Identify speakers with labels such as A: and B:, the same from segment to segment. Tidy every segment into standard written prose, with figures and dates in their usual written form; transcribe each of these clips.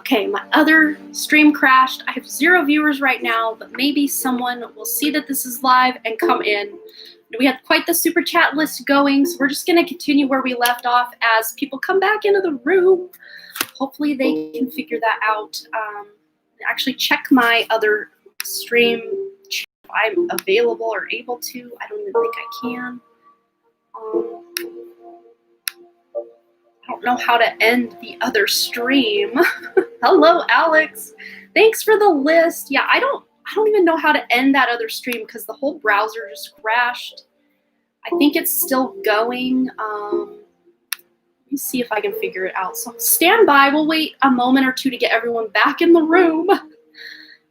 A: Okay, my other stream crashed. I have 0 viewers right now, but maybe someone will see that this is live and come in. We had quite the super chat list going, so we're just going to continue where we left off as people come back into the room. Hopefully they can figure that out. Actually check my other stream if I'm available or able to. I don't even think I can. I don't know how to end the other stream. Hello, Alex. Thanks for the list. Yeah, I don't even know how to end that other stream because the whole browser just crashed. I think it's still going. Let me see if I can figure it out. So stand by. We'll wait a moment or two to get everyone back in the room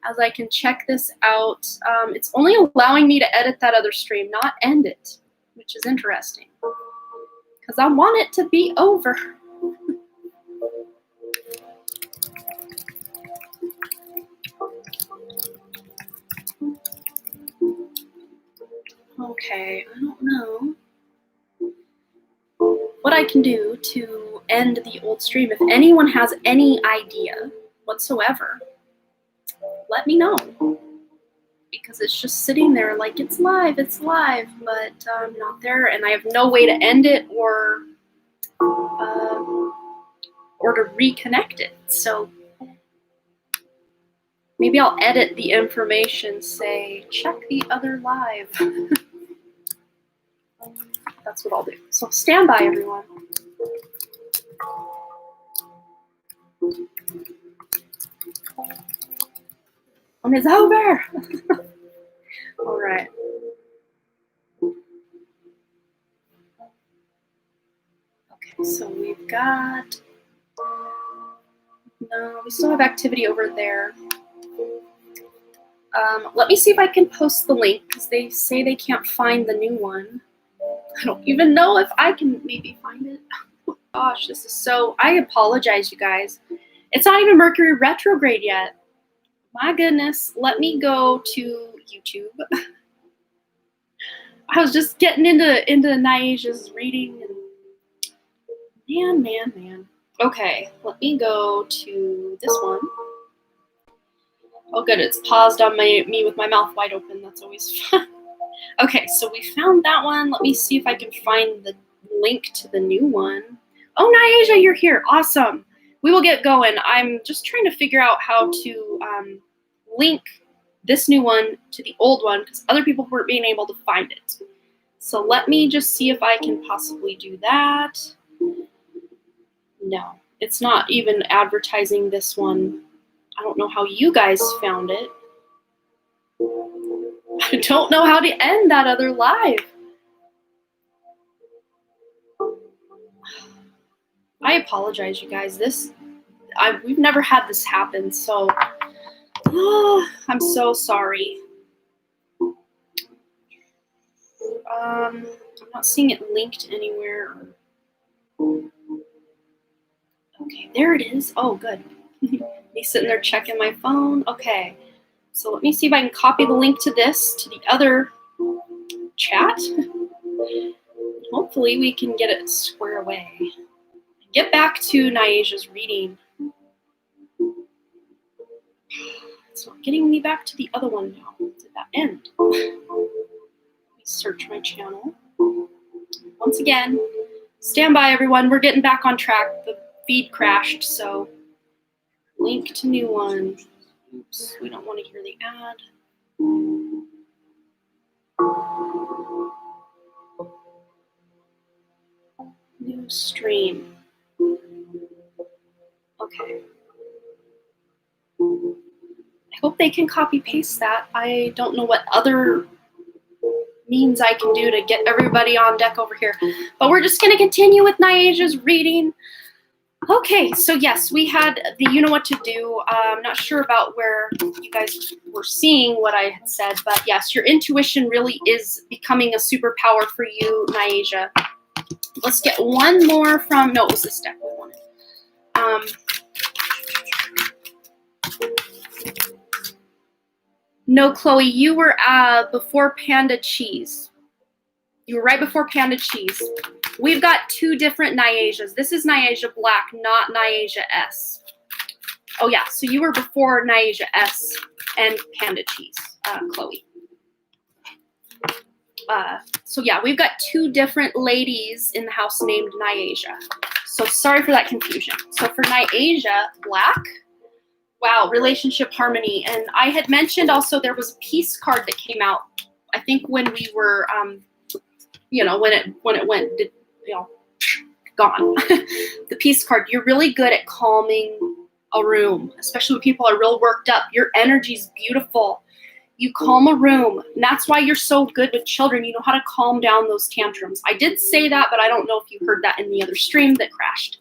A: as I can check this out. It's only allowing me to edit that other stream, not end it, which is interesting because I want it to be over. Okay, I don't know what I can do to end the old stream. If anyone has any idea whatsoever, let me know. Because it's just sitting there like it's live, but not there, and I have no way to end it or to reconnect it. So maybe I'll edit the information, say check the other live. That's what I'll do. So stand by, everyone. And it's over. All right. Okay, so we've got, no, we still have activity over there. Let me see if I can post the link because they say they can't find the new one. I don't even know if I can maybe find it. Oh, gosh, this is so, I apologize, you guys. It's not even Mercury retrograde yet. My goodness, let me go to YouTube. I was just getting into Nyaja's reading. And man. Okay, let me go to this one. Oh, good, it's paused on me with my mouth wide open. That's always fun. Okay, so we found that one. Let me see if I can find the link to the new one. Oh, Nyaja, you're here. Awesome. We will get going. I'm just trying to figure out how to link this new one to the old one because other people weren't being able to find it. So let me just see if I can possibly do that. No, it's not even advertising this one. I don't know how you guys found it. I don't know how to end that other live. I apologize, you guys. We've never had this happen, so I'm so sorry. I'm not seeing it linked anywhere. Okay, there it is. Oh, good. Me sitting there checking my phone. Okay, so let me see if I can copy the link to this to the other chat. Hopefully we can get it squared away. Get back to Nyaja's reading. It's not getting me back to the other one now. Did that end? Let me search my channel. Once again, stand by, everyone. We're getting back on track. The feed crashed, so link to new one. Oops, we don't want to hear the ad. New stream. Okay. I hope they can copy paste that. I don't know what other means I can do to get everybody on deck over here. But we're just going to continue with Nyaja's reading. Okay, so yes, we had the you know what to do. I'm not sure about where you guys were seeing what I had said, but yes, your intuition really is becoming a superpower for you, Nyaja. Let's get one more from, no, it was this deck we wanted. No, Chloe, you were before Panda Cheese. You were right before Panda Cheese. We've got two different Nyajas. This is Nyaja Black, not Nyaja S. Oh yeah, so you were before Nyasia S and Panda Cheese, Chloe. So yeah, we've got two different ladies in the house named Nyasia. So sorry for that confusion. So for Nyasia Black, wow, relationship harmony. And I had mentioned also there was a peace card that came out, I think when we were, you know, when it went, you know, gone. The peace card, you're really good at calming a room, especially when people are real worked up. Your energy's beautiful. You calm a room, and that's why you're so good with children. You know how to calm down those tantrums. I did say that, but I don't know if you heard that in the other stream that crashed.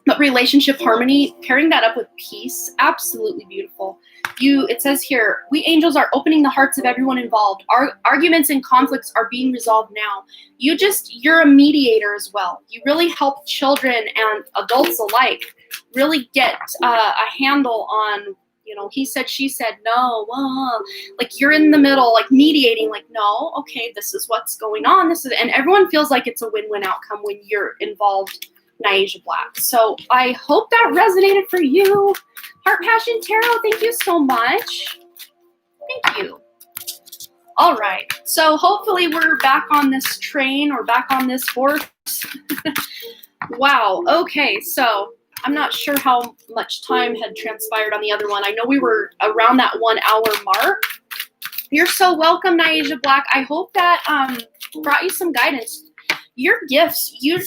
A: But relationship harmony, pairing that up with peace, absolutely beautiful. It says here, we angels are opening the hearts of everyone involved. Our arguments and conflicts are being resolved now. You're a mediator as well. You really help children and adults alike really get a handle on, you know, he said, she said, no, like you're in the middle, like mediating, like, no, okay, this is what's going on. And everyone feels like it's a win-win outcome when you're involved, Nyasia Black. So I hope that resonated for you. Heart Passion Tarot, thank you so much. Thank you. All right, so hopefully we're back on this train or back on this horse. Wow, okay, so I'm not sure how much time had transpired on the other one. I know we were around that 1 hour mark. You're so welcome, Nyasia Black. I hope that brought you some guidance. Your gifts, you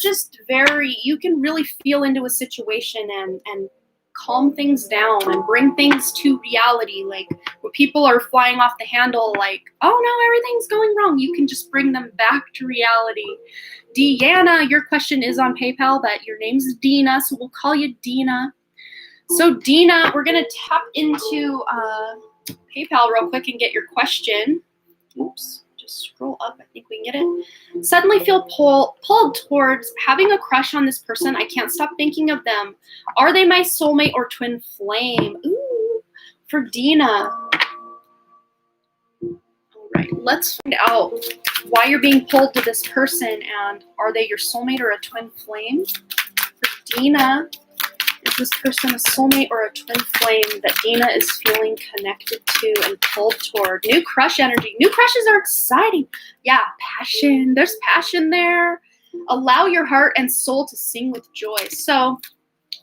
A: can really feel into a situation and calm things down and bring things to reality. Like when people are flying off the handle, like, oh no, everything's going wrong, you can just bring them back to reality. Deanna, your question is on PayPal, but your name's Dina, so we'll call you Dina. So Dina, we're gonna tap into PayPal real quick and get your question. Oops, just scroll up, I think we can get it. Suddenly feel pulled towards having a crush on this person. I can't stop thinking of them. Are they my soulmate or twin flame? Ooh, for Dina. All right, let's find out why you're being pulled to this person, and are they your soulmate or a twin flame? For Dina, is this person a soulmate or a twin flame that Dina is feeling connected to and pulled toward? New crush energy. New crushes are exciting. Yeah, passion. There's passion there. Allow your heart and soul to sing with joy. So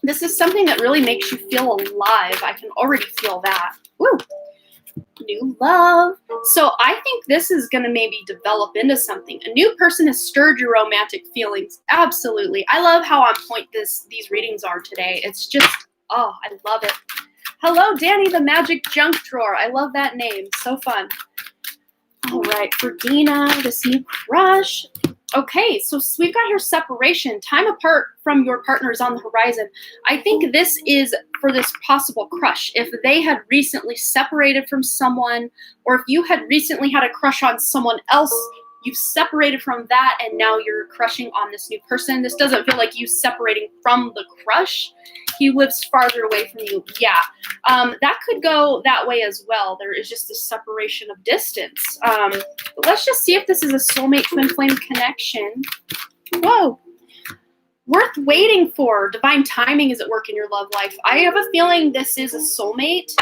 A: this is something that really makes you feel alive. I can already feel that. Woo. New love. So I think this is going to maybe develop into something. A new person has stirred your romantic feelings. Absolutely. I love how on point these readings are today. It's just, oh, I love it. Hello, Danny, the magic junk drawer. I love that name. So fun. All right, for Dina, this new crush. Okay, so we've got here separation. Time apart from your partner is on the horizon. I think this is for this possible crush. If they had recently separated from someone, or if you had recently had a crush on someone else, you've separated from that and now you're crushing on this new person. This doesn't feel like you separating from the crush. He lives farther away from you. Yeah, that could go that way as well. There is just a separation of distance. But let's just see if this is a soulmate twin flame connection. Whoa. Worth waiting for. Divine timing is at work in your love life. I have a feeling this is a soulmate.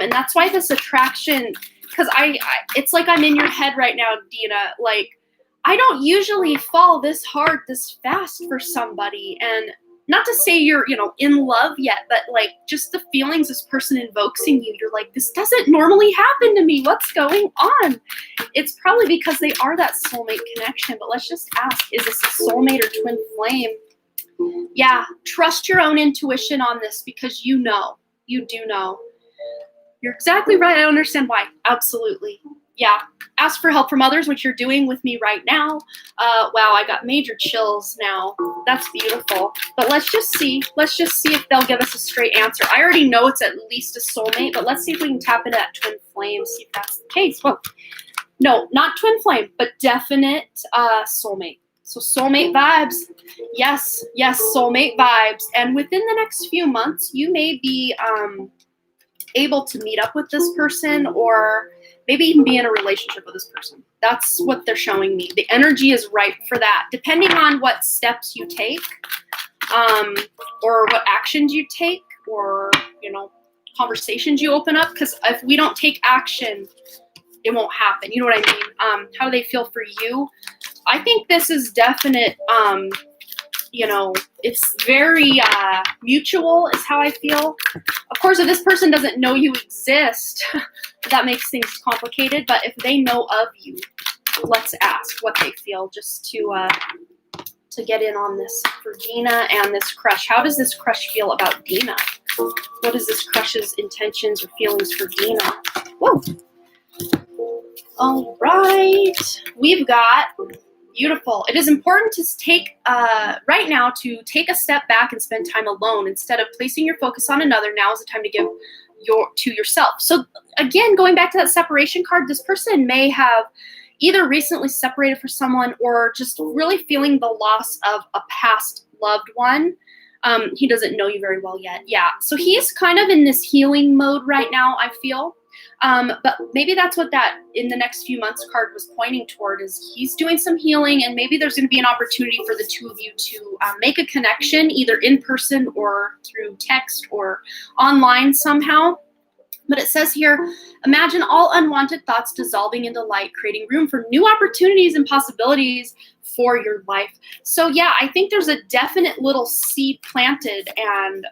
A: And that's why this attraction, because it's like I'm in your head right now, Dina. Like, I don't usually fall this hard, this fast for somebody. And not to say you're, in love yet, but like just the feelings this person invokes in you, you're like, this doesn't normally happen to me. What's going on? It's probably because they are that soulmate connection. But let's just ask, is this a soulmate or twin flame? Yeah, trust your own intuition on this because you do know. You're exactly right. I don't understand why. Absolutely. Yeah. Ask for help from others, which you're doing with me right now. Wow, I got major chills now. That's beautiful. But let's just see. Let's just see if they'll give us a straight answer. I already know it's at least a soulmate, but let's see if we can tap into that twin flame, see if that's the case. Whoa. No, not twin flame, but definite soulmate. So soulmate vibes. Yes, soulmate vibes. And within the next few months, you may be able to meet up with this person or maybe even be in a relationship with this person. That's what they're showing me. The energy is ripe for that, depending on what steps you take or what actions you take or, you know, conversations you open up, because if we don't take action, it won't happen. You know what I mean? How do they feel for you? I think this is definite, you know, it's very mutual is how I feel. Of course, if this person doesn't know you exist, that makes things complicated. But if they know of you, let's ask what they feel, just to get in on this for Dina and this crush. How does this crush feel about Dina? What is this crush's intentions or feelings for Dina? Whoa. All right. We've got beautiful. It is important to take right now to take a step back and spend time alone instead of placing your focus on another. Now is the time to give to yourself. So again, going back to that separation card, this person may have either recently separated from someone or just really feeling the loss of a past loved one. He doesn't know you very well yet. Yeah. So he's kind of in this healing mode right now, I feel. But maybe that's what that in the next few months card was pointing toward, is he's doing some healing, and maybe there's going to be an opportunity for the two of you to make a connection either in person or through text or online somehow. But it says here, imagine all unwanted thoughts dissolving into light, creating room for new opportunities and possibilities for your life. So yeah, I think there's a definite little seed planted, and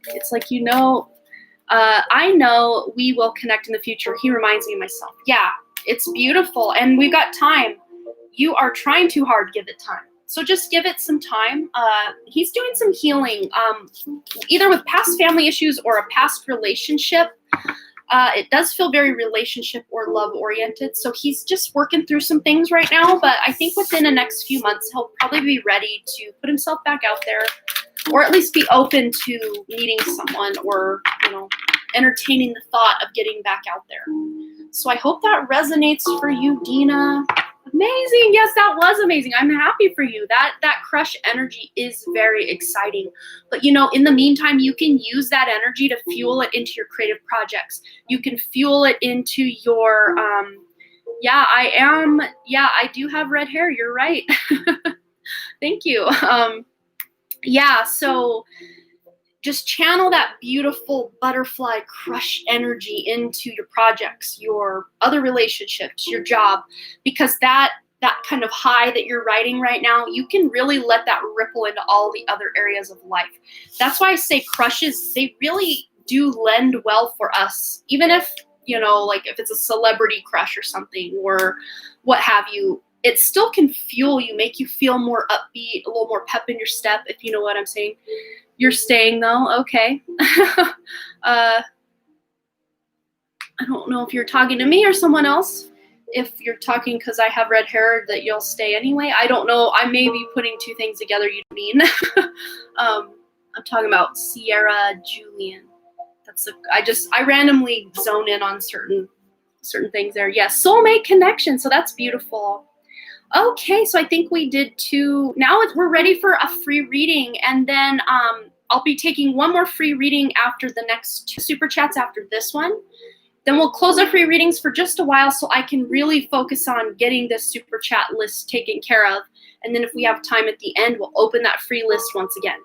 A: it's like, you know, I know we will connect in the future. He reminds me of myself. Yeah, it's beautiful. And we've got time. You are trying too hard. Give it time. So just give it some time. He's doing some healing, either with past family issues or a past relationship. It does feel very relationship or love oriented. So he's just working through some things right now. But I think within the next few months, he'll probably be ready to put himself back out there, or at least be open to meeting someone, or, you know, entertaining the thought of getting back out there. So I hope that resonates for you, Dina. Amazing. Yes, that was amazing. I'm happy for you. That crush energy is very exciting. But, you know, in the meantime, you can use that energy to fuel it into your creative projects. You can fuel it into your, I do have red hair. You're right. Thank you. Yeah, so just channel that beautiful butterfly crush energy into your projects, your other relationships, your job, because that kind of high that you're riding right now, you can really let that ripple into all the other areas of life. That's why I say crushes, they really do lend well for us, even if, you know, like if it's a celebrity crush or something or what have you. It still can fuel you, make you feel more upbeat, a little more pep in your step, if you know what I'm saying. You're staying though, okay. I don't know if you're talking to me or someone else. If you're talking because I have red hair, that you'll stay anyway. I don't know. I may be putting two things together, you mean. I'm talking about Sierra Julian. I randomly zone in on certain things there. Yes, soulmate connection. So that's beautiful. Okay, so I think we did two. Now we're ready for a free reading, and then I'll be taking one more free reading after the next two super chats after this one. Then we'll close our free readings for just a while so I can really focus on getting this super chat list taken care of. And then if we have time at the end, we'll open that free list once again.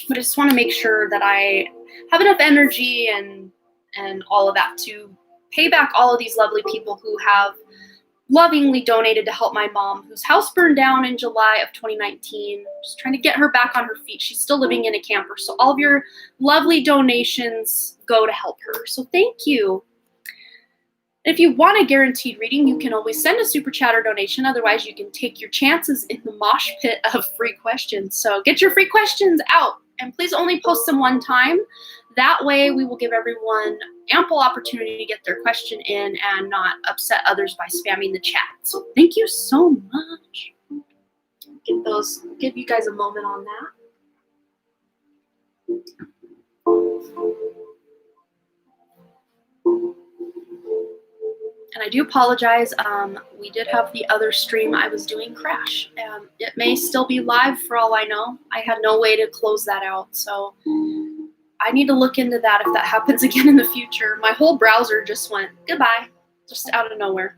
A: But I just want to make sure that I have enough energy and all of that to pay back all of these lovely people who have lovingly donated to help my mom, whose house burned down in July of 2019. Just trying to get her back on her feet. She's still living in a camper. So all of your lovely donations go to help her. So thank you. If you want a guaranteed reading, you can always send a super chat or donation. Otherwise, you can take your chances in the mosh pit of free questions. So get your free questions out, and please only post them one time. That way, we will give everyone ample opportunity to get their question in and not upset others by spamming the chat. So thank you so much. Give you guys a moment on that. And I do apologize. We did have the other stream I was doing crash. It may still be live for all I know. I had no way to close that out. So I need to look into that if that happens again in the future. My whole browser just went goodbye, just out of nowhere.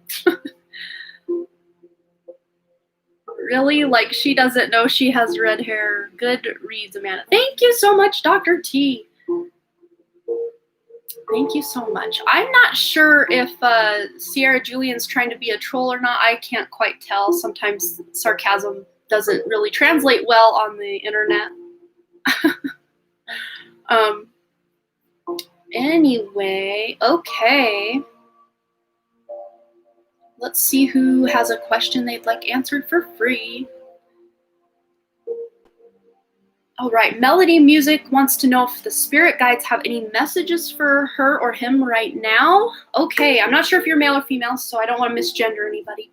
A: Really? Like she doesn't know she has red hair. Good reads, Amanda. Thank you so much, Dr. T. Thank you so much. I'm not sure if Sierra Julian's trying to be a troll or not. I can't quite tell. Sometimes sarcasm doesn't really translate well on the internet. Anyway, okay. Let's see who has a question they'd like answered for free. All right, Melody Music wants to know if the spirit guides have any messages for her or him right now. Okay, I'm not sure if you're male or female, so I don't want to misgender anybody.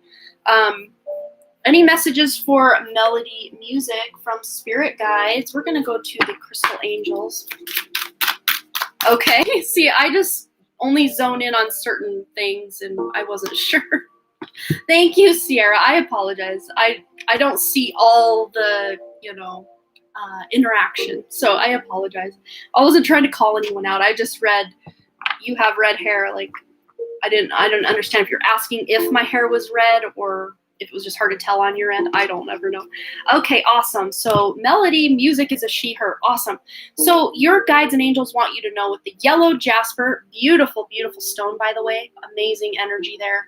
A: Any messages for Melody Music from spirit guides? We're going to go to the crystal angels. Okay, see, I just only zone in on certain things, and I wasn't sure. Thank you, Sierra. I apologize. I don't see all the, interaction, so I apologize. I wasn't trying to call anyone out. I just read, you have red hair. Like, I didn't understand if you're asking if my hair was red or if it was just hard to tell on your end. I don't ever know. Okay, awesome. So Melody Music is a she, her. Awesome. So your guides and angels want you to know with the yellow jasper, beautiful, beautiful stone, by the way, amazing energy there.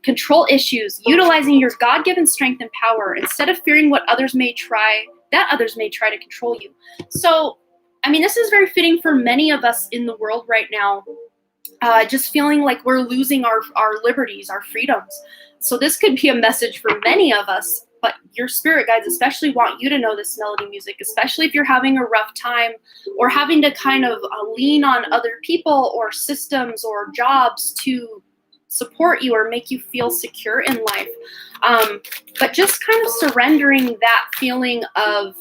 A: Control issues, utilizing your God-given strength and power instead of fearing what others may try to control you. So, I mean, this is very fitting for many of us in the world right now, just feeling like we're losing our liberties, our freedoms. So this could be a message for many of us, but your spirit guides especially want you to know this Melody Music, especially if you're having a rough time or having to kind of lean on other people or systems or jobs to support you or make you feel secure in life. But just kind of surrendering that feeling of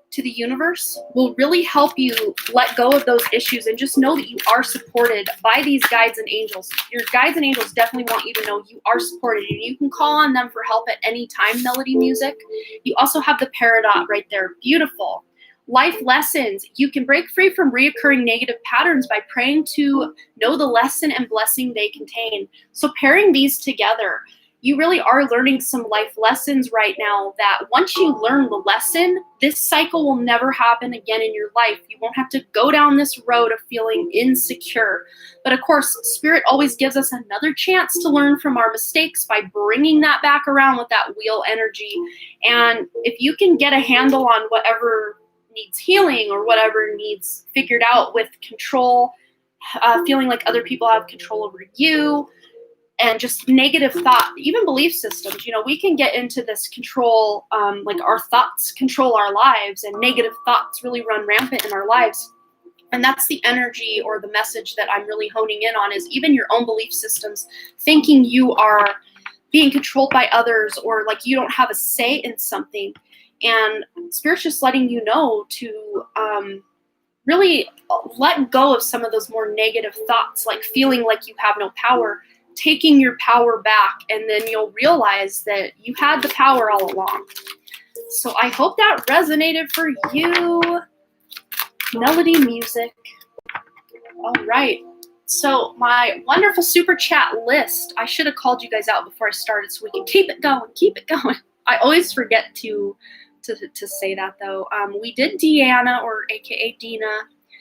A: to the universe will really help you let go of those issues and just know that you are supported by these guides and angels. Your guides and angels definitely want you to know you are supported, and you can call on them for help at any time, Melody Music. You also have the peridot right there. Beautiful. Life lessons. You can break free from reoccurring negative patterns by praying to know the lesson and blessing they contain. So pairing these together, you really are learning some life lessons right now that once you learn the lesson, this cycle will never happen again in your life. You won't have to go down this road of feeling insecure. But of course, Spirit always gives us another chance to learn from our mistakes by bringing that back around with that wheel energy. And if you can get a handle on whatever needs healing or whatever needs figured out with control, feeling like other people have control over you, and just negative thought, even belief systems, we can get into this control, like our thoughts control our lives, and negative thoughts really run rampant in our lives. And that's the energy or the message that I'm really honing in on, is even your own belief systems, thinking you are being controlled by others or like you don't have a say in something. And Spirit's just letting you know to really let go of some of those more negative thoughts, like feeling like you have no power, taking your power back, and then you'll realize that you had the power all along. So I hope that resonated for you, Melody Music. All right. So my wonderful super chat list, I should have called you guys out before I started so we can keep it going. I always forget to say that though. We did Deanna, or AKA Dina.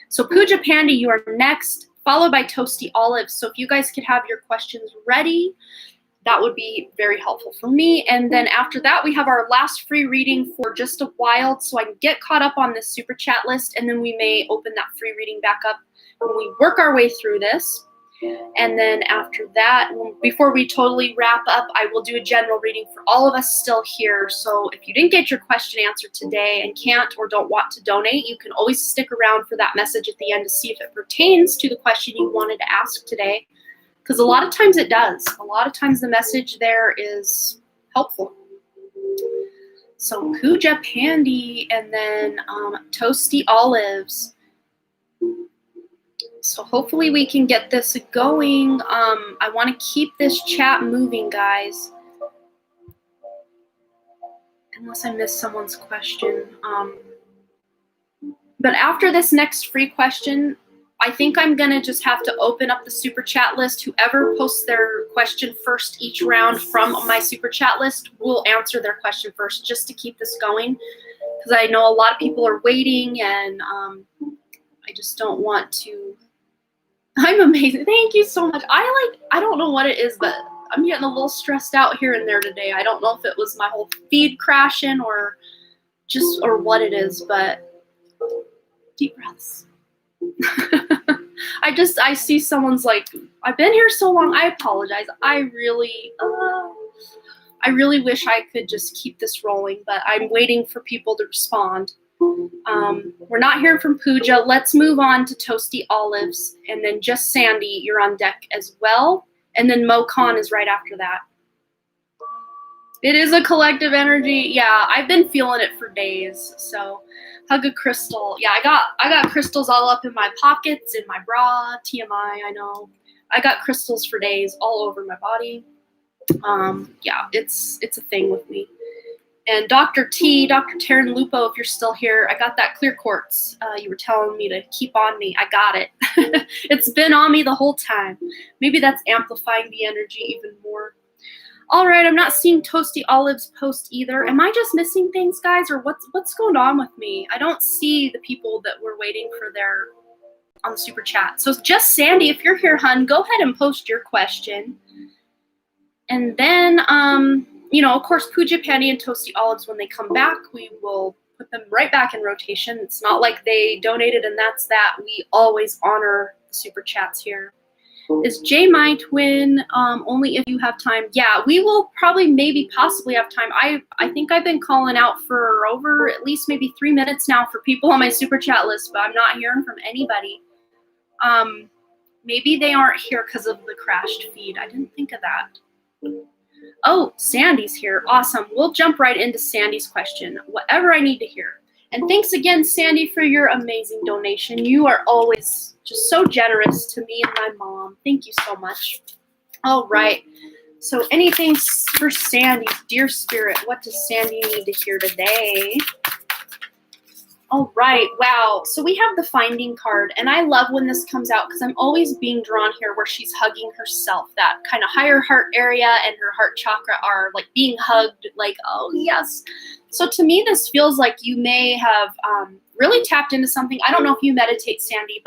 A: So Pooja Pandy, you are next, followed by Toasty Olives. So if you guys could have your questions ready, that would be very helpful for me. And then after that, we have our last free reading for just a while, so I can get caught up on this super chat list, and then we may open that free reading back up when we work our way through this. And then after that, before we totally wrap up, I will do a general reading for all of us still here. So if you didn't get your question answered today and can't or don't want to donate, you can always stick around for that message at the end to see if it pertains to the question you wanted to ask today. Because a lot of times it does. A lot of times the message there is helpful. So Pooja Pandy, and then Toasty Olives. So hopefully we can get this going. I want to keep this chat moving, guys. Unless I missed someone's question. But after this next free question, I think I'm going to just have to open up the super chat list. Whoever posts their question first each round from my super chat list will answer their question first, just to keep this going. Because I know a lot of people are waiting, and I just don't want to I'm amazing. Thank you so much. I don't know what it is, but I'm getting a little stressed out here and there today. I don't know if it was my whole feed crashing or what it is, but deep breaths. I see someone's like, I've been here so long. I apologize. I really wish I could just keep this rolling, but I'm waiting for people to respond. We're not hearing from Pooja. Let's move on to Toasty Olives, and then just Sandy, you're on deck as well. And then Mo Khan is right after that. It is a collective energy. Yeah, I've been feeling it for days. So hug a crystal. Yeah, I got crystals all up in my pockets, in my bra. TMI, I know. I got crystals for days all over my body. Yeah, it's a thing with me. And Dr. Taryn Lupo, if you're still here, I got that clear quartz. You were telling me to keep on me. I got it. It's been on me the whole time. Maybe that's amplifying the energy even more. All right, I'm not seeing Toasty Olives post either. Am I just missing things, guys, or what's going on with me? I don't see the people that were waiting for their on the super chat. So just Sandy, if you're here, hun, go ahead and post your question. And then, of course, Pooja, Pandy, and Toasty Olives, when they come back, we will put them right back in rotation. It's not like they donated and that's that. We always honor the super chats here. Is Jay my twin? Only if you have time. Yeah, we will possibly have time. I think I've been calling out for over at least maybe 3 minutes now for people on my super chat list, but I'm not hearing from anybody. Maybe they aren't here because of the crashed feed. I didn't think of that. Oh, Sandy's here. Awesome. We'll jump right into Sandy's question. Whatever I need to hear. And thanks again, Sandy, for your amazing donation. You are always just so generous to me and my mom. Thank you so much. All right. So anything for Sandy, dear spirit, what does Sandy need to hear today? All right. Wow. So we have the finding card, and I love when this comes out because I'm always being drawn here where she's hugging herself. That kind of higher heart area and her heart chakra are like being hugged, like, oh, yes. So to me, this feels like you may have really tapped into something. I don't know if you meditate, Sandy,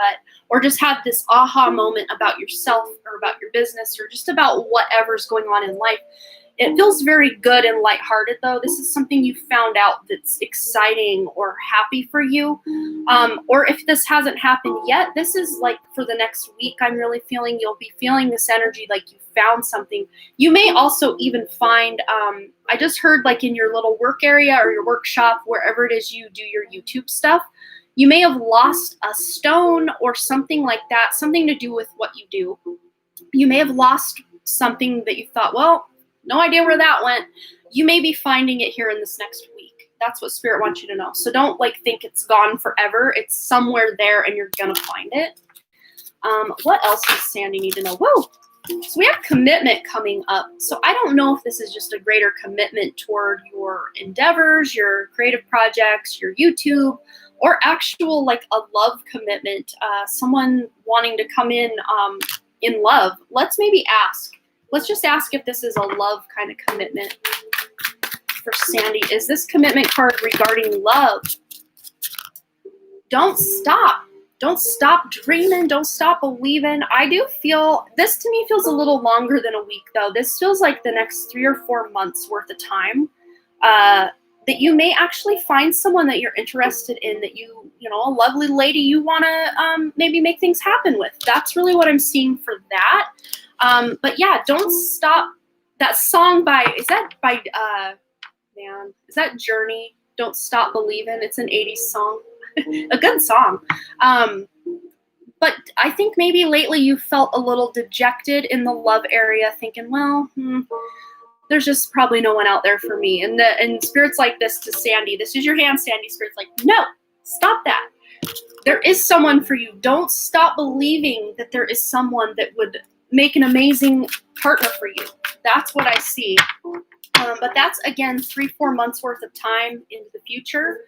A: or just have this aha moment about yourself or about your business or just about whatever's going on in life. It feels very good and lighthearted, though. This is something you found out that's exciting or happy for you. Or if this hasn't happened yet, this is like for the next week, I'm really feeling you'll be feeling this energy like you found something. You may also even find, I just heard like in your little work area or your workshop, wherever it is you do your YouTube stuff, you may have lost a stone or something like that, something to do with what you do. You may have lost something that you thought, well, no idea where that went. You may be finding it here in this next week. That's what Spirit wants you to know. So don't think it's gone forever. It's somewhere there and you're going to find it. What else does Sandy need to know? Whoa. So we have commitment coming up. So I don't know if this is just a greater commitment toward your endeavors, your creative projects, your YouTube, or actual a love commitment, someone wanting to come in love. Let's maybe ask. Let's just ask if this is a love kind of commitment for Sandy. Is this commitment card regarding love? Don't stop. Don't stop dreaming. Don't stop believing. I do feel, this to me feels a little longer than a week though. This feels like the next 3 or 4 months worth of time that you may actually find someone that you're interested in, that a lovely lady you want to maybe make things happen with. That's really what I'm seeing for that. But yeah, don't stop. That song is that Journey? Don't Stop Believing. It's an 80s song. A good song. But I think maybe lately you felt a little dejected in the love area, thinking, well, there's just probably no one out there for me. And Spirit's like this to Sandy. This is your hand, Sandy. Spirit's like, no, stop that. There is someone for you. Don't stop believing that there is someone that would make an amazing partner for you. That's what I see. But that's, again, 3-4 months worth of time into the future.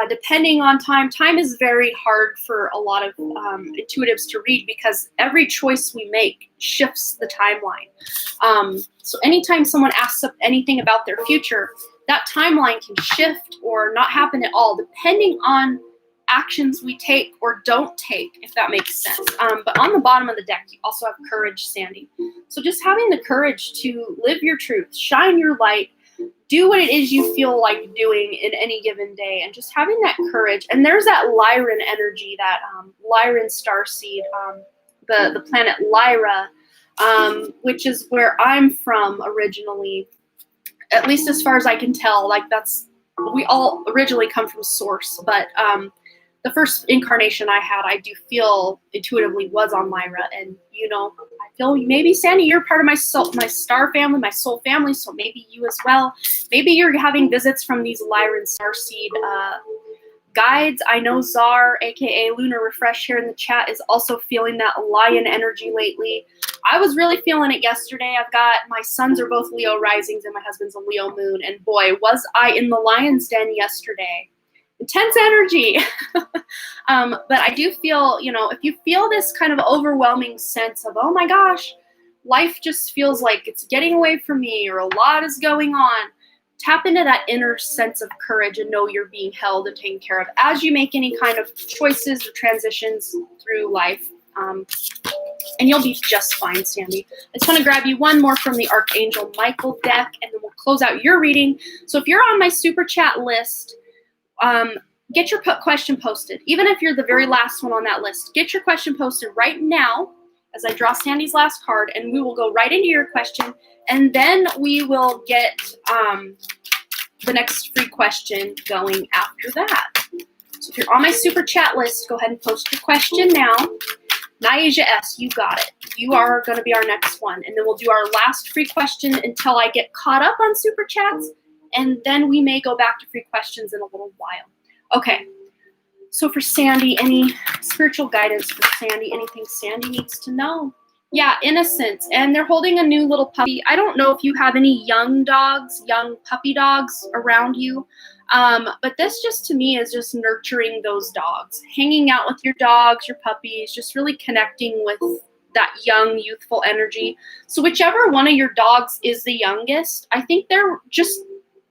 A: Depending on time. Time is very hard for a lot of intuitives to read because every choice we make shifts the timeline. So anytime someone asks anything about their future, that timeline can shift or not happen at all, depending on actions we take or don't take, if that makes sense. But on the bottom of the deck, you also have courage, Sandy. So just having the courage to live your truth, shine your light, do what it is you feel like doing in any given day, and just having that courage. And there's that Lyran energy, that Lyran starseed, the planet Lyra, which is where I'm from originally, at least as far as I can tell. Like, we all originally come from source, but the first incarnation I had, I do feel intuitively was on Lyra. And, you know, I feel maybe, Sandy, you're part of my soul, my star family, my soul family, so maybe you as well. Maybe you're having visits from these Lyran starseed guides. I know Czar, aka Lunar Refresh, here in the chat is also feeling that lion energy lately. I was really feeling it yesterday. My sons are both Leo risings and my husband's a Leo moon, and boy, was I in the lion's den yesterday. Intense energy. But I do feel, you know, if you feel this kind of overwhelming sense of, oh my gosh, life just feels like it's getting away from me, or a lot is going on, tap into that inner sense of courage and know you're being held and taken care of as you make any kind of choices or transitions through life. And you'll be just fine, Sandy. I just want to grab you one more from the Archangel Michael deck, and then we'll close out your reading. So if you're on my super chat list, get your question posted. Even if you're the very last one on that list, get your question posted right now as I draw Sandy's last card, and we will go right into your question, and then we will get the next free question going after that. So if you're on my super chat list, go ahead and post your question now. Nyasia S., you got it. You are going to be our next one, and then we'll do our last free question until I get caught up on super chats, and then we may go back to free questions in a little while. Okay, so for Sandy, any spiritual guidance for Sandy? Anything Sandy needs to know? Yeah, innocence. And they're holding a new little puppy. I don't know if you have any young dogs, young puppy dogs around you. But this just, to me, is just nurturing those dogs. Hanging out with your dogs, your puppies, just really connecting with that young, youthful energy. So whichever one of your dogs is the youngest, I think they're just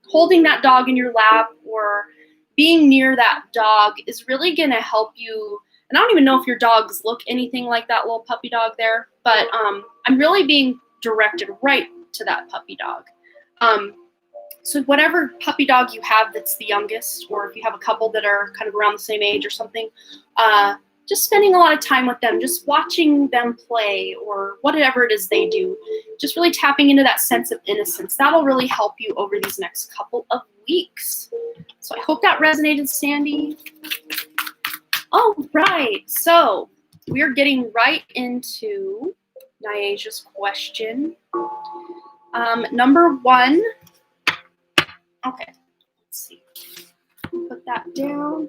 A: holding that dog in your lap or being near that dog is really going to help you. And I don't even know if your dogs look anything like that little puppy dog there, but I'm really being directed right to that puppy dog. So whatever puppy dog you have that's the youngest, or if you have a couple that are kind of around the same age or something, just spending a lot of time with them, just watching them play or whatever it is they do, just really tapping into that sense of innocence. That'll really help you over these next couple of weeks. So I hope that resonated, Sandy. All right, so we're getting right into Nyasia's question. Number one. Okay, let's see. Put that down.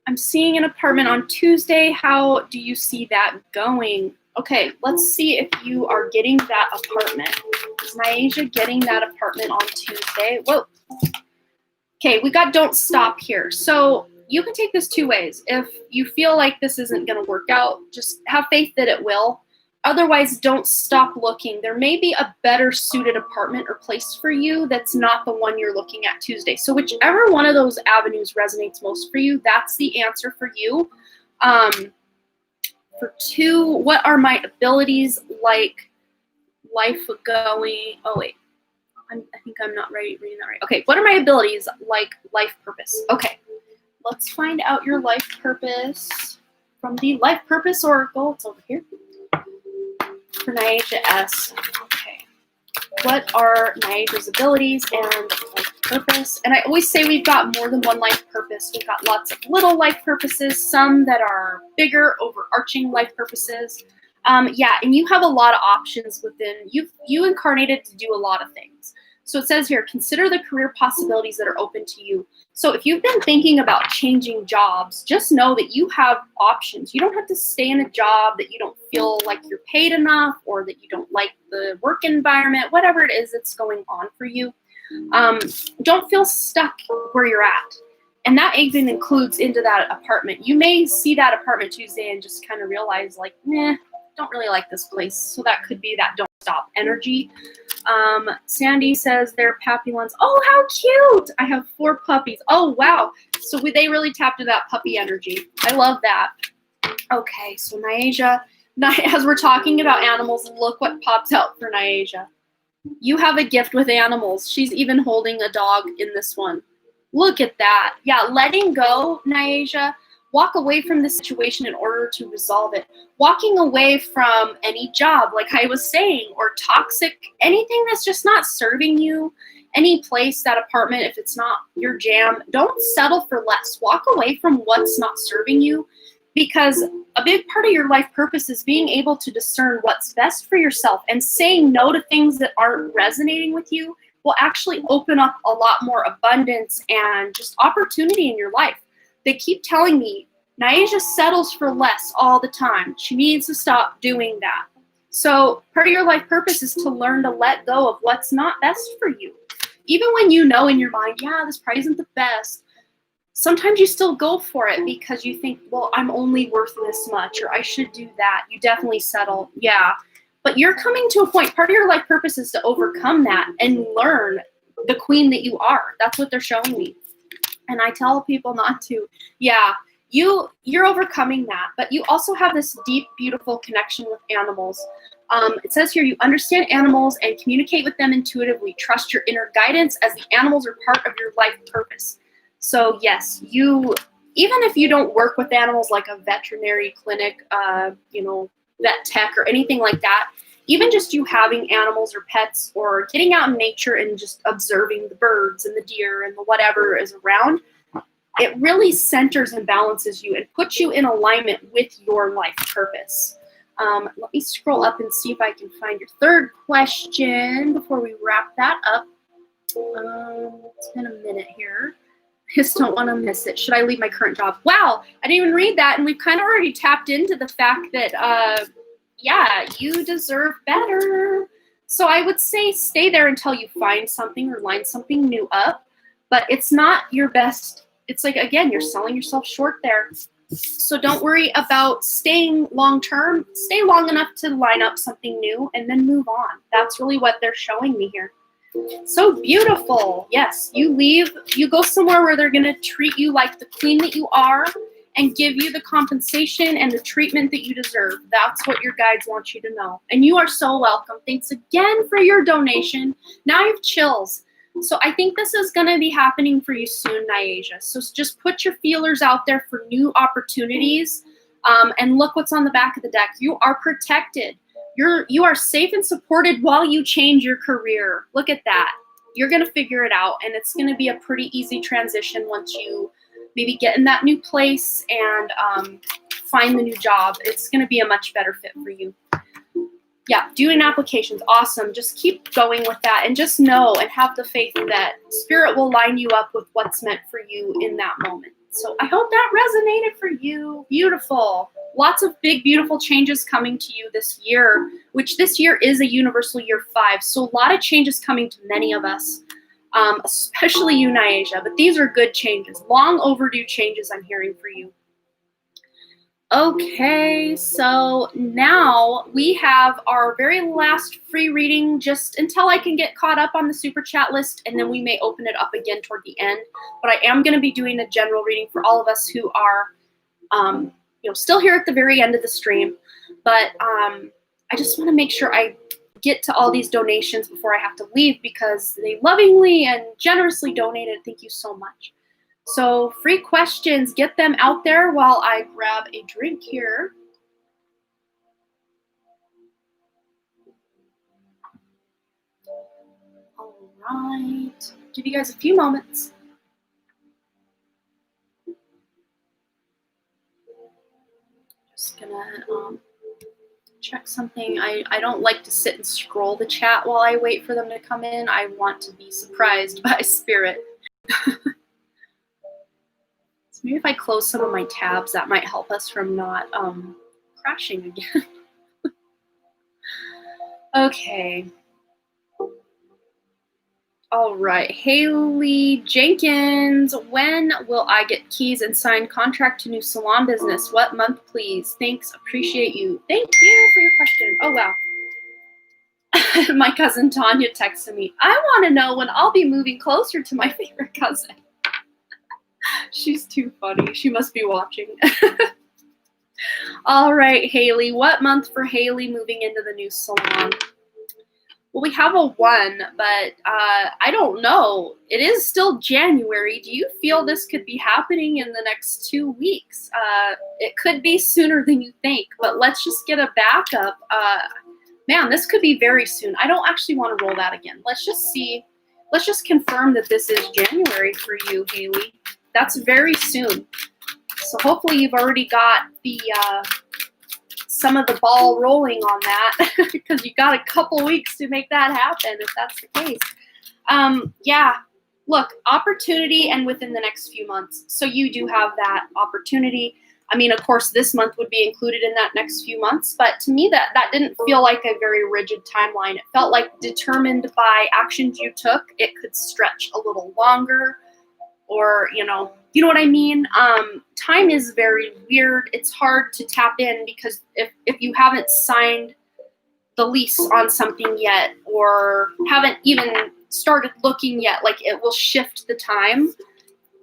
A: I'm seeing an apartment on Tuesday. How do you see that going? Okay, let's see if you are getting that apartment. Is Nyasia getting that apartment on Tuesday? Whoa. Okay, we got don't stop here. So you can take this two ways. If you feel like this isn't going to work out, just have faith that it will. Otherwise, don't stop looking. There may be a better suited apartment or place for you that's not the one you're looking at Tuesday. So whichever one of those avenues resonates most for you, that's the answer for you. For two, what are my abilities like life going? Oh, wait. I think I'm not reading that right. Okay, what are my abilities like life purpose? Okay, let's find out your life purpose from the Life Purpose Oracle. It's over here. For Nyasia S. Okay. What are Nyasia's abilities and life purpose? And I always say we've got more than one life purpose. We've got lots of little life purposes, some that are bigger, overarching life purposes. Yeah, and you have a lot of options within. You incarnated to do a lot of things. So it says here, consider the career possibilities that are open to you. So if you've been thinking about changing jobs, just know that you have options. You don't have to stay in a job that you don't feel like you're paid enough or that you don't like the work environment, whatever it is that's going on for you. Don't feel stuck where you're at. And that even includes into that apartment. You may see that apartment Tuesday and just kind of realize like, nah, don't really like this place. So that could be that don't stop energy. Sandy says they're Papillons. Oh, how cute! I have 4 puppies. Oh, wow. So they really tapped into that puppy energy. I love that. Okay, so Nyasha, as we're talking about animals, look what pops out for Nyasha. You have a gift with animals. She's even holding a dog in this one. Look at that. Yeah, letting go, Nyasha. Walk away from the situation in order to resolve it. Walking away from any job, like I was saying, or toxic, anything that's just not serving you, any place, that apartment, if it's not your jam, don't settle for less. Walk away from what's not serving you, because a big part of your life purpose is being able to discern what's best for yourself, and saying no to things that aren't resonating with you will actually open up a lot more abundance and just opportunity in your life. They keep telling me, Nyasha settles for less all the time. She needs to stop doing that. So part of your life purpose is to learn to let go of what's not best for you. Even when you know in your mind, yeah, this probably isn't the best, sometimes you still go for it because you think, well, I'm only worth this much, or I should do that. You definitely settle. Yeah. But you're coming to a point, part of your life purpose is to overcome that and learn the queen that you are. That's what they're showing me. And I tell people not to. Yeah, you're overcoming that. But you also have this deep, beautiful connection with animals. It says here, you understand animals and communicate with them intuitively. Trust your inner guidance, as the animals are part of your life purpose. So yes, even if you don't work with animals like a veterinary clinic, vet tech or anything like that, even just you having animals or pets or getting out in nature and just observing the birds and the deer and the whatever is around, it really centers and balances you and puts you in alignment with your life purpose. Let me scroll up and see if I can find your third question before we wrap that up. It's been a minute here. I just don't want to miss it. Should I leave my current job? Wow, I didn't even read that, and we've kind of already tapped into the fact that, yeah, you deserve better. So I would say stay there until you find something or line something new up, but it's not your best. It's like, again, you're selling yourself short there. So don't worry about staying long-term. Stay long enough to line up something new and then move on. That's really what they're showing me here. So beautiful. Yes, you leave, you go somewhere where they're going to treat you like the queen that you are and give you the compensation and the treatment that you deserve. That's what your guides want you to know. And you are so welcome. Thanks again for your donation. Now you have chills. So I think this is going to be happening for you soon, Nyasha. So just put your feelers out there for new opportunities, and look what's on the back of the deck. You are protected. You are safe and supported while you change your career. Look at that. You're going to figure it out, and it's going to be a pretty easy transition once you maybe get in that new place and find the new job. It's going to be a much better fit for you. Yeah, doing applications, awesome. Just keep going with that, and just know and have the faith that Spirit will line you up with what's meant for you in that moment. So I hope that resonated for you. Beautiful. Lots of big, beautiful changes coming to you this year, which this year is a universal year 5. So a lot of changes coming to many of us, especially you, Nyasha. But these are good changes, long overdue changes I'm hearing for you. Okay, so now we have our very last free reading, just until I can get caught up on the super chat list, and then we may open it up again toward the end. But I am going to be doing a general reading for all of us who are still here at the very end of the stream. But I just want to make sure I get to all these donations before I have to leave, because they lovingly and generously donated. Thank you so much. So free questions, get them out there while I grab a drink here. All right, give you guys a few moments. Just gonna check something. I don't like to sit and scroll the chat while I wait for them to come in. I want to be surprised by Spirit. Maybe if I close some of my tabs, that might help us from not crashing again. Okay. All right. Haley Jenkins, when will I get keys and sign contract to new salon business? What month, please? Thanks. Appreciate you. Thank you for your question. Oh, wow. My cousin Tanya texted me. I want to know when I'll be moving closer to my favorite cousin. She's too funny. She must be watching. All right, Haley. What month for Haley moving into the new salon? Well, we have a 1, but I don't know. It is still January. Do you feel this could be happening in the next 2 weeks? It could be sooner than you think, but let's just get a backup. Man, this could be very soon. I don't actually want to roll that again. Let's just see. Let's just confirm that this is January for you, Haley. That's very soon. So hopefully you've already got the some of the ball rolling on that because you got a couple weeks to make that happen if that's the case. Yeah, look, opportunity and within the next few months. So you do have that opportunity. I mean, of course, this month would be included in that next few months, but to me that didn't feel like a very rigid timeline. It felt like determined by actions you took. It could stretch a little longer, or, you know what I mean? Time is very weird. It's hard to tap in because if you haven't signed the lease on something yet or haven't even started looking yet, like, it will shift the time.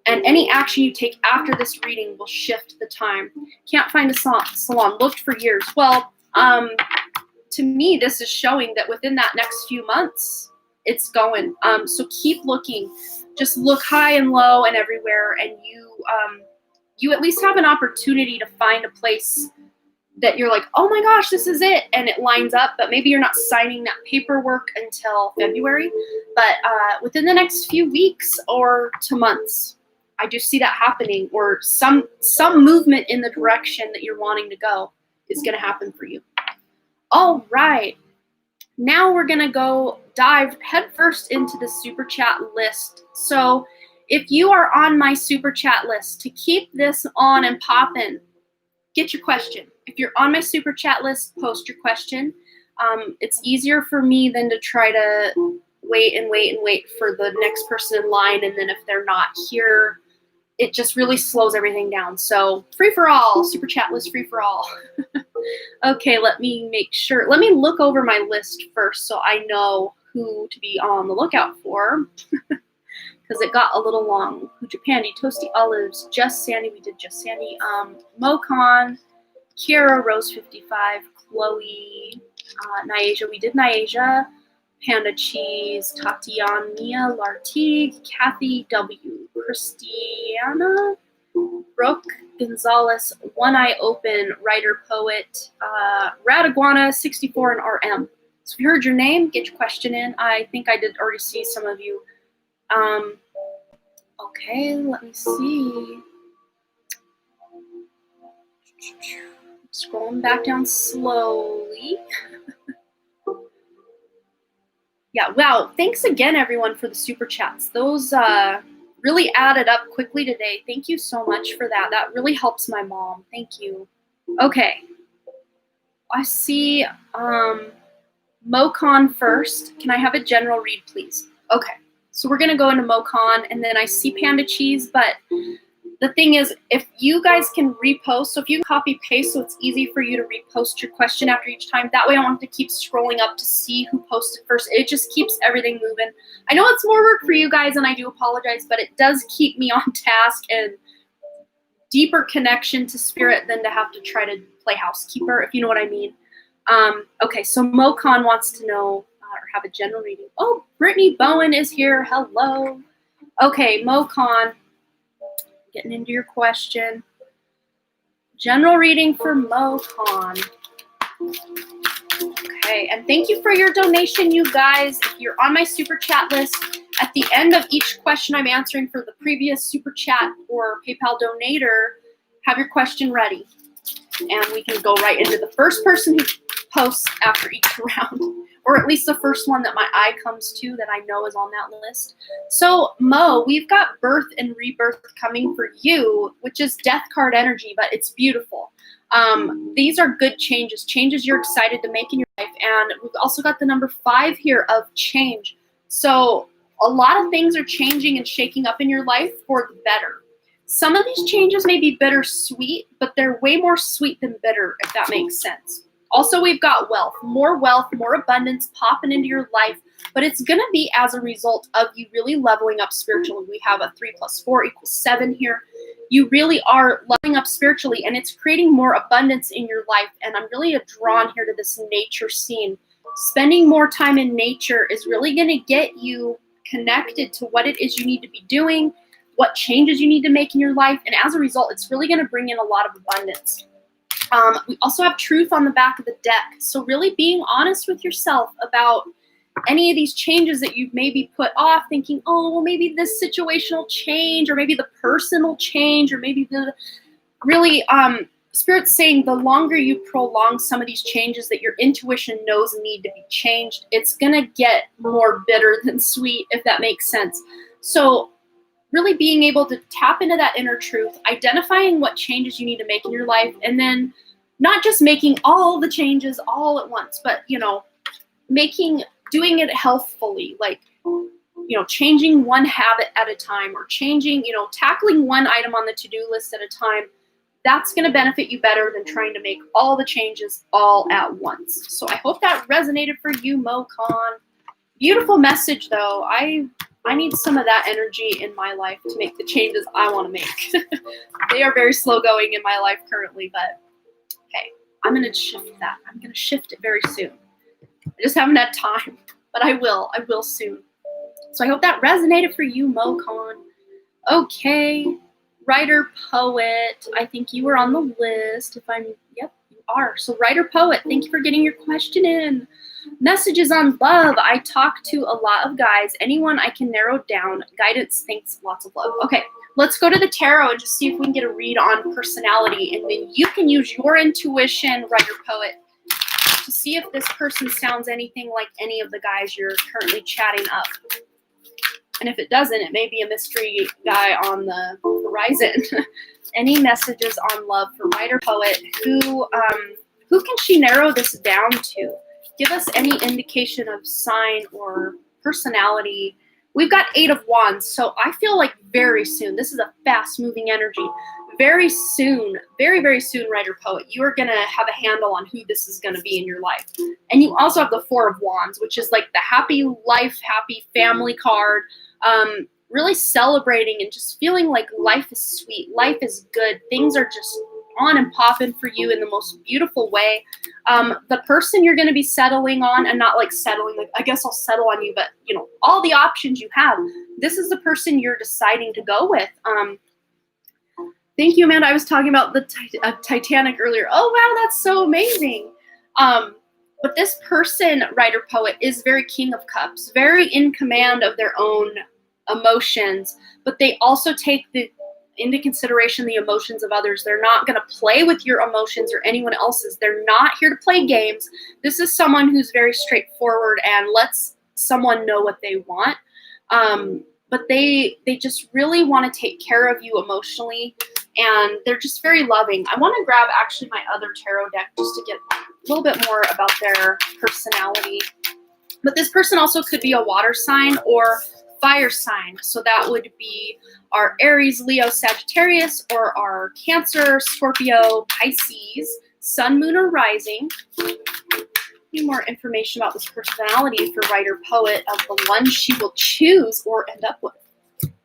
A: And any action you take after this reading will shift the time. Can't find a salon. Looked for years. Well, to me, this is showing that within that next few months, it's going. So keep looking. Just look high and low and everywhere, and you at least have an opportunity to find a place that you're like, oh my gosh, this is it, and it lines up. But maybe you're not signing that paperwork until February. But within the next few weeks or to months, I do see that happening, or some movement in the direction that you're wanting to go is going to happen for you. All right. Now we're going to go dive headfirst into the super chat list. So if you are on my super chat list, to keep this on and popping, get your question. If you're on my super chat list, post your question. It's easier for me than to try to wait for the next person in line. And then if they're not here, it just really slows everything down. So free for all, super chat list free for all. Okay, let me make sure. Let me look over my list first so I know who to be on the lookout for. Because it got a little long. Japandi, Toasty Olives, Just Sandy, we did Just Sandy. Mocon, Kiera, Rose 55, Chloe, Nyasia, we did Nyasia. Panda Cheese, Tatiana Lartigue, Kathy W, Christiana, Brooke Gonzalez, One Eye Open, Writer Poet, Radaguana 64, and RM. So if you heard your name, get your question in. I think I did already see some of you. Okay, let me see. Scrolling back down slowly. Yeah, wow. Thanks again, everyone, for the super chats. Those really added up quickly today. Thank you so much for that. That really helps my mom. Thank you. Okay. I see Mocon first. Can I have a general read, please? Okay. So we're going to go into Mocon, and then I see Panda Cheese, but the thing is, if you guys can repost, so if you copy paste so it's easy for you to repost your question after each time, that way I don't have to keep scrolling up to see who posted first. It just keeps everything moving. I know it's more work for you guys, and I do apologize, but it does keep me on task and deeper connection to spirit than to have to try to play housekeeper, if you know what I mean. Okay, so Mocon wants to know, or have a general reading. Oh, Brittany Bowen is here. Hello. Okay, Mocon. Getting into your question. General reading for Mocon. Okay, and thank you for your donation, you guys. If you're on my super chat list, at the end of each question I'm answering for the previous super chat or PayPal donator, have your question ready. And we can go right into the first person who posts after each round. Or at least the first one that my eye comes to that I know is on that list. So, Mo, we've got birth and rebirth coming for you, which is death card energy, but it's beautiful. These are good changes you're excited to make in your life. And we've also got the number 5 here of change. So a lot of things are changing and shaking up in your life for the better. Some of these changes may be bittersweet, but they're way more sweet than bitter, if that makes sense. Also, we've got wealth, more abundance popping into your life, but it's going to be as a result of you really leveling up spiritually. We have a 3 + 4 = 7 here. You really are leveling up spiritually, and it's creating more abundance in your life. And I'm really drawn here to this nature scene. Spending more time in nature is really going to get you connected to what it is you need to be doing, what changes you need to make in your life. And as a result, it's really going to bring in a lot of abundance. We also have truth on the back of the deck. So really being honest with yourself about any of these changes that you've maybe put off, thinking, oh, well, maybe this situation will change, or maybe the person will change, or maybe the really, Spirit's saying the longer you prolong some of these changes that your intuition knows need to be changed, it's going to get more bitter than sweet, if that makes sense. So really being able to tap into that inner truth, identifying what changes you need to make in your life, and then not just making all the changes all at once, but, doing it healthfully, like, changing one habit at a time, or changing, tackling one item on the to-do list at a time. That's going to benefit you better than trying to make all the changes all at once. So I hope that resonated for you, Mo Khan. Beautiful message, though. I need some of that energy in my life to make the changes I want to make. They are very slow going in my life currently, but hey, I'm going to shift that. I'm going to shift it very soon. I just haven't had time, but I will soon. So I hope that resonated for you, Mo Khan. Okay, writer, poet. I think you were on the list. Yep, you are. So writer, poet, thank you for getting your question in. Messages on love. I talk to a lot of guys. Anyone I can narrow down. Guidance, thanks, lots of love. Okay, let's go to the tarot and just see if we can get a read on personality. And then you can use your intuition, writer, poet, to see if this person sounds anything like any of the guys you're currently chatting up. And if it doesn't, it may be a mystery guy on the horizon. Any messages on love for writer, poet? Who can she narrow this down to? Give us any indication of sign or personality. We've got 8 of Wands, so I feel like very soon, this is a fast-moving energy, very soon, very, very soon, writer, poet, you are going to have a handle on who this is going to be in your life. And you also have the 4 of Wands, which is like the happy life, happy family card, really celebrating and just feeling like life is sweet, life is good, things are just on and popping for you in the most beautiful way. The person you're going to be settling on, and not like settling, like, I guess I'll settle on you, but all the options you have, this is the person you're deciding to go with. Thank you, Amanda. I was talking about the Titanic earlier. Oh, wow, that's so amazing. But this person, writer, poet, is very King of Cups, very in command of their own emotions, but they also take into consideration the emotions of others. They're not going to play with your emotions or anyone else's. They're not here to play games. This is someone who's very straightforward and lets someone know what they want. But they just really want to take care of you emotionally, and they're just very loving. I want to grab actually my other tarot deck just to get a little bit more about their personality. But this person also could be a water sign or fire sign. So that would be our Aries, Leo, Sagittarius, or our Cancer, Scorpio, Pisces, Sun, Moon, or Rising. Any more information about this personality for writer, poet of the one she will choose or end up with.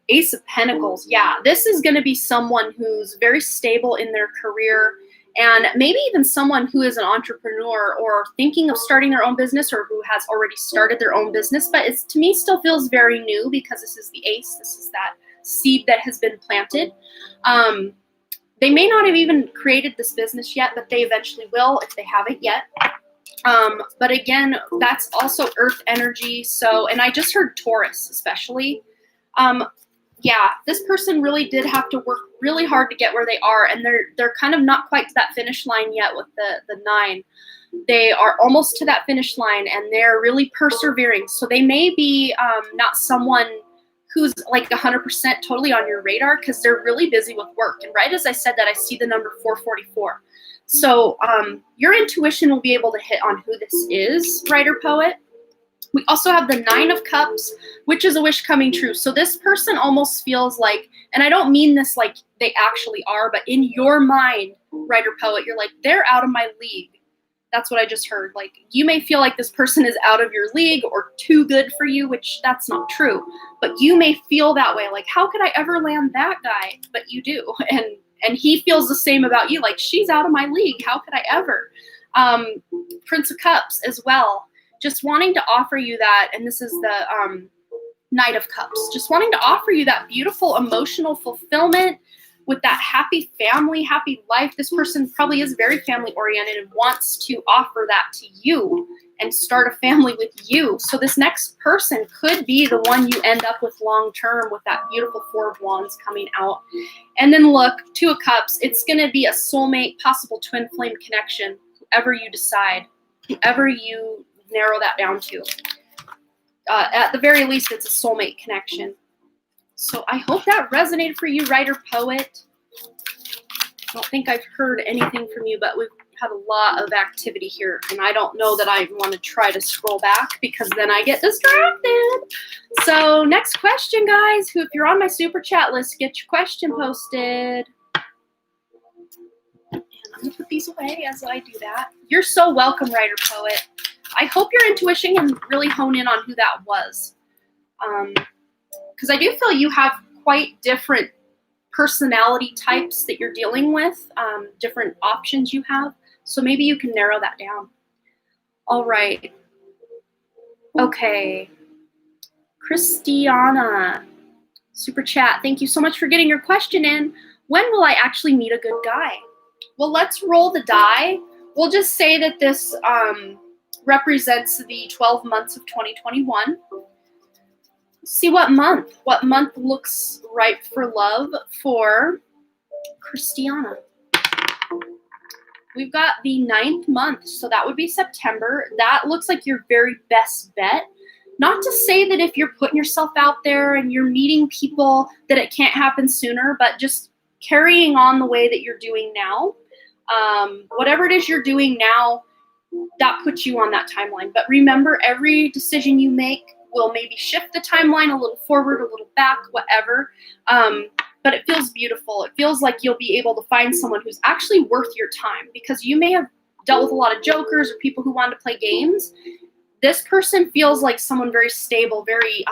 A: Ace of Pentacles. Yeah, this is going to be someone who's very stable in their career, and maybe even someone who is an entrepreneur or thinking of starting their own business, or who has already started their own business, but it to me still feels very new because this is the ace. This is that seed that has been planted. They may not have even created this business yet, but they eventually will if they haven't yet. But again, that's also earth energy. So, and I just heard Taurus especially. Yeah, this person really did have to work really hard to get where they are, and they're kind of not quite to that finish line yet with the 9. They are almost to that finish line, and they're really persevering. So they may be not someone who's like 100% totally on your radar, because they're really busy with work. And right as I said that, I see the number 444. So your intuition will be able to hit on who this is, writer, poet. We also have the 9 of Cups, which is a wish coming true. So this person almost feels like, and I don't mean this like they actually are, but in your mind, writer, poet, you're like, they're out of my league. That's what I just heard. Like, you may feel like this person is out of your league or too good for you, which that's not true. But you may feel that way. Like, how could I ever land that guy? But you do. And he feels the same about you. Like, she's out of my league. How could I ever? Prince of Cups as well. Just wanting to offer you that. And this is the Knight of Cups. Just wanting to offer you that beautiful emotional fulfillment with that happy family, happy life. This person probably is very family oriented and wants to offer that to you and start a family with you. So this next person could be the one you end up with long term, with that beautiful Four of Wands coming out. And then look, Two of Cups, it's going to be a soulmate, possible twin flame connection, whoever you decide, whoever you narrow that down to. At the very least, it's a soulmate connection. So I hope that resonated for you, writer, poet. I don't think I've heard anything from you, but we've had a lot of activity here, and I don't know that I want to try to scroll back because then I get distracted. So next question, guys. If you're on my super chat list, get your question posted. And I'm going to put these away as I do that. You're so welcome, writer, poet. I hope your intuition can really hone in on who that was. Because I do feel you have quite different personality types that you're dealing with, different options you have. So maybe you can narrow that down. All right. Okay. Christiana, super chat. Thank you so much for getting your question in. When will I actually meet a good guy? Well, let's roll the die. We'll just say that this represents the 12 months of 2021. See what month looks right for love for Christiana. We've got the 9th month, so that would be September. That looks like your very best bet. Not to say that if you're putting yourself out there and you're meeting people that it can't happen sooner, but just carrying on the way that you're doing now. Whatever it is you're doing now, that puts you on that timeline. But remember, every decision you make will maybe shift the timeline a little forward, a little back, whatever. But it feels beautiful. It feels like you'll be able to find someone who's actually worth your time, because you may have dealt with a lot of jokers or people who wanted to play games. This person feels like someone very stable, very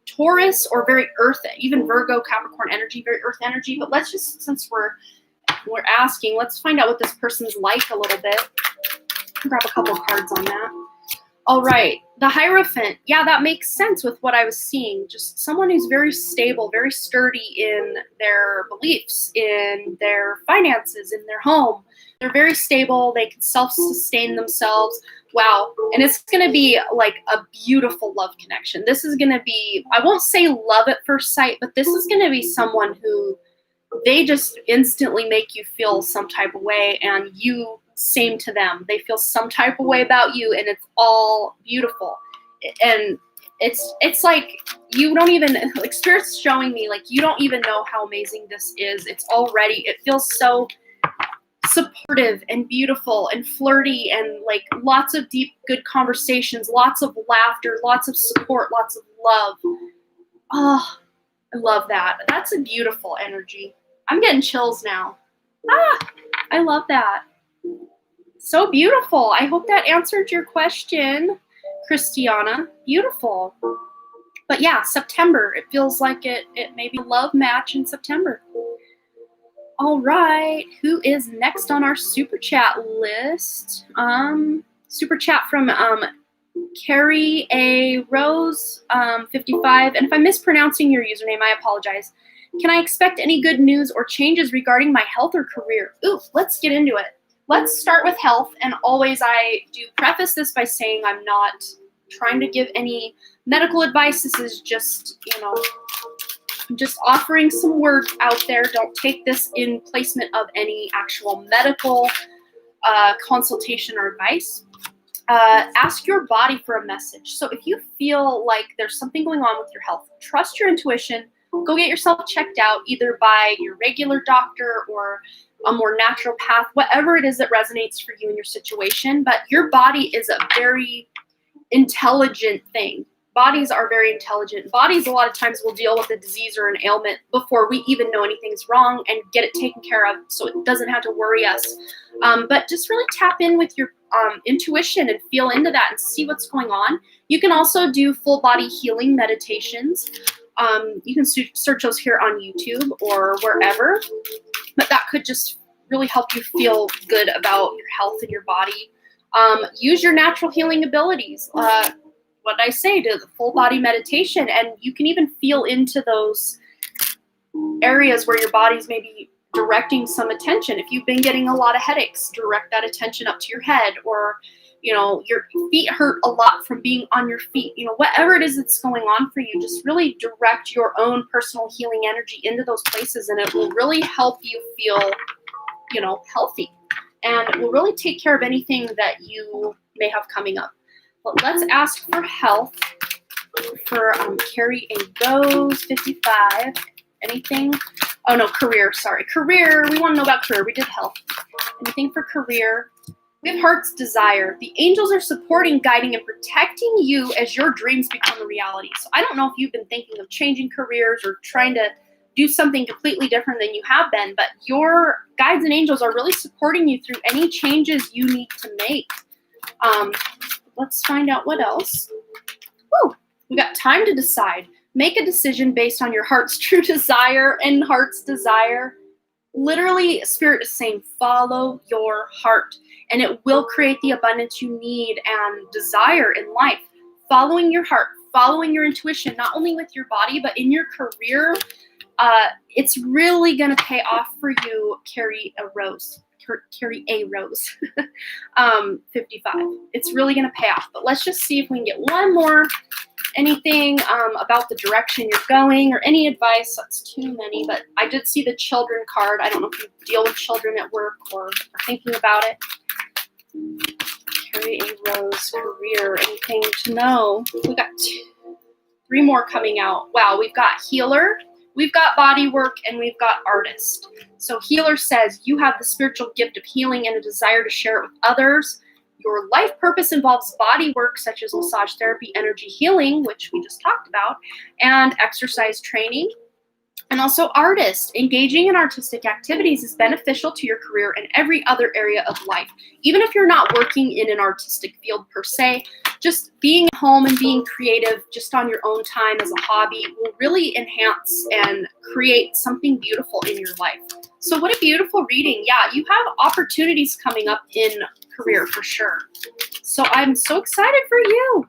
A: Taurus or very earth, even Virgo, Capricorn energy, very earth energy. But let's just, since we're asking, let's find out what this person's like a little bit. Grab a couple cards on that. All right, the Hierophant. Yeah, that makes sense with what I was seeing. Just someone who's very stable, very sturdy in their beliefs, in their finances, in their home. They're very stable. They can self-sustain themselves. Wow. And it's going to be like a beautiful love connection. This is going to be, I won't say love at first sight, but this is going to be someone who they just instantly make you feel some type of way, and you same to them. They feel some type of way about you, and it's all beautiful. And it's like you don't even, like, Spirit's showing me, like, you don't even know how amazing this is. It's already, it feels so supportive and beautiful and flirty, and like lots of deep, good conversations, lots of laughter, lots of support, lots of love. Oh, I love that. That's a beautiful energy. I'm getting chills now. I love that. So beautiful. I hope that answered your question, Christiana. Beautiful. But yeah, September. It feels like it may be a love match in September. All right. Who is next on our super chat list? Super chat from Carrie A. Rose 55. And if I'm mispronouncing your username, I apologize. Can I expect any good news or changes regarding my health or career? Ooh, let's get into it. Let's start with health. And always I do preface this by saying I'm not trying to give any medical advice. This is just, I'm just offering some words out there. Don't take this in placement of any actual medical consultation or advice. Ask your body for a message. So if you feel like there's something going on with your health, trust your intuition. Go get yourself checked out either by your regular doctor or a more natural path, whatever it is that resonates for you in your situation. But your body is a very intelligent thing. Bodies are very intelligent. Bodies a lot of times will deal with a disease or an ailment before we even know anything's wrong and get it taken care of, so it doesn't have to worry us. But just really tap in with your intuition and feel into that and see what's going on. You can also do full body healing meditations. You can search those here on YouTube or wherever, but that could just really help you feel good about your health and your body. Use your natural healing abilities. What did I say? Do the full body meditation, and you can even feel into those areas where your body's maybe directing some attention. If you've been getting a lot of headaches, direct that attention up to your head, or your feet hurt a lot from being on your feet. Whatever it is that's going on for you, just really direct your own personal healing energy into those places, and it will really help you feel, healthy. And it will really take care of anything that you may have coming up. But let's ask for health for Carrie A. Rose, 55. Anything? Oh, no, career. Sorry. Career. We want to know about career. We did health. Anything for career? We have heart's desire. The angels are supporting, guiding, and protecting you as your dreams become a reality. So I don't know if you've been thinking of changing careers or trying to do something completely different than you have been, but your guides and angels are really supporting you through any changes you need to make. Let's find out what else. Woo, we got time to decide. Make a decision based on your heart's true desire and heart's desire. Literally, Spirit is saying, follow your heart, and it will create the abundance you need and desire in life. Following your heart, following your intuition, not only with your body, but in your career, it's really going to pay off for you, Carrie A. Rose. 55. It's really going to pay off. But let's just see if we can get one more. Anything about the direction you're going or any advice. That's too many, but I did see the children card. I don't know if you deal with children at work or are thinking about it. Carrie A. Rose, career, anything to know. We got 3 more coming out. Wow, we've got healer, we've got body work, and we've got artist. So healer says you have the spiritual gift of healing and a desire to share it with others. Your life purpose involves body work such as massage therapy, energy healing, which we just talked about, and exercise training. And also artist. Engaging in artistic activities is beneficial to your career and every other area of life. Even if you're not working in an artistic field per se, just being home and being creative just on your own time as a hobby will really enhance and create something beautiful in your life. So what a beautiful reading. Yeah, you have opportunities coming up in career for sure. So I'm so excited for you.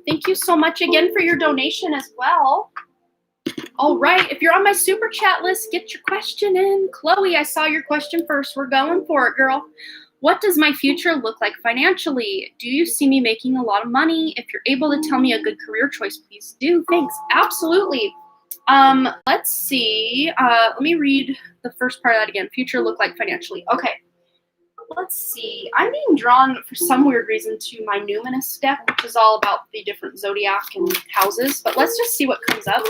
A: Thank you so much again for your donation as well. All right, if you're on my super chat list, get your question in. Chloe, I saw your question first. We're going for it, girl. What does my future look like financially? Do you see me making a lot of money? If you're able to tell me a good career choice, please do. Thanks. Absolutely. Let's see. Let me read the first part of that again. Future look like financially. Okay. Let's see. I'm being drawn for some weird reason to my numinous deck, which is all about the different zodiac and houses. But let's just see what comes up.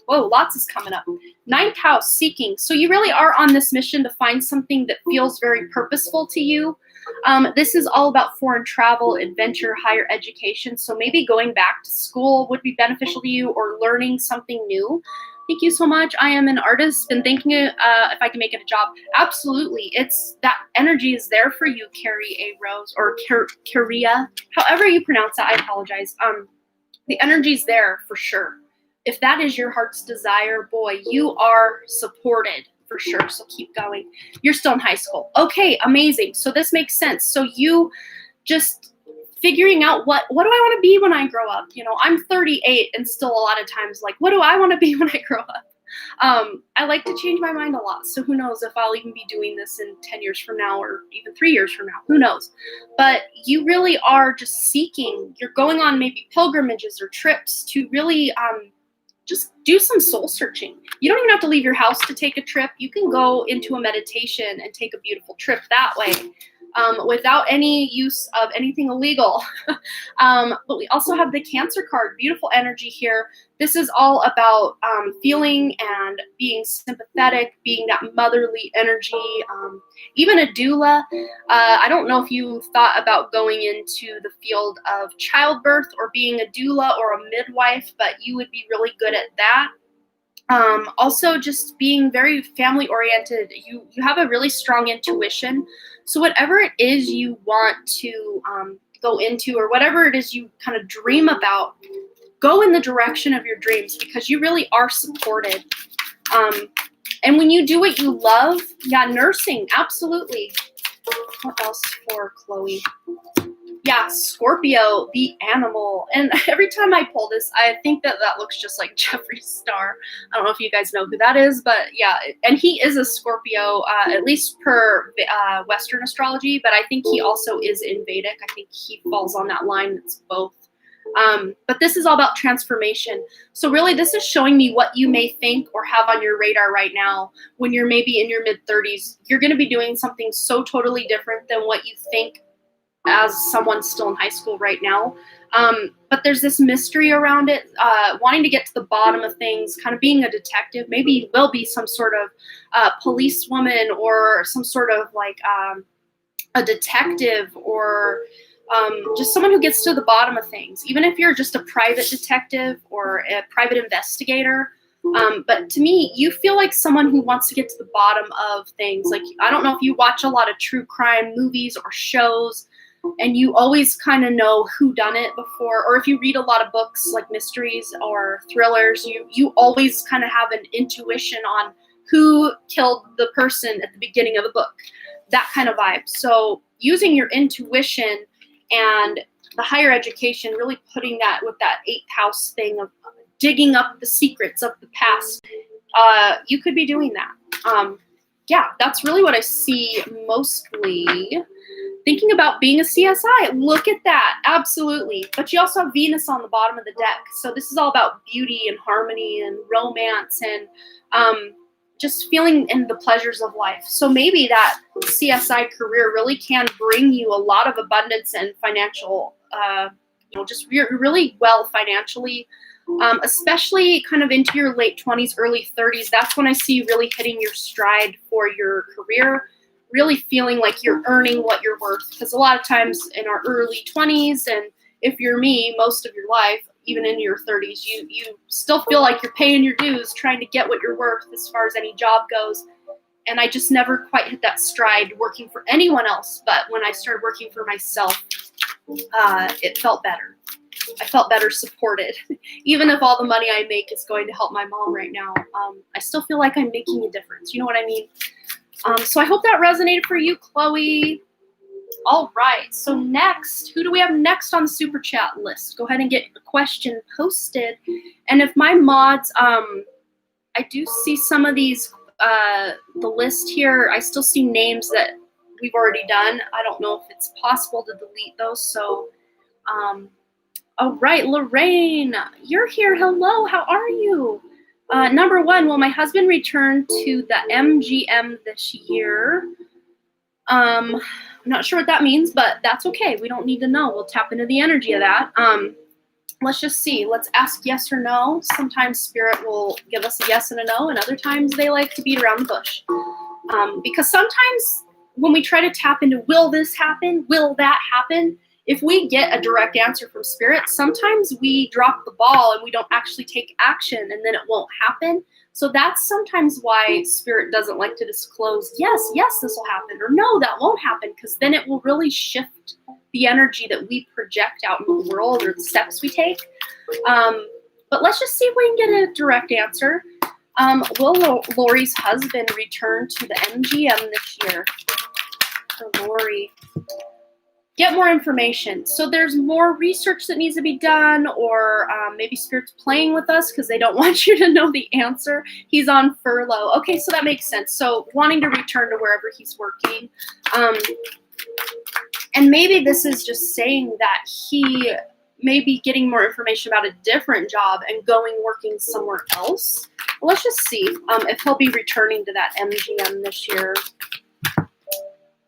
A: Whoa, lots is coming up. 9th house, seeking. So you really are on this mission to find something that feels very purposeful to you. This is all about foreign travel, adventure, higher education. So maybe going back to school would be beneficial to you, or learning something new. Thank you so much. I am an artist and thinking if I can make it a job. Absolutely. It's that energy is there for you, Carrie A. Rose, or Carria. However you pronounce that, I apologize. The energy's there for sure. If that is your heart's desire, boy, you are supported for sure. So keep going. You're still in high school. Okay, amazing. So this makes sense. So you just figuring out what do I want to be when I grow up? I'm 38 and still a lot of times like, what do I want to be when I grow up? I like to change my mind a lot. So who knows if I'll even be doing this in 10 years from now or even 3 years from now, who knows? But you really are just seeking, you're going on maybe pilgrimages or trips to really, just do some soul searching. You don't even have to leave your house to take a trip. You can go into a meditation and take a beautiful trip that way. Without any use of anything illegal. But we also have the Cancer card, beautiful energy here. This is all about feeling and being sympathetic, being that motherly energy. Even a doula. I don't know if you thought about going into the field of childbirth or being a doula or a midwife, but you would be really good at that. Also, just being very family oriented. You have a really strong intuition. So whatever it is you want to go into, or whatever it is you kind of dream about, go in the direction of your dreams, because you really are supported. And when you do what you love, yeah, nursing, absolutely. What else for Chloe? Yeah, Scorpio, the animal. And every time I pull this, I think that looks just like Jeffree Star. I don't know if you guys know who that is, but yeah, and he is a Scorpio, at least per Western astrology, but I think he also is in Vedic. I think he falls on that line. It's both. But this is all about transformation. So really, this is showing me what you may think or have on your radar right now when you're maybe in your mid-30s. You're going to be doing something so totally different than what you think as someone still in high school right now. But there's this mystery around it, wanting to get to the bottom of things, kind of being a detective. Maybe you will be some sort of policewoman, or some sort of like a detective, or just someone who gets to the bottom of things, even if you're just a private detective or a private investigator. But to me, you feel like someone who wants to get to the bottom of things. Like, I don't know if you watch a lot of true crime movies or shows, and you always kind of know who done it before, or if you read a lot of books like mysteries or thrillers, you always kind of have an intuition on who killed the person at the beginning of the book, that kind of vibe. So using your intuition and the higher education, really putting that with that 8th house thing of digging up the secrets of the past, you could be doing that. Yeah, that's really what I see mostly. Thinking about being a CSI, look at that, absolutely. But you also have Venus on the bottom of the deck. So this is all about beauty and harmony and romance, and just feeling in the pleasures of life. So maybe that CSI career really can bring you a lot of abundance and financial, just really well financially, especially kind of into your late 20s, early 30s. That's when I see you really hitting your stride for your career, really feeling like you're earning what you're worth. Because a lot of times in our early 20s, and if you're me, most of your life, even in your 30s, you still feel like you're paying your dues, trying to get what you're worth as far as any job goes. And I just never quite hit that stride working for anyone else. But when I started working for myself, it felt better. I felt better supported. Even if all the money I make is going to help my mom right now, I still feel like I'm making a difference. You know what I mean? So I hope that resonated for you, Chloe. All right, so next, who do we have next on the super chat list? Go ahead and get the question posted. And if my mods, I do see some of these, the list here, I still see names that we've already done. I don't know if it's possible to delete those. So, all right, Lorraine, you're here. Hello, how are you? Number one, will my husband return to the MGM this year? I'm not sure what that means, but that's okay. We don't need to know. We'll tap into the energy of that. Let's just see. Let's ask yes or no. Sometimes Spirit will give us a yes and a no, and other times they like to beat around the bush. Because sometimes when we try to tap into will this happen, will that happen, if we get a direct answer from Spirit, sometimes we drop the ball and we don't actually take action, and then it won't happen. So that's sometimes why Spirit doesn't like to disclose, yes, this will happen, or no, that won't happen, because then it will really shift the energy that we project out in the world, or the steps we take. But let's just see if we can get a direct answer. Will Lori's husband return to the MGM this year? For Lori. Get more information. So there's more research that needs to be done, or maybe Spirit's playing with us because they don't want you to know the answer. He's on furlough. Okay, so that makes sense. So wanting to return to wherever he's working. And maybe this is just saying that he may be getting more information about a different job and working somewhere else. Let's just see if he'll be returning to that MGM this year.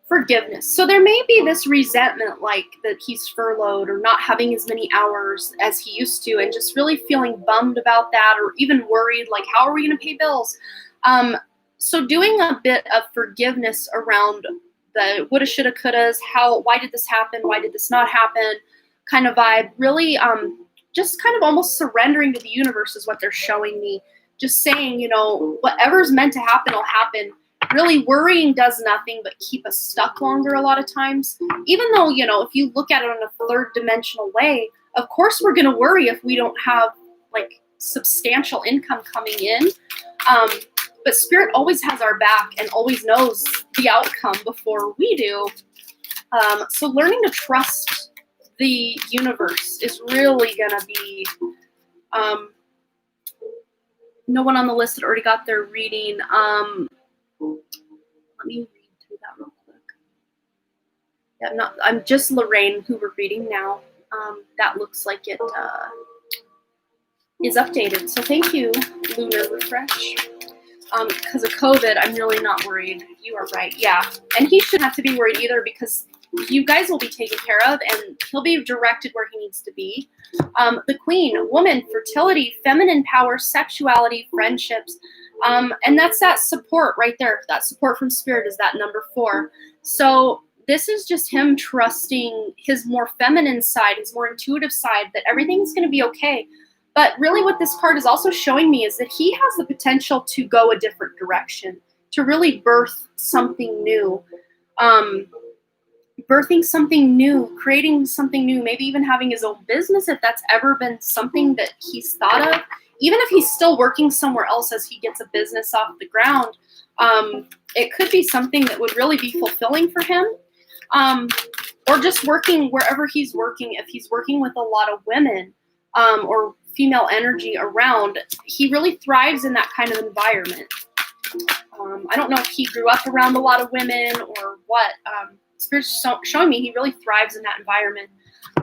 A: Forgiveness. So there may be this resentment, like that he's furloughed or not having as many hours as he used to, and just really feeling bummed about that, or even worried, like, how are we going to pay bills? So doing a bit of forgiveness around the woulda, shoulda, couldas, why did this happen? Why did this not happen? Kind of vibe. Really just kind of almost surrendering to the universe is what they're showing me. just saying, you know, whatever's meant to happen will happen. Really, worrying does nothing but keep us stuck longer a lot of times. Even though, you know, if you look at it in a third dimensional way, of course we're going to worry if we don't have like substantial income coming in. But Spirit always has our back and always knows the outcome before we do. So learning to trust the universe is really going to be... no one on the list had already got their reading. Let me read through that real quick. Yeah, I'm just Lorraine, who we're reading now. That looks like it is updated. So thank you, Lunar Refresh. Because of COVID, I'm really not worried. You are right. Yeah. And he shouldn't have to be worried either, because you guys will be taken care of and he'll be directed where he needs to be. The Queen, woman, fertility, feminine power, sexuality, friendships. And that's that support right there. That support from Spirit is that number 4. So this is just him trusting his more feminine side, his more intuitive side, that everything's going to be okay. But really what this card is also showing me is that he has the potential to go a different direction, to really birth something new. Birthing something new, creating something new, maybe even having his own business, if that's ever been something that he's thought of. Even if he's still working somewhere else as he gets a business off the ground, it could be something that would really be fulfilling for him. Or just working wherever he's working. If he's working with a lot of women or female energy around, he really thrives in that kind of environment. I don't know if he grew up around a lot of women or what. Spirit's showing me he really thrives in that environment.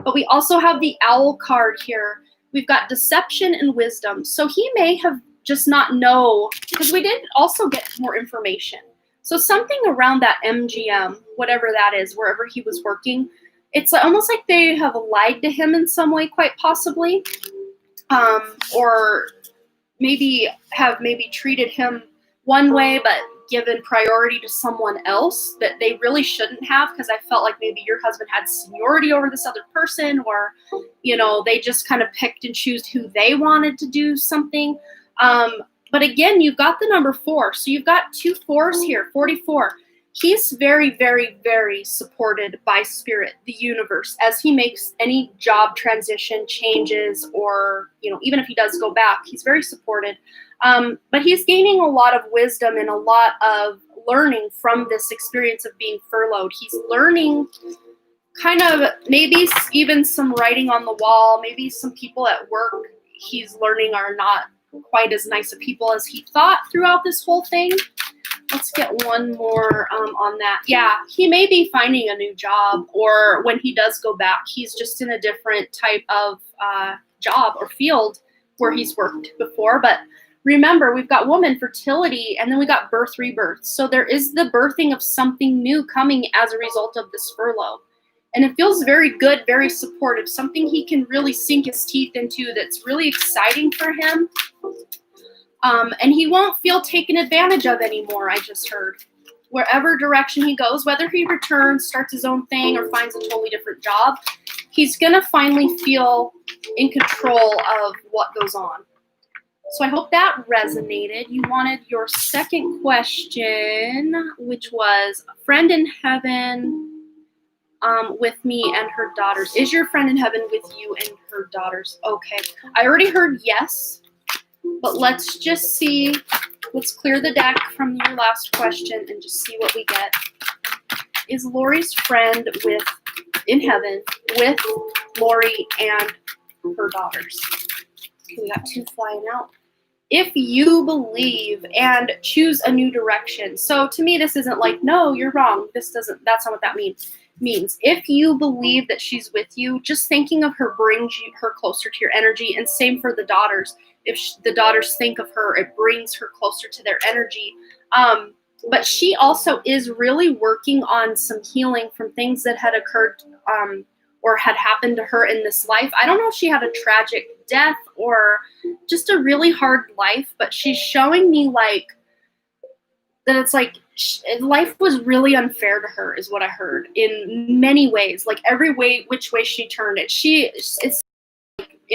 A: But we also have the Owl card here. We've got deception and wisdom. So he may have just not know, because we did also get more information. So something around that MGM, whatever that is, wherever he was working, it's almost like they have lied to him in some way, quite possibly. Or maybe have treated him one way, but given priority to someone else that they really shouldn't have, because I felt like maybe your husband had seniority over this other person, or, you know, they just kind of picked and chose who they wanted to do something. But again, you've got the number 4. So you've got 2 4s here, 44. He's very, very, very supported by Spirit, the universe, as he makes any job transition changes, or, you know, even if he does go back, he's very supported. But he's gaining a lot of wisdom and a lot of learning from this experience of being furloughed. He's learning kind of maybe even some writing on the wall, maybe some people at work he's learning are not quite as nice of people as he thought throughout this whole thing. Let's get one more on that. Yeah, he may be finding a new job, or when he does go back, he's just in a different type of job or field where he's worked before. But remember, we've got woman, fertility, and then we got birth, rebirth. So there is the birthing of something new coming as a result of this furlough. And it feels very good, very supportive, something he can really sink his teeth into that's really exciting for him. And he won't feel taken advantage of anymore, I just heard. Wherever direction he goes, whether he returns, starts his own thing, or finds a totally different job, he's going to finally feel in control of what goes on. So I hope that resonated. You wanted your second question, which was a friend in heaven with me and her daughters. Is your friend in heaven with you and her daughters? Okay. I already heard yes. But let's just see, let's clear the deck from your last question and just see what we get. Is Lori's friend in heaven with Lori and her daughters? Okay, we got 2 flying out. If you believe and choose a new direction. So to me, this isn't like, no, you're wrong. That's not what that means. If you believe that she's with you, just thinking of her brings her closer to your energy. And same for the daughters. If the daughters think of her, it brings her closer to their energy. But she also is really working on some healing from things that had occurred or had happened to her in this life. I don't know if she had a tragic death or just a really hard life, but she's showing me like that it's like life was really unfair to her, is what I heard, in many ways. Like every way, which way she turned it, it's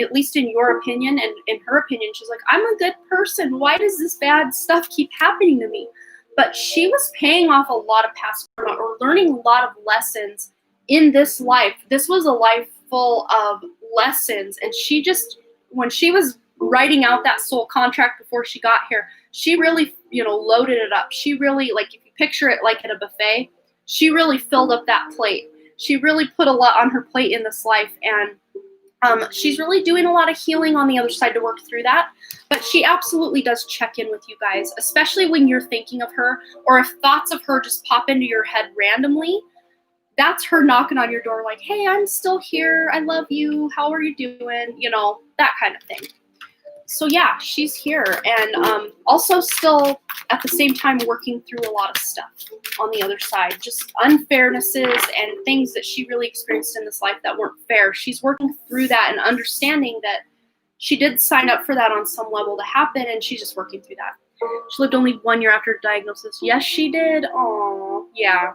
A: at least in your opinion and in her opinion, she's like, I'm a good person. Why does this bad stuff keep happening to me? But she was paying off a lot of past karma or learning a lot of lessons in this life. This was a life full of lessons. And she just, when she was writing out that soul contract before she got here, she really, loaded it up. She really, like, if you picture it like at a buffet, she really filled up that plate. She really put a lot on her plate in this life. And she's really doing a lot of healing on the other side to work through that. But she absolutely does check in with you guys, especially when you're thinking of her, or if thoughts of her just pop into your head randomly. That's her knocking on your door like, hey, I'm still here. I love you. How are you doing? That kind of thing. So yeah, she's here. And also still at the same time working through a lot of stuff on the other side. Just unfairnesses and things that she really experienced in this life that weren't fair. She's working through that and understanding that she did sign up for that on some level to happen, and she's just working through that. She lived only 1 year after diagnosis. Yes, she did. Oh, yeah.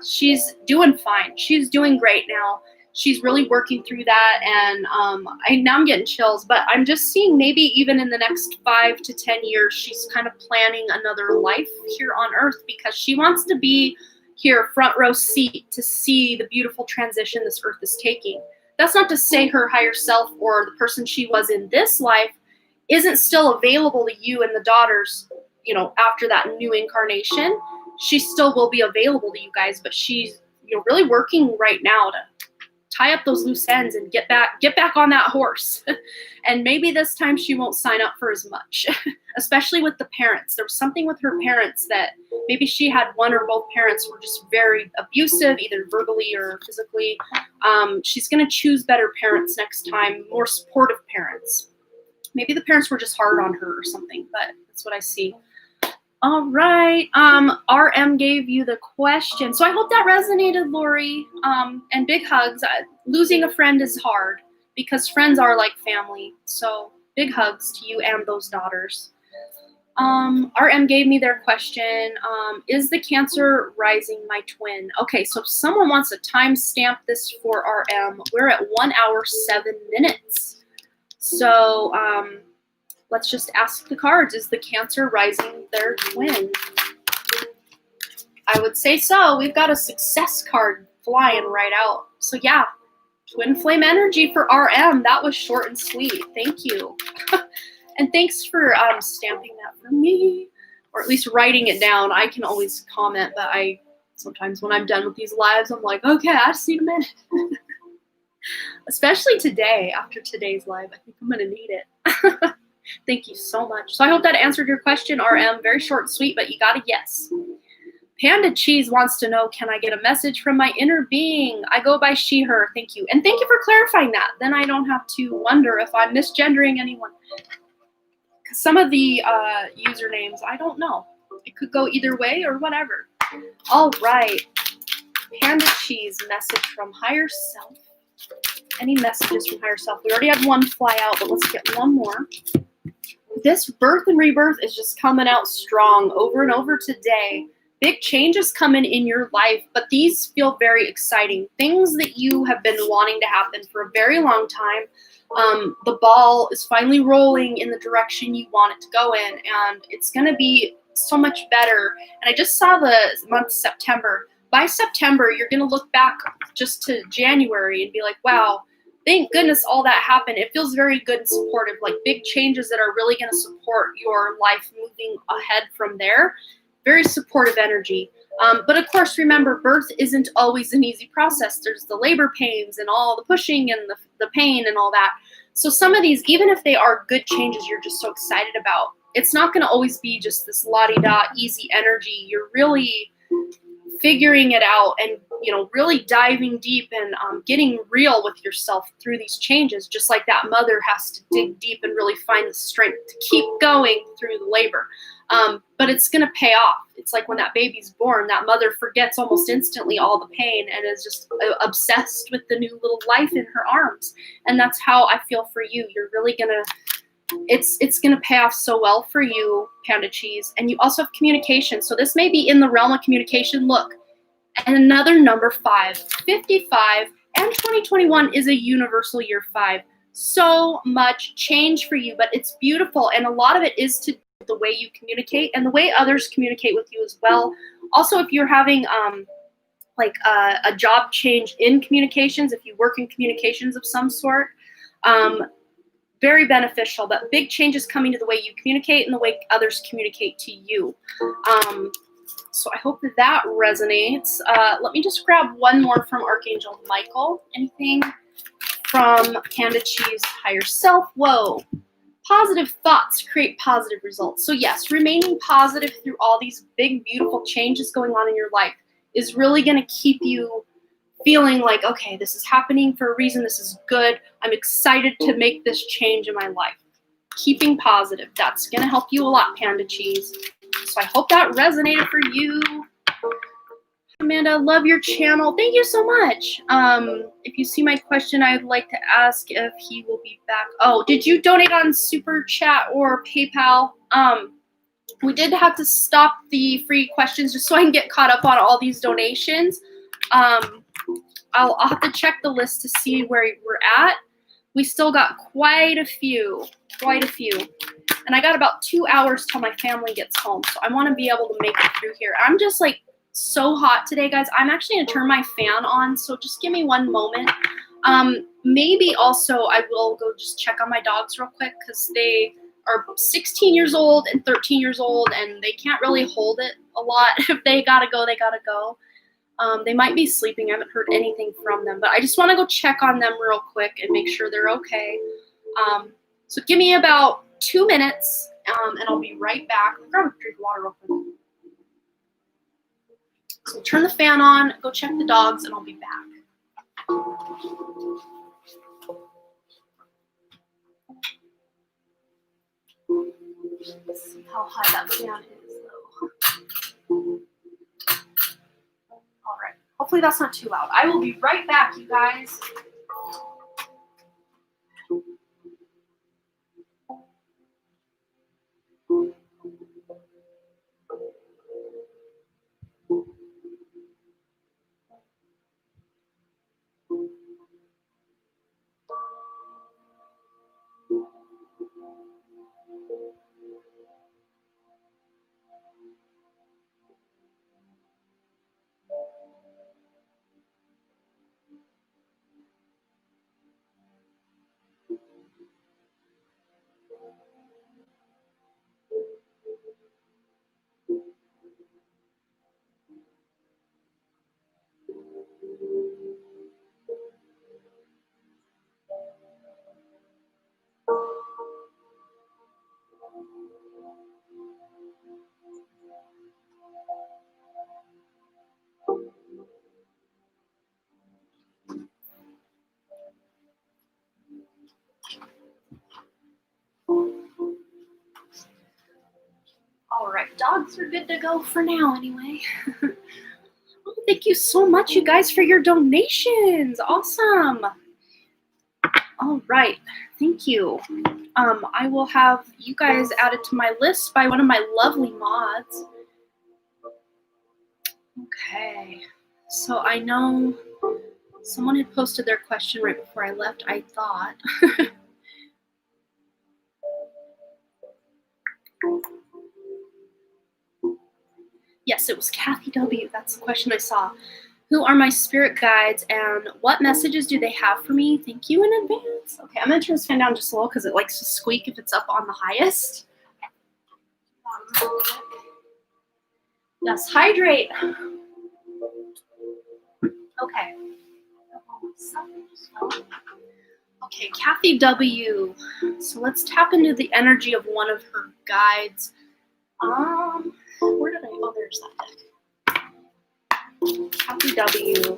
A: She's doing fine. She's doing great now. She's really working through that, and now I'm getting chills, but I'm just seeing maybe even in the next 5 to 10 years, she's kind of planning another life here on Earth because she wants to be here front row seat to see the beautiful transition this Earth is taking. That's not to say her higher self or the person she was in this life isn't still available to you and the daughters, after that new incarnation. She still will be available to you guys, but she's, really working right now to tie up those loose ends and get back on that horse. And maybe this time she won't sign up for as much, especially with the parents. There was something with her parents that maybe she had one or both parents were just very abusive, either verbally or physically. She's going to choose better parents next time, more supportive parents. Maybe the parents were just hard on her or something, but that's what I see. All right. RM gave you the question. So I hope that resonated, Lori. And big hugs. Losing a friend is hard because friends are like family. So big hugs to you and those daughters. RM gave me their question. Is the Cancer rising my twin? Okay, so if someone wants to timestamp this for RM, we're at 1 hour, 7 minutes. So, let's just ask the cards. Is the Cancer rising their twin? I would say so. We've got a success card flying right out. So yeah, twin flame energy for RM. That was short and sweet. Thank you. And thanks for stamping that for me, or at least writing it down. I can always comment, but sometimes when I'm done with these lives, I'm like, okay, I just need a minute. Especially today, after today's live, I think I'm going to need it. Thank you so much. So I hope that answered your question, RM. Very short and sweet, but you got a yes. Panda Cheese wants to know, can I get a message from my inner being? I go by she, her. Thank you. And thank you for clarifying that. Then I don't have to wonder if I'm misgendering anyone. Because some of the usernames, I don't know. It could go either way or whatever. All right. Panda Cheese, message from higher self. Any messages from higher self? We already had one fly out, but let's get one more. This birth and rebirth is just coming out strong over and over today. Big changes coming in your life, but these feel very exciting. Things that you have been wanting to happen for a very long time. The ball is finally rolling in the direction you want it to go in, and it's going to be so much better. And I just saw the month September. By September, you're going to look back just to January and be like, wow, thank goodness all that happened. It feels very good and supportive, like big changes that are really going to support your life moving ahead from there. Very supportive energy. But of course, remember, birth isn't always an easy process. There's the labor pains and all the pushing and the pain and all that. So some of these, even if they are good changes you're just so excited about, it's not going to always be just this la-di-da easy energy. You're really figuring it out and, really diving deep and getting real with yourself through these changes, just like that mother has to dig deep and really find the strength to keep going through the labor. But it's going to pay off. It's like when that baby's born, that mother forgets almost instantly all the pain and is just obsessed with the new little life in her arms. And that's how I feel for you. You're really going to, it's going to pay off so well for you, Panda Cheese. And you also have communication. So this may be in the realm of communication. Look, and another number 5, 55, and 2021 is a universal year 5. so much change for you, but it's beautiful. And a lot of it is to the way you communicate and the way others communicate with you as well. Also, if you're having like a job change in communications, if you work in communications of some sort, very beneficial, but big changes coming to the way you communicate and the way others communicate to you. So I hope that that resonates. Let me just grab one more from Archangel Michael. Anything from Panda Cheese Higher Self? Whoa. Positive thoughts create positive results. So yes, remaining positive through all these big, beautiful changes going on in your life is really going to keep you feeling like, okay, this is happening for a reason. This is good. I'm excited to make this change in my life. Keeping positive. That's going to help you a lot, Panda Cheese. So I hope that resonated for you. Amanda, love your channel. Thank you so much. If you see my question, I'd like to ask if he will be back. Oh, did you donate on Super Chat or PayPal? We did have to stop the free questions just so I can get caught up on all these donations. I'll have to check the list to see where we're at. We still got quite a few. And I got about 2 hours till my family gets home. So I want to be able to make it through here. I'm just like so hot today, guys. I'm actually going to turn my fan on. So just give me one moment. Maybe also I will go just check on my dogs real quick because they are 16 years old and 13 years old and they can't really hold it a lot. If they gotta go, they gotta go. They might be sleeping. I haven't heard anything from them, but I just want to go check on them real quick and make sure they're okay. So give me about 2 minutes, and I'll be right back. I'll grab a drink of water real quick. So turn the fan on, go check the dogs, and I'll be back. Let's see how high that fan is, though. All right. Hopefully that's not too loud. I will be right back, you guys. All right, dogs are good to go for now anyway. Oh, thank you so much, you guys, for your donations. Awesome. All right, thank you. I will have you guys added to my list by one of my lovely mods. Okay, so I know someone had posted their question right before I left, I thought. Yes, it was Kathy W. That's the question I saw. Who are my spirit guides and what messages do they have for me? Thank you in advance. Okay, I'm going to turn this fan down just a little because it likes to squeak if it's up on the highest. Yes, hydrate. Okay. Okay, Kathy W. So let's tap into the energy of one of her guides. Where did I? Oh, there's that deck. Kathy W.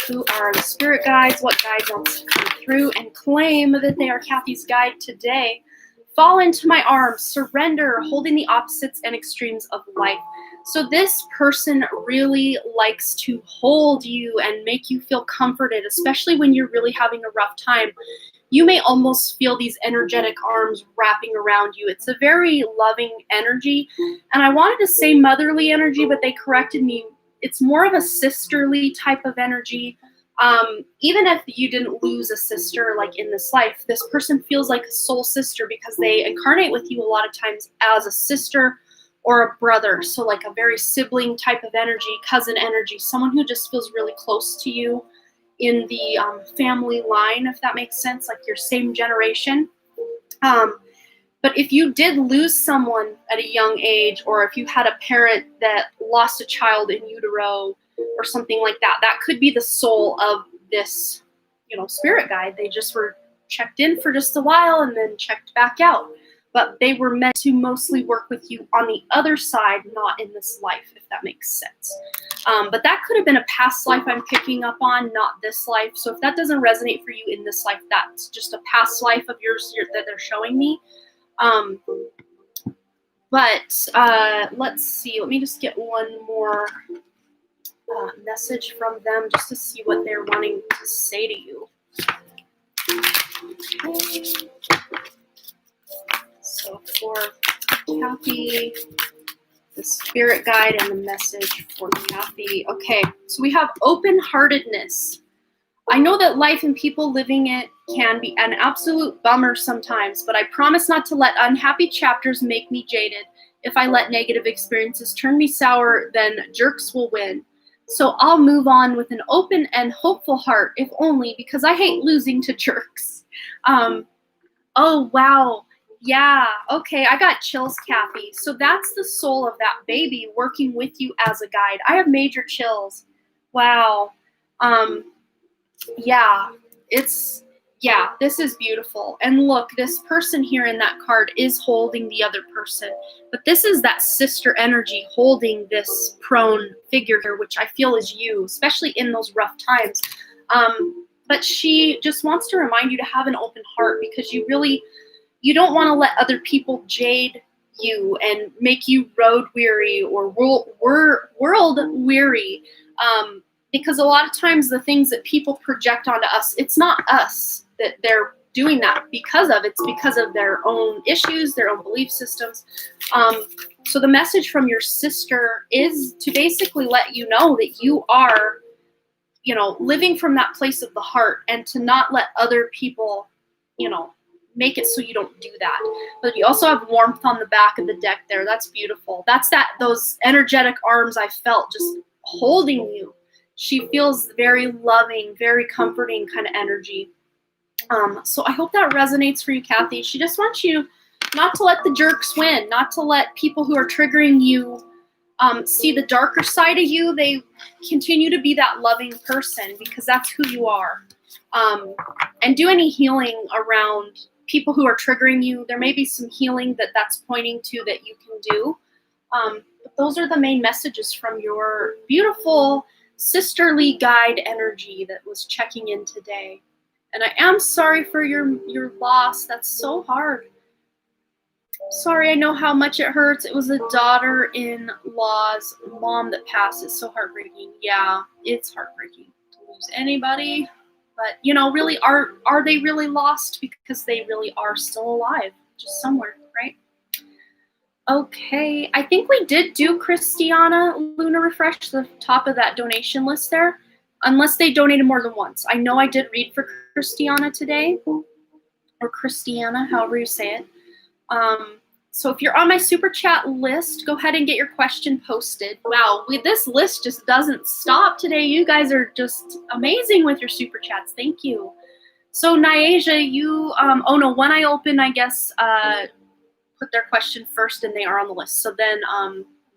A: Who are the spirit guides? What guide wants to come through and claim that they are Kathy's guide today? Fall into my arms, surrender, holding the opposites and extremes of life. So this person really likes to hold you and make you feel comforted, especially when you're really having a rough time. You may almost feel these energetic arms wrapping around you. It's a very loving energy. And I wanted to say motherly energy, but they corrected me. It's more of a sisterly type of energy. Even if you didn't lose a sister like in this life, this person feels like a soul sister because they incarnate with you a lot of times as a sister or a brother. So like a very sibling type of energy, cousin energy, someone who just feels really close to you in the family line, if that makes sense, like your same generation. But if you did lose someone at a young age, or if you had a parent that lost a child in utero or something like that, that could be the soul of this, spirit guide. They just were checked in for just a while and then checked back out. But they were meant to mostly work with you on the other side, not in this life, if that makes sense. But that could have been a past life I'm picking up on, not this life. So if that doesn't resonate for you in this life, that's just a past life of yours that they're showing me. But let's see. Let me just get one more message from them just to see what they're wanting to say to you. Okay. So for Kathy, the spirit guide and the message for Kathy. Okay, so we have open-heartedness. I know that life and people living it can be an absolute bummer sometimes, but I promise not to let unhappy chapters make me jaded. If I let negative experiences turn me sour, then jerks will win. So I'll move on with an open and hopeful heart, if only because I hate losing to jerks. Oh, wow. Yeah, okay, I got chills, Kathy. So that's the soul of that baby working with you as a guide. I have major chills. Wow. Yeah, this is beautiful. And look, this person here in that card is holding the other person. But this is that sister energy holding this prone figure here, which I feel is you, especially in those rough times. But she just wants to remind you to have an open heart because you don't want to let other people jade you and make you road weary or world weary. Because a lot of times the things that people project onto us, it's not us that they're doing that because of. It's because of their own issues, their own belief systems. So the message from your sister is to basically let you know that you are, living from that place of the heart and to not let other people, make it so you don't do that. But you also have warmth on the back of the deck there. That's beautiful. That's those energetic arms I felt just holding you. She feels very loving, very comforting kind of energy. So I hope that resonates for you, Kathy. She just wants you not to let the jerks win, not to let people who are triggering you see the darker side of you. They continue to be that loving person because that's who you are. And do any healing around people who are triggering you. There may be some healing that's pointing to that you can do. But those are the main messages from your beautiful sisterly guide energy that was checking in today. And I am sorry for your loss. That's so hard. Sorry, I know how much it hurts. It was a daughter-in-law's mom that passed. It's so heartbreaking. Yeah, it's heartbreaking to lose anybody. But, really, are they really lost? Because they really are still alive, just somewhere, right? Okay, I think we did do Christiana Luna Refresh, the top of that donation list there, unless they donated more than once. I know I did read for Christiana today, or Christiana, however you say it. So if you're on my super chat list, go ahead and get your question posted. Wow, this list just doesn't stop today. You guys are just amazing with your super chats. Thank you. So Nyasia, you, One Eye Open, I guess, put their question first and they are on the list. So then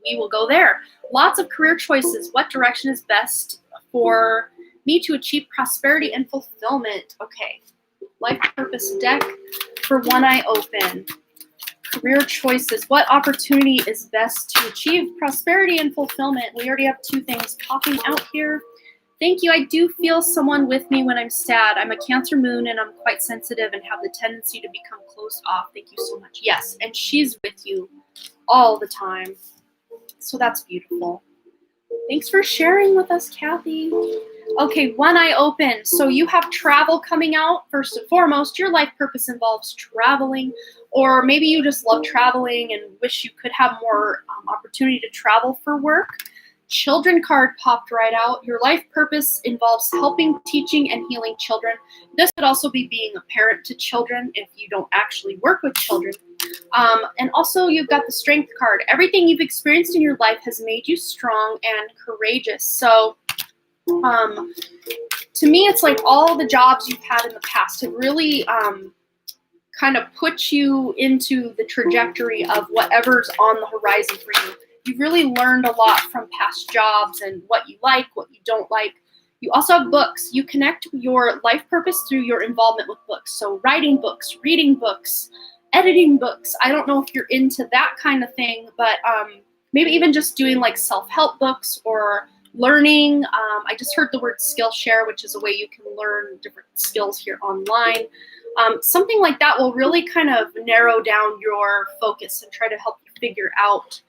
A: we will go there. Lots of career choices. What direction is best for me to achieve prosperity and fulfillment? Okay. Life purpose deck for One Eye Open. Career choices. What opportunity is best to achieve prosperity and fulfillment? We already have two things popping out here. Thank you. I do feel someone with me when I'm sad. I'm a Cancer moon and I'm quite sensitive and have the tendency to become closed off. Thank you so much. Yes, and she's with you all the time. So that's beautiful. Thanks for sharing with us, Kathy. Okay, One Eye Open. So you have travel coming out. First and foremost, your life purpose involves traveling, or maybe you just love traveling and wish you could have more opportunity to travel for work. Children card popped right out. Your life purpose involves helping, teaching, and healing children. This could also be being a parent to children if you don't actually work with children. And also you've got the Strength card. Everything you've experienced in your life has made you strong and courageous. So to me, it's like all the jobs you've had in the past have really kind of put you into the trajectory of whatever's on the horizon for you. You've really learned a lot from past jobs and what you like, what you don't like. You also have books. You connect your life purpose through your involvement with books. So writing books, reading books, editing books. I don't know if you're into that kind of thing, but maybe even just doing like self-help books or learning. I just heard the word Skillshare, which is a way you can learn different skills here online. Something like that will really kind of narrow down your focus and try to help you figure out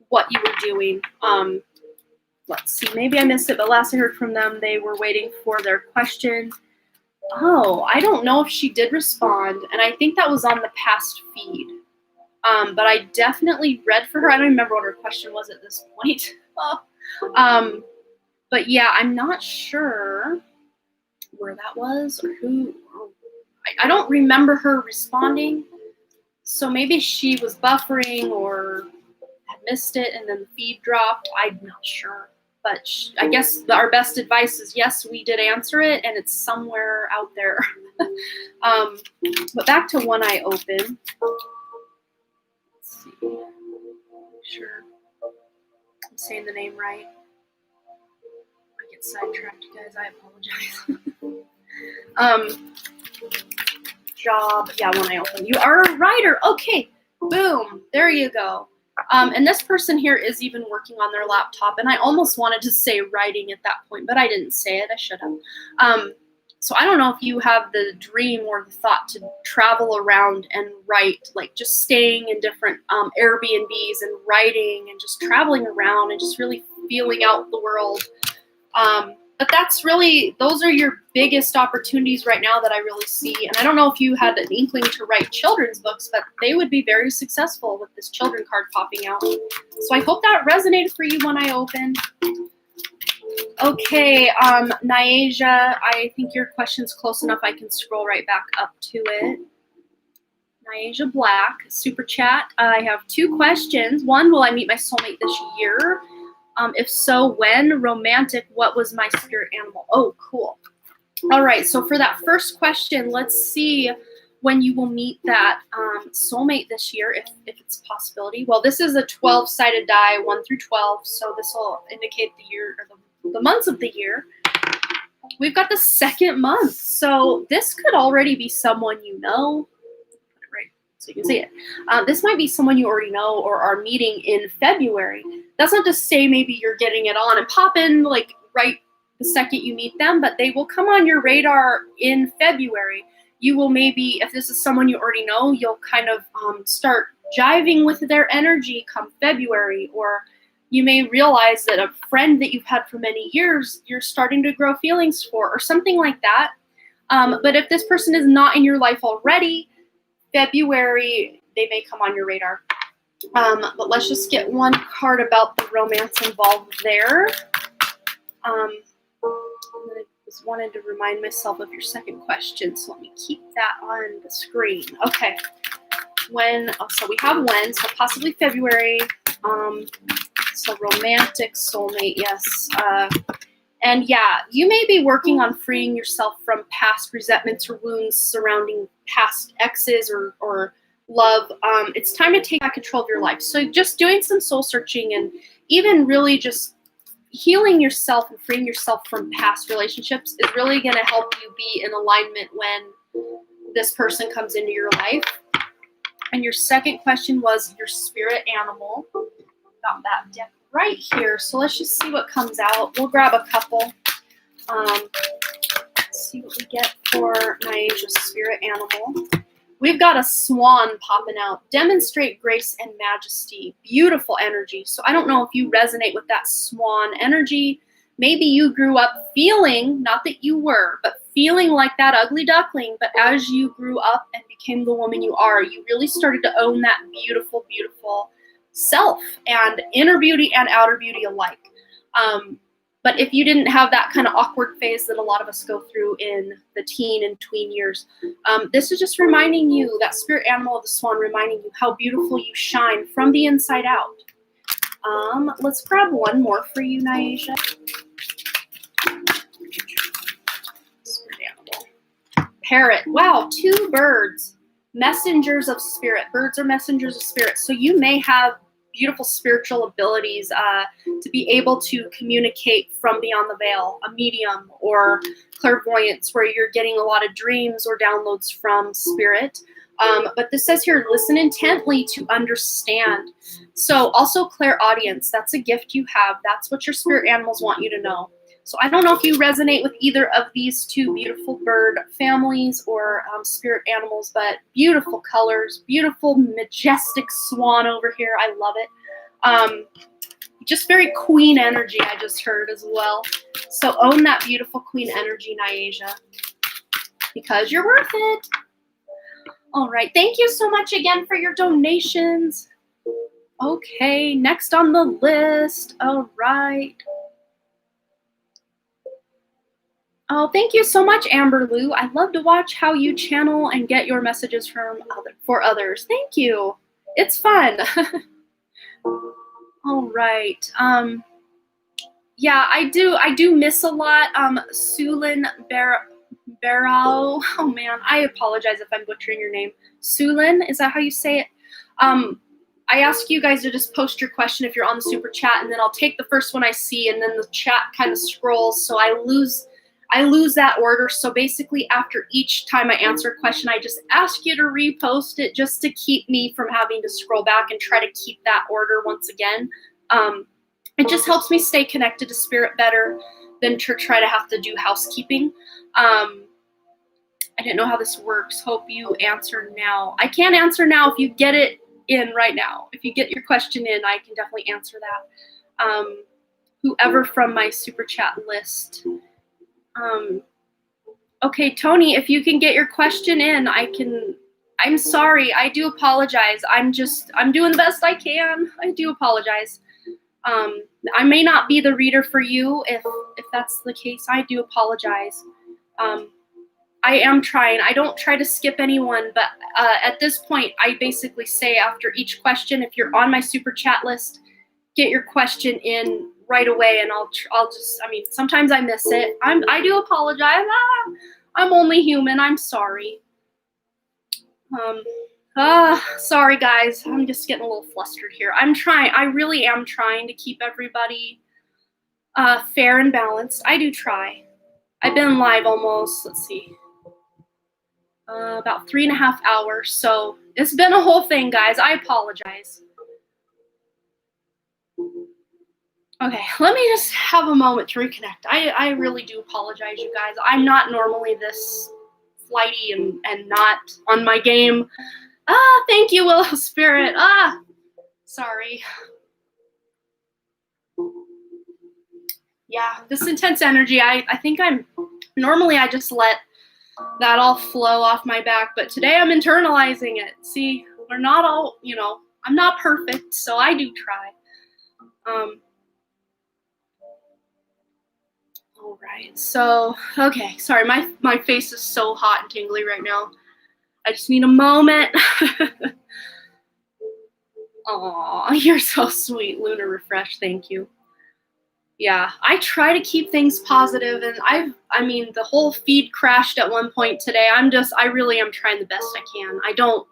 A: what you were doing. Let's see, maybe I missed it, but last I heard from them, they were waiting for their question. Oh, I don't know if she did respond, and I think that was on the past feed. But I definitely read for her. I don't remember what her question was at this point. But yeah, I'm not sure where that was or who. I don't remember her responding. So maybe she was buffering or had missed it and then the feed dropped. I'm not sure. But I guess our best advice is, yes, we did answer it, and it's somewhere out there. But back to One Eye Open. Let's see. Sure. I'm saying the name right. I get sidetracked, guys. I apologize. Job. Yeah, One Eye Open. You are a writer. Okay. Boom. There you go. And this person here is even working on their laptop, and I almost wanted to say writing at that point, but I didn't say it. I should have. So I don't know if you have the dream or the thought to travel around and write, like just staying in different Airbnbs and writing and just traveling around and just really feeling out the world. But that's really, those are your biggest opportunities right now that I really see. And I don't know if you had an inkling to write children's books, but they would be very successful with this children card popping out. So I hope that resonated for you When I Open. Okay, Nyasia, I think your question's close enough. I can scroll right back up to it. Nyasia Black, Super Chat. I have 2 questions. One, will I meet my soulmate this year? If so, when? Romantic, what was my spirit animal? Oh, cool. All right, so for that first question, let's see when you will meet that soulmate this year, if it's a possibility. Well, this is a 12-sided die, 1 through 12, so this will indicate the year, or the months of the year. We've got the second month, so this could already be someone you know. So you can see it. This might be someone you already know or are meeting in February. That's not to say maybe you're getting it on and popping like right the second you meet them, but they will come on your radar in February. You will maybe, if this is someone you already know, you'll kind of start jiving with their energy come February, or you may realize that a friend that you've had for many years, you're starting to grow feelings for, or something like that. But if this person is not in your life already, February, they may come on your radar. But let's just get one card about the romance involved there. I just wanted to remind myself of your second question, so let me keep that on the screen. Okay. When, so we have when, so possibly February. So romantic, soulmate, yes. And yeah, you may be working on freeing yourself from past resentments or wounds surrounding past exes or love. It's time to take back control of your life. So just doing some soul searching and even really just healing yourself and freeing yourself from past relationships is really going to help you be in alignment when this person comes into your life. And your second question was your spirit animal. Got that deck right here. So let's just see what comes out. We'll grab a couple. Let's see what we get for Nyasia's spirit animal. We've got a swan popping out. Demonstrate grace and majesty. Beautiful energy. So I don't know if you resonate with that swan energy. Maybe you grew up feeling, not that you were, but feeling like that ugly duckling. But as you grew up and became the woman you are, you really started to own that beautiful, beautiful self, and inner beauty and outer beauty alike. But if you didn't have that kind of awkward phase that a lot of us go through in the teen and tween years, this is just reminding you, that spirit animal of the swan, reminding you how beautiful you shine from the inside out. Let's grab one more for you, Nyasha. Spirit animal. Parrot. Wow, 2 birds. Messengers of spirit. Birds are messengers of spirit. So you may have beautiful spiritual abilities to be able to communicate from beyond the veil, a medium or clairvoyance, where you're getting a lot of dreams or downloads from spirit. But this says here, listen intently to understand. So also clairaudience, that's a gift you have. That's what your spirit animals want you to know. So I don't know if you resonate with either of these 2 beautiful bird families or spirit animals, but beautiful colors, beautiful, majestic swan over here. I love it. Just very queen energy, I just heard as well. So own that beautiful queen energy, Nyasha, because you're worth it. All right. Thank you so much again for your donations. Okay, next on the list. All right. Oh, thank you so much, Amber Lou. I love to watch how you channel and get your messages for others. Thank you. It's fun. All right. Yeah, I do miss a lot. Sulin Barao. Oh man, I apologize if I'm butchering your name. Sulin, is that how you say it? I ask you guys to just post your question if you're on the super chat, and then I'll take the first one I see, and then the chat kind of scrolls, so I lose that order. So basically, after each time I answer a question, I just ask you to repost it just to keep me from having to scroll back and try to keep that order once again. It just helps me stay connected to spirit better than to try to have to do housekeeping. I didn't know how this works. Hope you answer now. I can't answer now. If you get it in right now, if you get your question in, I can definitely answer that. Whoever from my super chat list. Okay, Tony, if you can get your question in, I'm sorry. I do apologize. I'm doing the best I can. I do apologize. I may not be the reader for you. If that's the case, I do apologize. I am trying. I don't try to skip anyone, but at this point, I basically say after each question, if you're on my super chat list, get your question in right away, and I'll just, I mean, sometimes I miss it. I do apologize. I'm only human. I'm sorry. Sorry guys. I'm just getting a little flustered here. I really am trying to keep everybody fair and balanced. I do try. I've been live almost, let's see, about 3.5 hours. So it's been a whole thing, guys. I apologize. Okay, let me just have a moment to reconnect. I really do apologize, you guys. I'm not normally this flighty and not on my game. Thank you, Willow Spirit. Sorry. Yeah, this intense energy, I think normally I just let that all flow off my back, but today I'm internalizing it. See, we're not all, I'm not perfect, so I do try. All right, so, okay, sorry, my face is so hot and tingly right now. I just need a moment. Aw, you're so sweet, Lunar Refresh, thank you. Yeah, I try to keep things positive, and I mean, the whole feed crashed at one point today. I really am trying the best I can.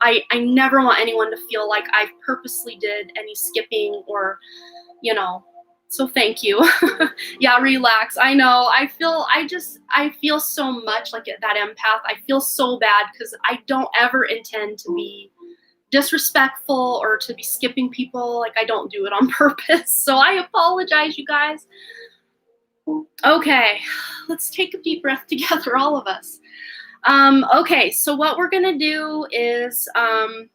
A: I never want anyone to feel like I purposely did any skipping or, so thank you. Yeah, relax. I know. I feel so much like that empath. I feel so bad because I don't ever intend to be disrespectful or to be skipping people. Like, I don't do it on purpose. So I apologize, you guys. Okay, let's take a deep breath together, all of us. Okay, so what we're gonna do is I'm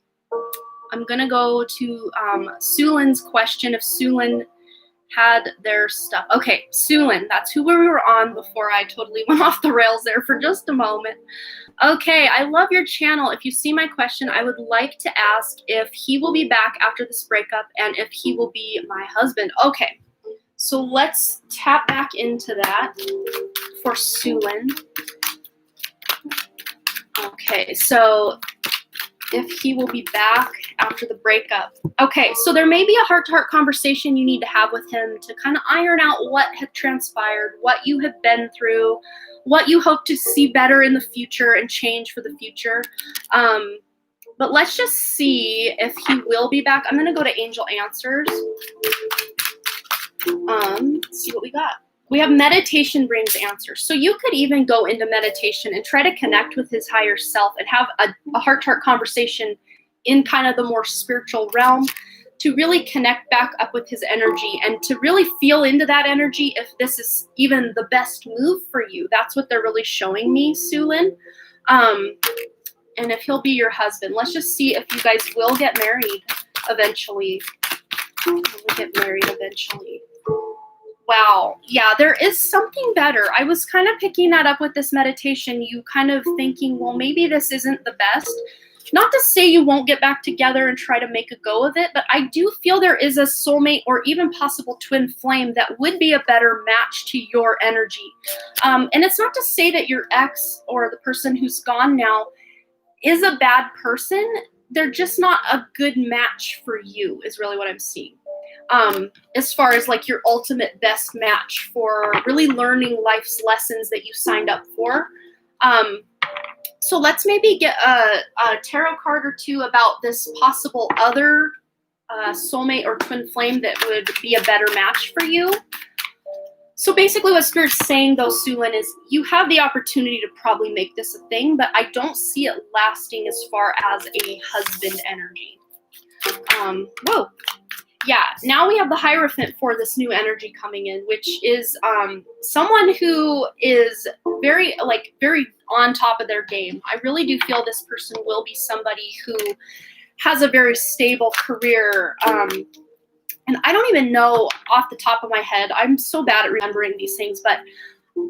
A: gonna go to Sulin's question. If Sulin had their stuff. Okay, Sulin, that's who we were on before I totally went off the rails there for just a moment. Okay, I love your channel. If you see my question, I would like to ask if he will be back after this breakup and if he will be my husband. Okay, So let's tap back into that for Sulin. Okay, so if he will be back after the breakup. Okay, so there may be a heart-to-heart conversation you need to have with him to kind of iron out what had transpired, what you have been through, what you hope to see better in the future and change for the future. But let's just see if he will be back. I'm going to go to Angel Answers. Let's see what we got. We have meditation brings answers. So you could even go into meditation and try to connect with his higher self and have a heart-to-heart conversation in kind of the more spiritual realm to really connect back up with his energy and to really feel into that energy if this is even the best move for you. That's what they're really showing me, Sulin. And if he'll be your husband. Let's just see if you guys will get married eventually. We'll get married eventually. Wow. Yeah, there is something better. I was kind of picking that up with this meditation. You kind of thinking, well, maybe this isn't the best. Not to say you won't get back together and try to make a go of it, but I do feel there is a soulmate or even possible twin flame that would be a better match to your energy. And it's not to say that your ex or the person who's gone now is a bad person. They're just not a good match for you is really what I'm seeing. As far as like your ultimate best match for really learning life's lessons that you signed up for. So let's maybe get a tarot card or two about this possible other soulmate or twin flame that would be a better match for you. So basically what Spirit's saying though, Sulin, is you have the opportunity to probably make this a thing, but I don't see it lasting as far as a husband energy. Whoa. Yeah, now we have the Hierophant for this new energy coming in, which is someone who is very on top of their game. I really do feel this person will be somebody who has a very stable career. And I don't even know off the top of my head. I'm so bad at remembering these things, but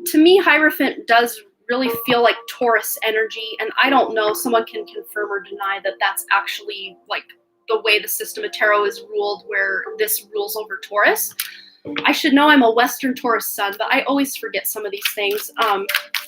A: to me, Hierophant does really feel like Taurus energy, and I don't know, someone can confirm or deny that that's actually like the way the system of tarot is ruled, where this rules over Taurus. I should know I'm a Western Taurus sun, but I always forget some of these things.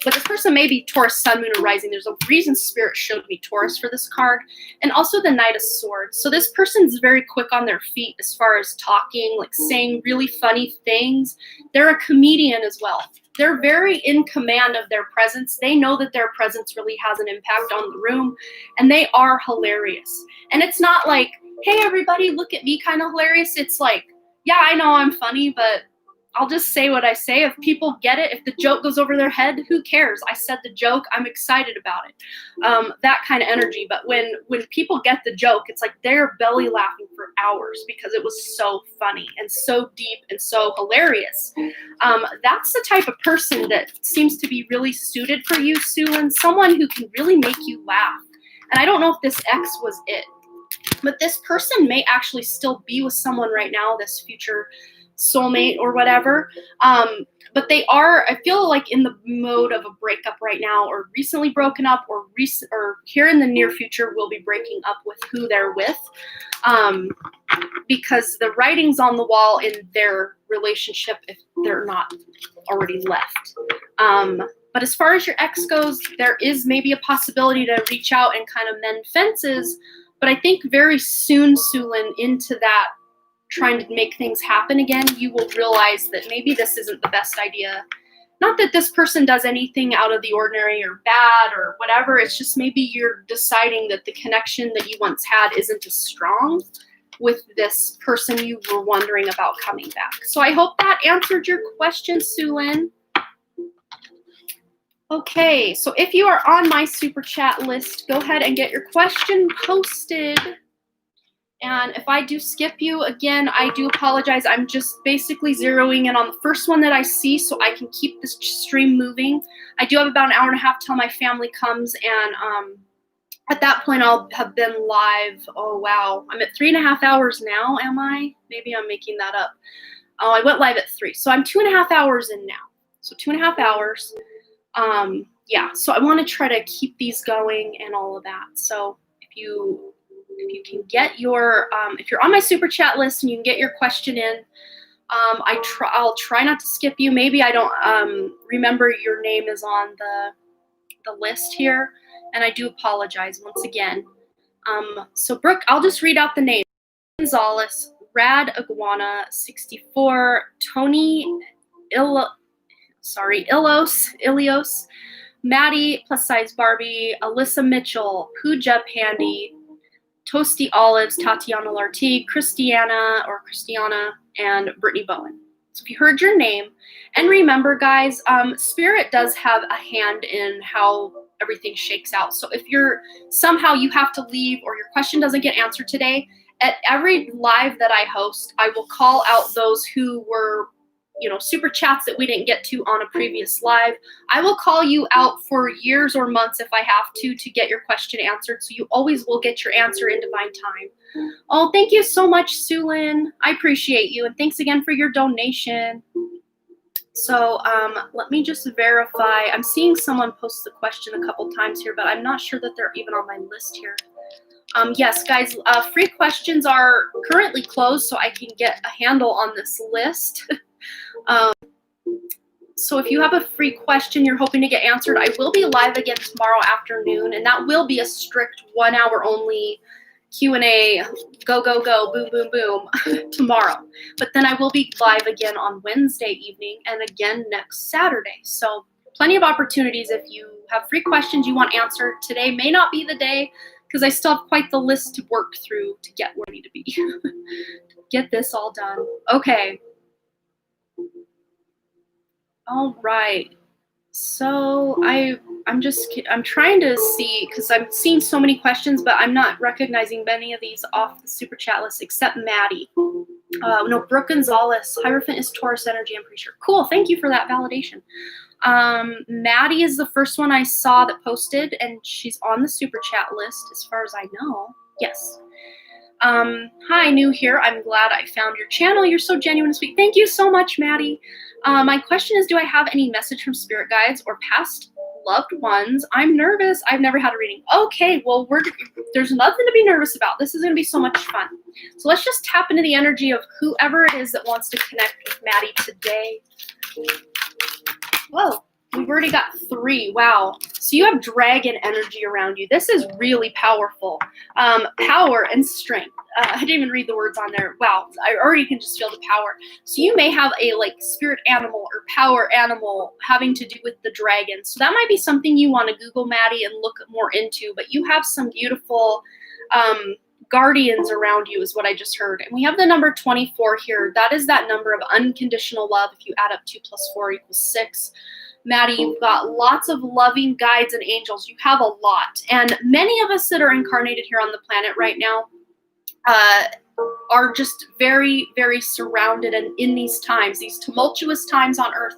A: But this person may be Taurus sun, moon, or rising. There's a reason Spirit showed me Taurus for this card. And also the Knight of Swords. So this person's very quick on their feet as far as talking, like saying really funny things. They're a comedian as well. They're very in command of their presence. They know that their presence really has an impact on the room, and they are hilarious. And it's not like, hey, everybody, look at me kind of hilarious. It's like, yeah, I know I'm funny, but I'll just say what I say. If people get it, if the joke goes over their head, who cares? I said the joke. I'm excited about it. That kind of energy. But when people get the joke, it's like they're belly laughing for hours because it was so funny and so deep and so hilarious. That's the type of person that seems to be really suited for you, Sulin. Someone who can really make you laugh. And I don't know if this ex was it, but this person may actually still be with someone right now, this future soulmate or whatever. But they are, I feel like, in the mode of a breakup right now, or recently broken up, or here in the near future will be breaking up with who they're with. Because the writing's on the wall in their relationship if they're not already left. But as far as your ex goes, there is maybe a possibility to reach out and kind of mend fences. But I think very soon, Sulin, into that trying to make things happen again, you will realize that maybe this isn't the best idea. Not that this person does anything out of the ordinary or bad or whatever. It's just maybe you're deciding that the connection that you once had isn't as strong with this person you were wondering about coming back. So I hope that answered your question, Sulin. Okay, so if you are on my super chat list, go ahead and get your question posted. And if I do skip you, again, I do apologize. I'm just basically zeroing in on the first one that I see so I can keep this stream moving. I do have about an hour and a half till my family comes, and at that point I'll have been live. Oh, wow. I'm at 3.5 hours now, am I? Maybe I'm making that up. Oh, I went live at 3. So I'm 2.5 hours in now. So 2.5 hours. Yeah, so I want to try to keep these going and all of that. So if you can get your, if you're on my super chat list and you can get your question in, I'll try not to skip you. Maybe I don't remember your name is on the list here, and I do apologize once again. So Brooke, I'll just read out the names. Gonzalez, Rad Iguana 64, Tony Ilios, Maddie plus size Barbie, Alyssa Mitchell, Pooja Pandy, Toasty Olives, Tatiana Lartigue, Christiana, and Brittany Bowen. So if you heard your name, and remember guys, Spirit does have a hand in how everything shakes out. So if somehow you have to leave or your question doesn't get answered today, at every live that I host, I will call out those who were, super chats that we didn't get to on a previous live. I will call you out for years or months if I have to get your question answered. So you always will get your answer in divine time. Oh, thank you so much, Sulin. I appreciate you. And thanks again for your donation. So let me just verify. I'm seeing someone post the question a couple times here, but I'm not sure that they're even on my list here. Yes, guys, free questions are currently closed, so I can get a handle on this list. So if you have a free question you're hoping to get answered, I will be live again tomorrow afternoon, and that will be a strict 1 hour only Q&A, go, go, go, boom, boom, boom, tomorrow. But then I will be live again on Wednesday evening and again next Saturday. So plenty of opportunities if you have free questions you want answered. Today may not be the day because I still have quite the list to work through to get where I need to be. Get this all done. Okay. All right. So I'm trying to see, because I'm seeing so many questions, but I'm not recognizing many of these off the super chat list except Maddie. No, Brooke Gonzalez. Hierophant is Taurus energy, I'm pretty sure. Cool. Thank you for that validation. Maddie is the first one I saw that posted, and she's on the super chat list as far as I know. Yes. Hi, new here. I'm glad I found your channel. You're so genuine and sweet. Thank you so much, Maddie. My question is, do I have any message from spirit guides or past loved ones? I'm nervous. I've never had a reading. Okay, well, there's nothing to be nervous about. This is going to be so much fun. So let's just tap into the energy of whoever it is that wants to connect with Maddie today. Whoa, we've already got 3. Wow. So you have dragon energy around you. This is really powerful. Power and strength. I didn't even read the words on there. Wow, I already can just feel the power. So you may have a spirit animal or power animal having to do with the dragon. So that might be something you want to Google, Maddie, and look more into. But you have some beautiful guardians around you is what I just heard. And we have the number 24 here. That is that number of unconditional love. If you add up 2 + 4 = 6. Maddie, you've got lots of loving guides and angels. You have a lot. And many of us that are incarnated here on the planet right now are just very, very surrounded, and in these times, these tumultuous times on earth,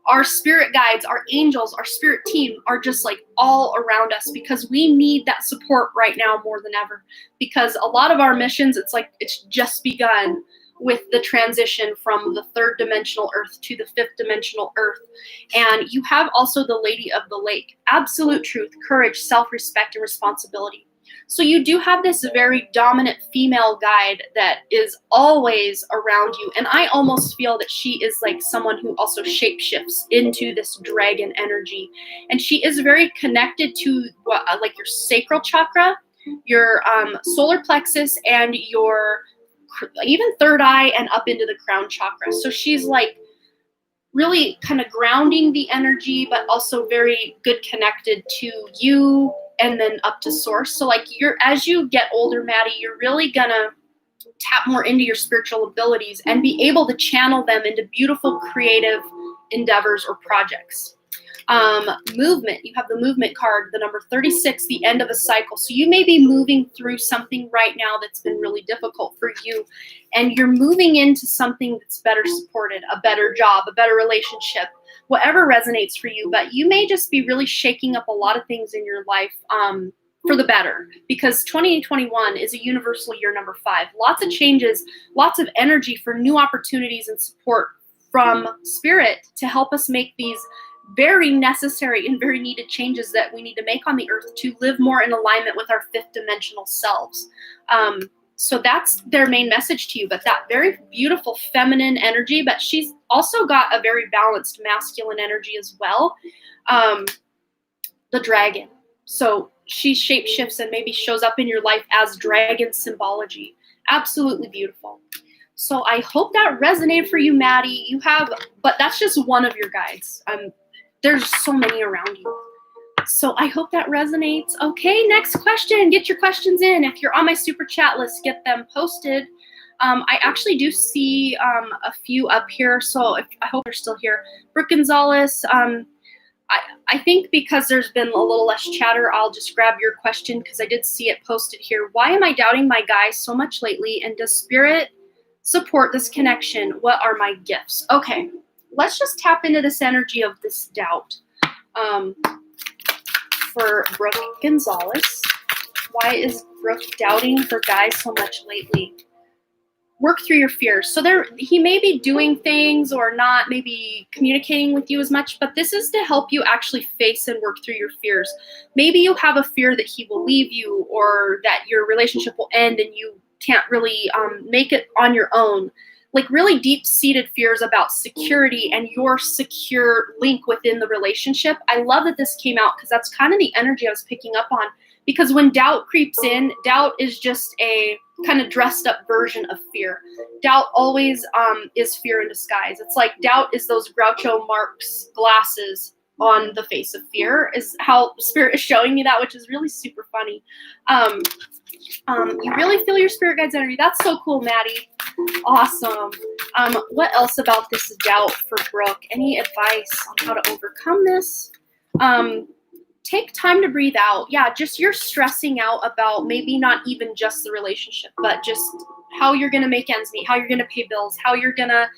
A: our spirit guides, our angels, our spirit team are just all around us, because we need that support right now more than ever, because a lot of our missions, it's just begun with the transition from the 3rd dimensional earth to the 5th dimensional earth. And you have also the Lady of the Lake, absolute truth, courage, self-respect, and responsibility. So you do have this very dominant female guide that is always around you. And I almost feel that she is someone who also shapeshifts into this dragon energy. And she is very connected to your sacral chakra, your solar plexus, and your even 3rd eye, and up into the crown chakra. So she's really kind of grounding the energy, but also very good connected to you, and then up to source. So as you get older, Maddie, you're really gonna tap more into your spiritual abilities and be able to channel them into beautiful creative endeavors or projects. Movement, you have the movement card, the number 36, the end of a cycle. So you may be moving through something right now that's been really difficult for you, and you're moving into something that's better supported, a better job, a better relationship, whatever resonates for you. But you may just be really shaking up a lot of things in your life for the better, because 2021 is a universal year, number 5. Lots of changes, lots of energy for new opportunities and support from spirit to help us make these very necessary and very needed changes that we need to make on the earth to live more in alignment with our 5th dimensional selves. So that's their main message to you, but that very beautiful feminine energy, but she's also got a very balanced masculine energy as well. The dragon. So she shapeshifts and maybe shows up in your life as dragon symbology. Absolutely beautiful. So I hope that resonated for you, Maddie. You have, but that's just one of your guides. There's so many around you. So I hope that resonates. Okay, next question. Get your questions in. If you're on my super chat list, get them posted. I actually do see a few up here, so I hope they're still here. Brooke Gonzalez, I think because there's been a little less chatter, I'll just grab your question because I did see it posted here. Why am I doubting my guy so much lately, and does spirit support this connection? What are my gifts? Okay, let's just tap into this energy of this doubt. For Brooke Gonzalez, why is Brooke doubting her guy so much lately? Work through your fears. So he may be doing things or not maybe communicating with you as much, but this is to help you actually face and work through your fears. Maybe you have a fear that he will leave you or that your relationship will end and you can't really make it on your own. Like really deep-seated fears about security and your secure link within the relationship. I love that this came out because that's kind of the energy I was picking up on. Because when doubt creeps in, doubt is just a kind of dressed up version of fear. Doubt always is fear in disguise. It's like doubt is those Groucho Marx glasses on the face of fear, is how spirit is showing me that, which is really super funny. You really feel your spirit guides energy. That's so cool, Maddie. Awesome. What else about this doubt for Brooke? Any advice on how to overcome this? Take time to breathe out. Yeah, just you're stressing out about maybe not even just the relationship, but just how you're going to make ends meet, how you're going to pay bills, how you're going to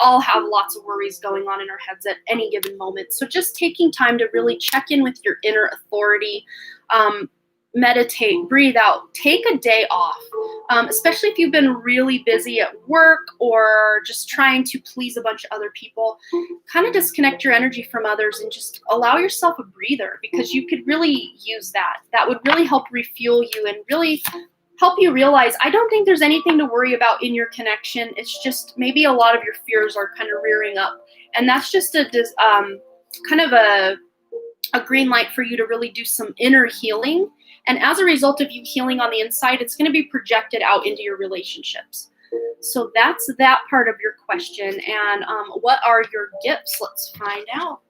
A: all have lots of worries going on in our heads at any given moment. So just taking time to really check in with your inner authority, meditate, breathe out, take a day off, especially if you've been really busy at work or just trying to please a bunch of other people. Kind of disconnect your energy from others and just allow yourself a breather, because you could really use that. That would really help refuel you and really help you realize, I don't think there's anything to worry about in your connection. It's just maybe a lot of your fears are kind of rearing up. And that's just a kind of a green light for you to really do some inner healing. And as a result of you healing on the inside, it's going to be projected out into your relationships. So that's that part of your question. And what are your gifts? Let's find out.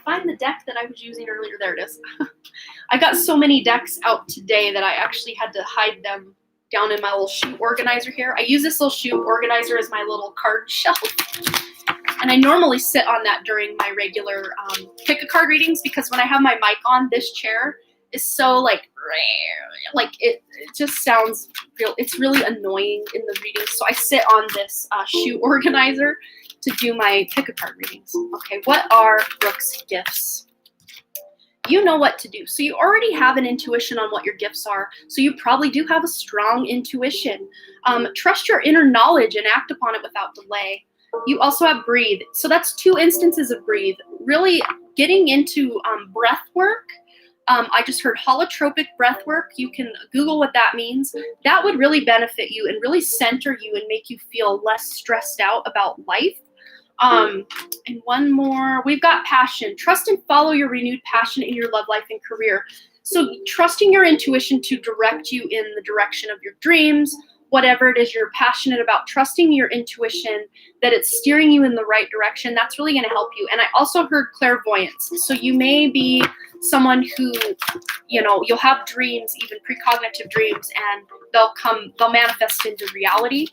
A: Find the deck that I was using earlier. There it is. I got so many decks out today that I actually had to hide them down in my little shoe organizer here. I use this little shoe organizer as my little card shelf. And I normally sit on that during my regular pick a card readings, because when I have my mic on, this chair is so like it just sounds real. It's really annoying in the readings. So I sit on this shoe organizer to do my pick a card readings. Okay, what are Brooke's gifts? You know what to do. So you already have an intuition on what your gifts are. So you probably do have a strong intuition. Trust your inner knowledge and act upon it without delay. You also have breathe. So that's 2 instances of breathe. Really getting into breath work. I just heard holotropic breath work. You can Google what that means. That would really benefit you and really center you and make you feel less stressed out about life. And one more, we've got passion. Trust and follow your renewed passion in your love life and career. So trusting your intuition to direct you in the direction of your dreams, whatever it is you're passionate about, trusting your intuition that it's steering you in the right direction, that's really going to help you. And I also heard clairvoyance. So you may be someone who, you'll have dreams, even precognitive dreams, and they'll manifest into reality.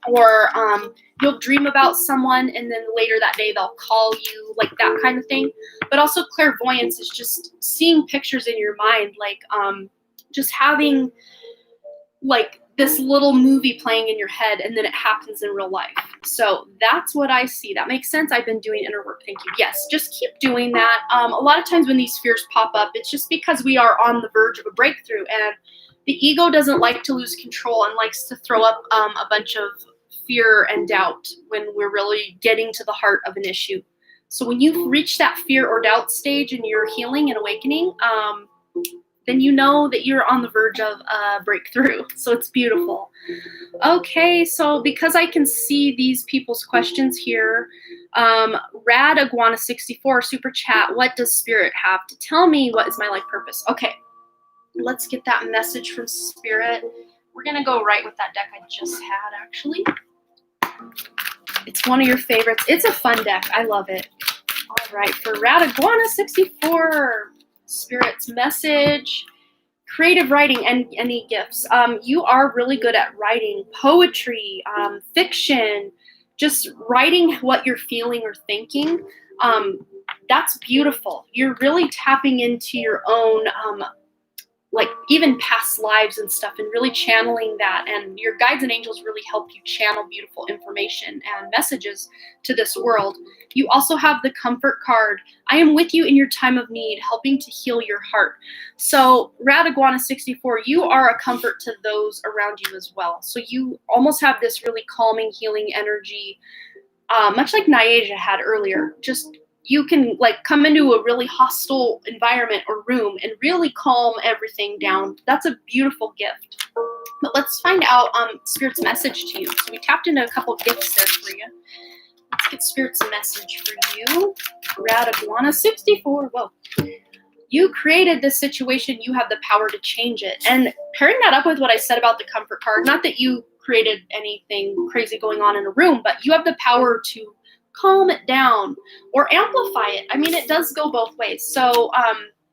A: Or you'll dream about someone and then later that day they'll call you, like that kind of thing. But also clairvoyance is just seeing pictures in your mind, like just having like this little movie playing in your head and then it happens in real life. So that's what I see. That makes sense. I've been doing inner work. Thank you. Yes, just keep doing that. A lot of times when these fears pop up, it's just because we are on the verge of a breakthrough, and the ego doesn't like to lose control and likes to throw up a bunch of fear and doubt when we're really getting to the heart of an issue. So when you reach that fear or doubt stage in your healing and awakening, then you know that you're on the verge of a breakthrough. So it's beautiful. Okay, so because I can see these people's questions here, Rad Iguana 64 super chat, what does Spirit have to tell me? What is my life purpose? Okay, let's get that message from Spirit. We're gonna go right with that deck I just had, actually. It's one of your favorites. It's a fun deck. I love it. All right, for Rad Iguana 64, Spirit's message. Creative writing and any gifts. You are really good at writing poetry, fiction, just writing what you're feeling or thinking. That's beautiful. You're really tapping into your own, like even past lives and stuff, and really channeling that. And your guides and angels really help you channel beautiful information and messages to this world. You also have the comfort card. I am with you in your time of need, helping to heal your heart. So Rad Iguana 64, you are a comfort to those around you as well. So you almost have this really calming, healing energy, much like Nyaja had earlier. Just you can like come into a really hostile environment or room and really calm everything down. That's a beautiful gift. But let's find out Spirit's message to you. So we tapped into a couple of gifts there for you. Let's get Spirit's message for you. Rad Iguana 64. Whoa. You created this situation. You have the power to change it. And pairing that up with what I said about the comfort card, not that you created anything crazy going on in a room, but you have the power to calm it down or amplify it. I mean, it does go both ways. So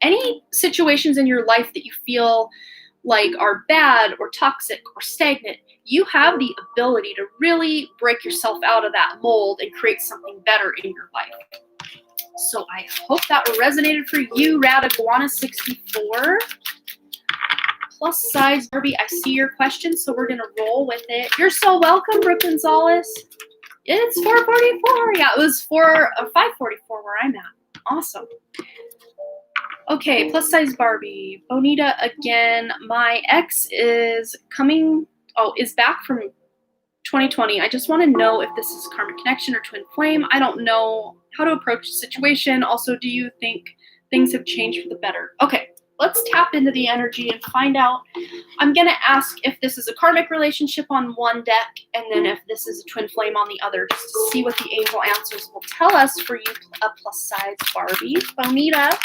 A: any situations in your life that you feel like are bad or toxic or stagnant, you have the ability to really break yourself out of that mold and create something better in your life. So I hope that resonated for you, Rad Iguana 64. Plus size Barbie, I see your question, so we're gonna roll with it. You're so welcome, Brooke Gonzalez. It's 4:44. Yeah, it was 5:44 where I'm at. Awesome. Okay, plus size Barbie. Bonita again. My ex is back from 2020. I just want to know if this is karmic connection or twin flame. I don't know how to approach the situation. Also, do you think things have changed for the better? Okay, let's tap into the energy and find out. I'm going to ask if this is a karmic relationship on one deck, and then if this is a twin flame on the other, just to see what the angel answers will tell us for you, a plus size Barbie. Bonita.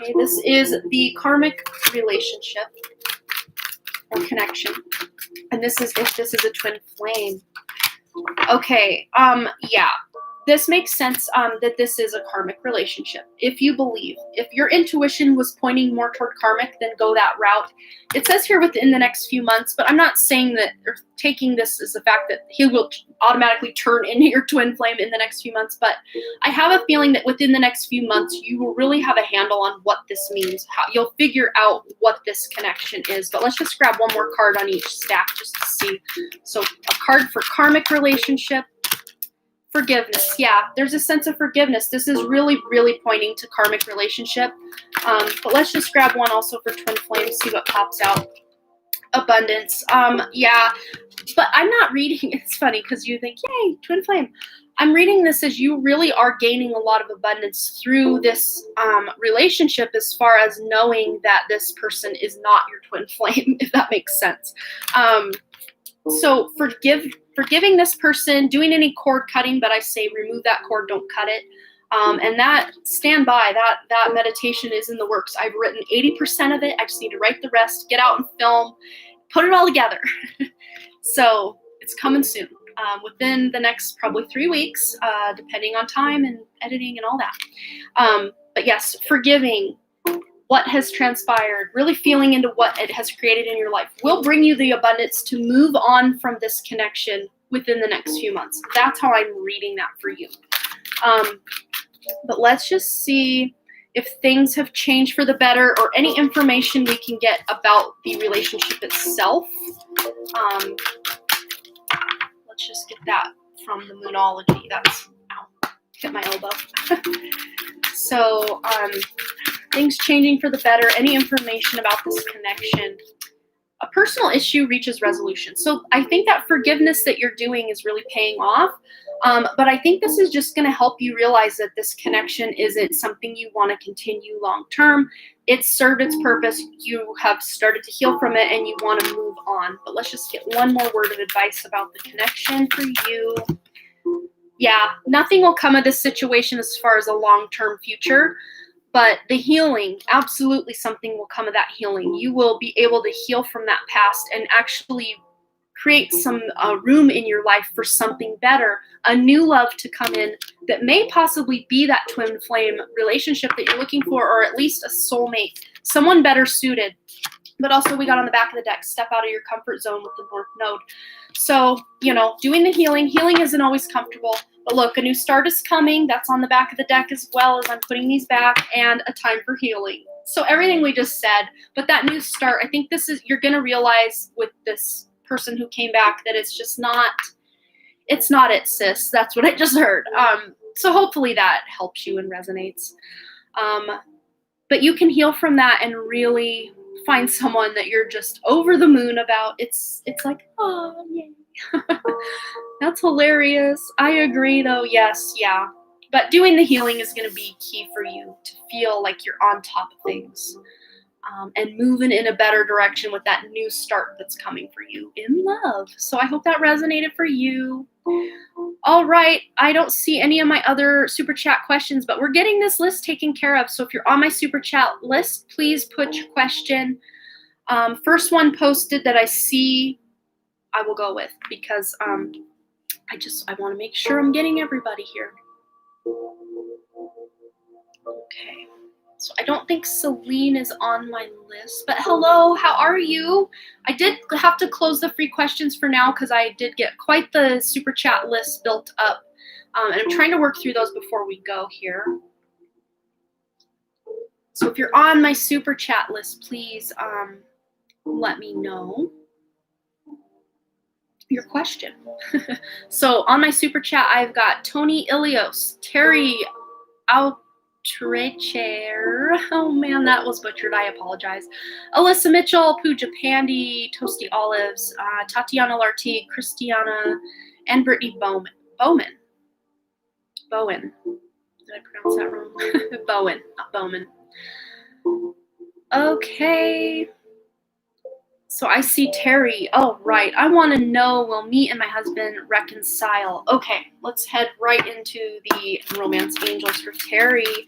A: Okay, this is the karmic relationship or connection. And this is if this is a twin flame. Okay, yeah. This makes sense that this is a karmic relationship. If you believe, if your intuition was pointing more toward karmic, then go that route. It says here within the next few months, but I'm not saying that or taking this as the fact that he will automatically turn into your twin flame in the next few months. But I have a feeling that within the next few months, you will really have a handle on what this means. How you'll figure out what this connection is. But let's just grab one more card on each stack just to see. So a card for karmic relationship. Forgiveness. Yeah, there's a sense of forgiveness. This is really, really pointing to karmic relationship. But let's just grab one also for twin flame, see what pops out. Abundance. Yeah, but I'm not reading. It's funny because you think, yay, twin flame. I'm reading this as you really are gaining a lot of abundance through this relationship, as far as knowing that this person is not your twin flame, if that makes sense. So forgiving this person, doing any cord cutting, but I say remove that cord, don't cut it. And that, stand by, that meditation is in the works. I've written 80% of it. I just need to write the rest, get out and film, put it all together. So it's coming soon, within the next probably 3 weeks, depending on time and editing and all that. But yes, forgiving what has transpired, really feeling into what it has created in your life will bring you the abundance to move on from this connection within the next few months. That's how I'm reading that for you. But let's just see if things have changed for the better or any information we can get about the relationship itself. Let's just get that from the Moonology. That's, ow, hit my elbow. So, things changing for the better, any information about this connection. a personal issue reaches resolution. So I think that forgiveness that you're doing is really paying off. But I think this is just going to help you realize that this connection isn't something you want to continue long term. It's served its purpose. You have started to heal from it and you want to move on. But let's just get one more word of advice about the connection for you. Yeah, nothing will come of this situation as far as a long-term future. But the healing, absolutely something will come of that healing. You will be able to heal from that past and actually create some room in your life for something better, a new love to come in that may possibly be that twin flame relationship that you're looking for, or at least a soulmate, someone better suited. But also we got on the back of the deck, step out of your comfort zone with the North Node. So, doing the healing isn't always comfortable. But look, a new start is coming. That's on the back of the deck as well as I'm putting these back, and a time for healing. So everything we just said, but that new start, I think you're going to realize with this person who came back that it's not it, sis. That's what I just heard. So hopefully that helps you and resonates. But you can heal from that and really find someone that you're just over the moon about. It's like, oh, yay. That's hilarious. I agree though. Yes, yeah. But doing the healing is going to be key for you to feel like you're on top of things. And moving in a better direction with that new start that's coming for you in love. So I hope that resonated for you. All right. I don't see any of my other super chat questions, but we're getting this list taken care of. So if you're on my super chat list, please put your question. First one posted that I see, I will go with, because I want to make sure I'm getting everybody here. Okay. So I don't think Celine is on my list, but hello, how are you? I did have to close the free questions for now because I did get quite the super chat list built up. And I'm trying to work through those before we go here. So if you're on my super chat list, please let me know your question. So on my super chat, I've got Tony Ilios, Terry Outrecher. Oh man, that was butchered. I apologize. Alyssa Mitchell, Pooja Pandy, Toasty Olives, Tatiana Lartigue, Christiana, and Brittany Bowen. Did I pronounce that wrong? Bowen, not Bowman. Okay. So I see Terry. Oh, right. I want to know, will me and my husband reconcile? Okay, let's head right into the romance angels for Terry.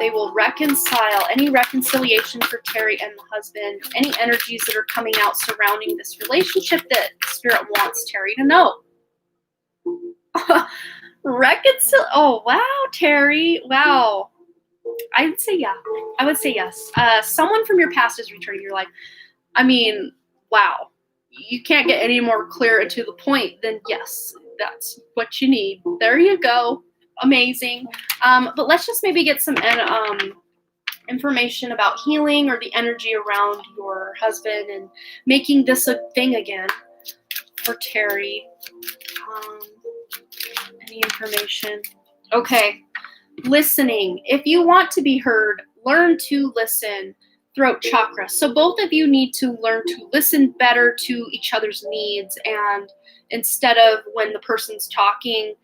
A: They will reconcile. Any reconciliation for Terry and the husband, any energies that are coming out surrounding this relationship that Spirit wants Terry to know. Oh, wow, Terry. Wow. I would say yeah. I would say yes. Someone from your past is returning your life. I mean, wow. You can't get any more clear and to the point than yes, that's what you need. There you go. Amazing. But let's just maybe get some information about healing or the energy around your husband and making this a thing again for Terry. Any information? Okay. Listening. If you want to be heard, learn to listen. Throat chakra. So both of you need to learn to listen better to each other's needs, and instead of when the person's talking,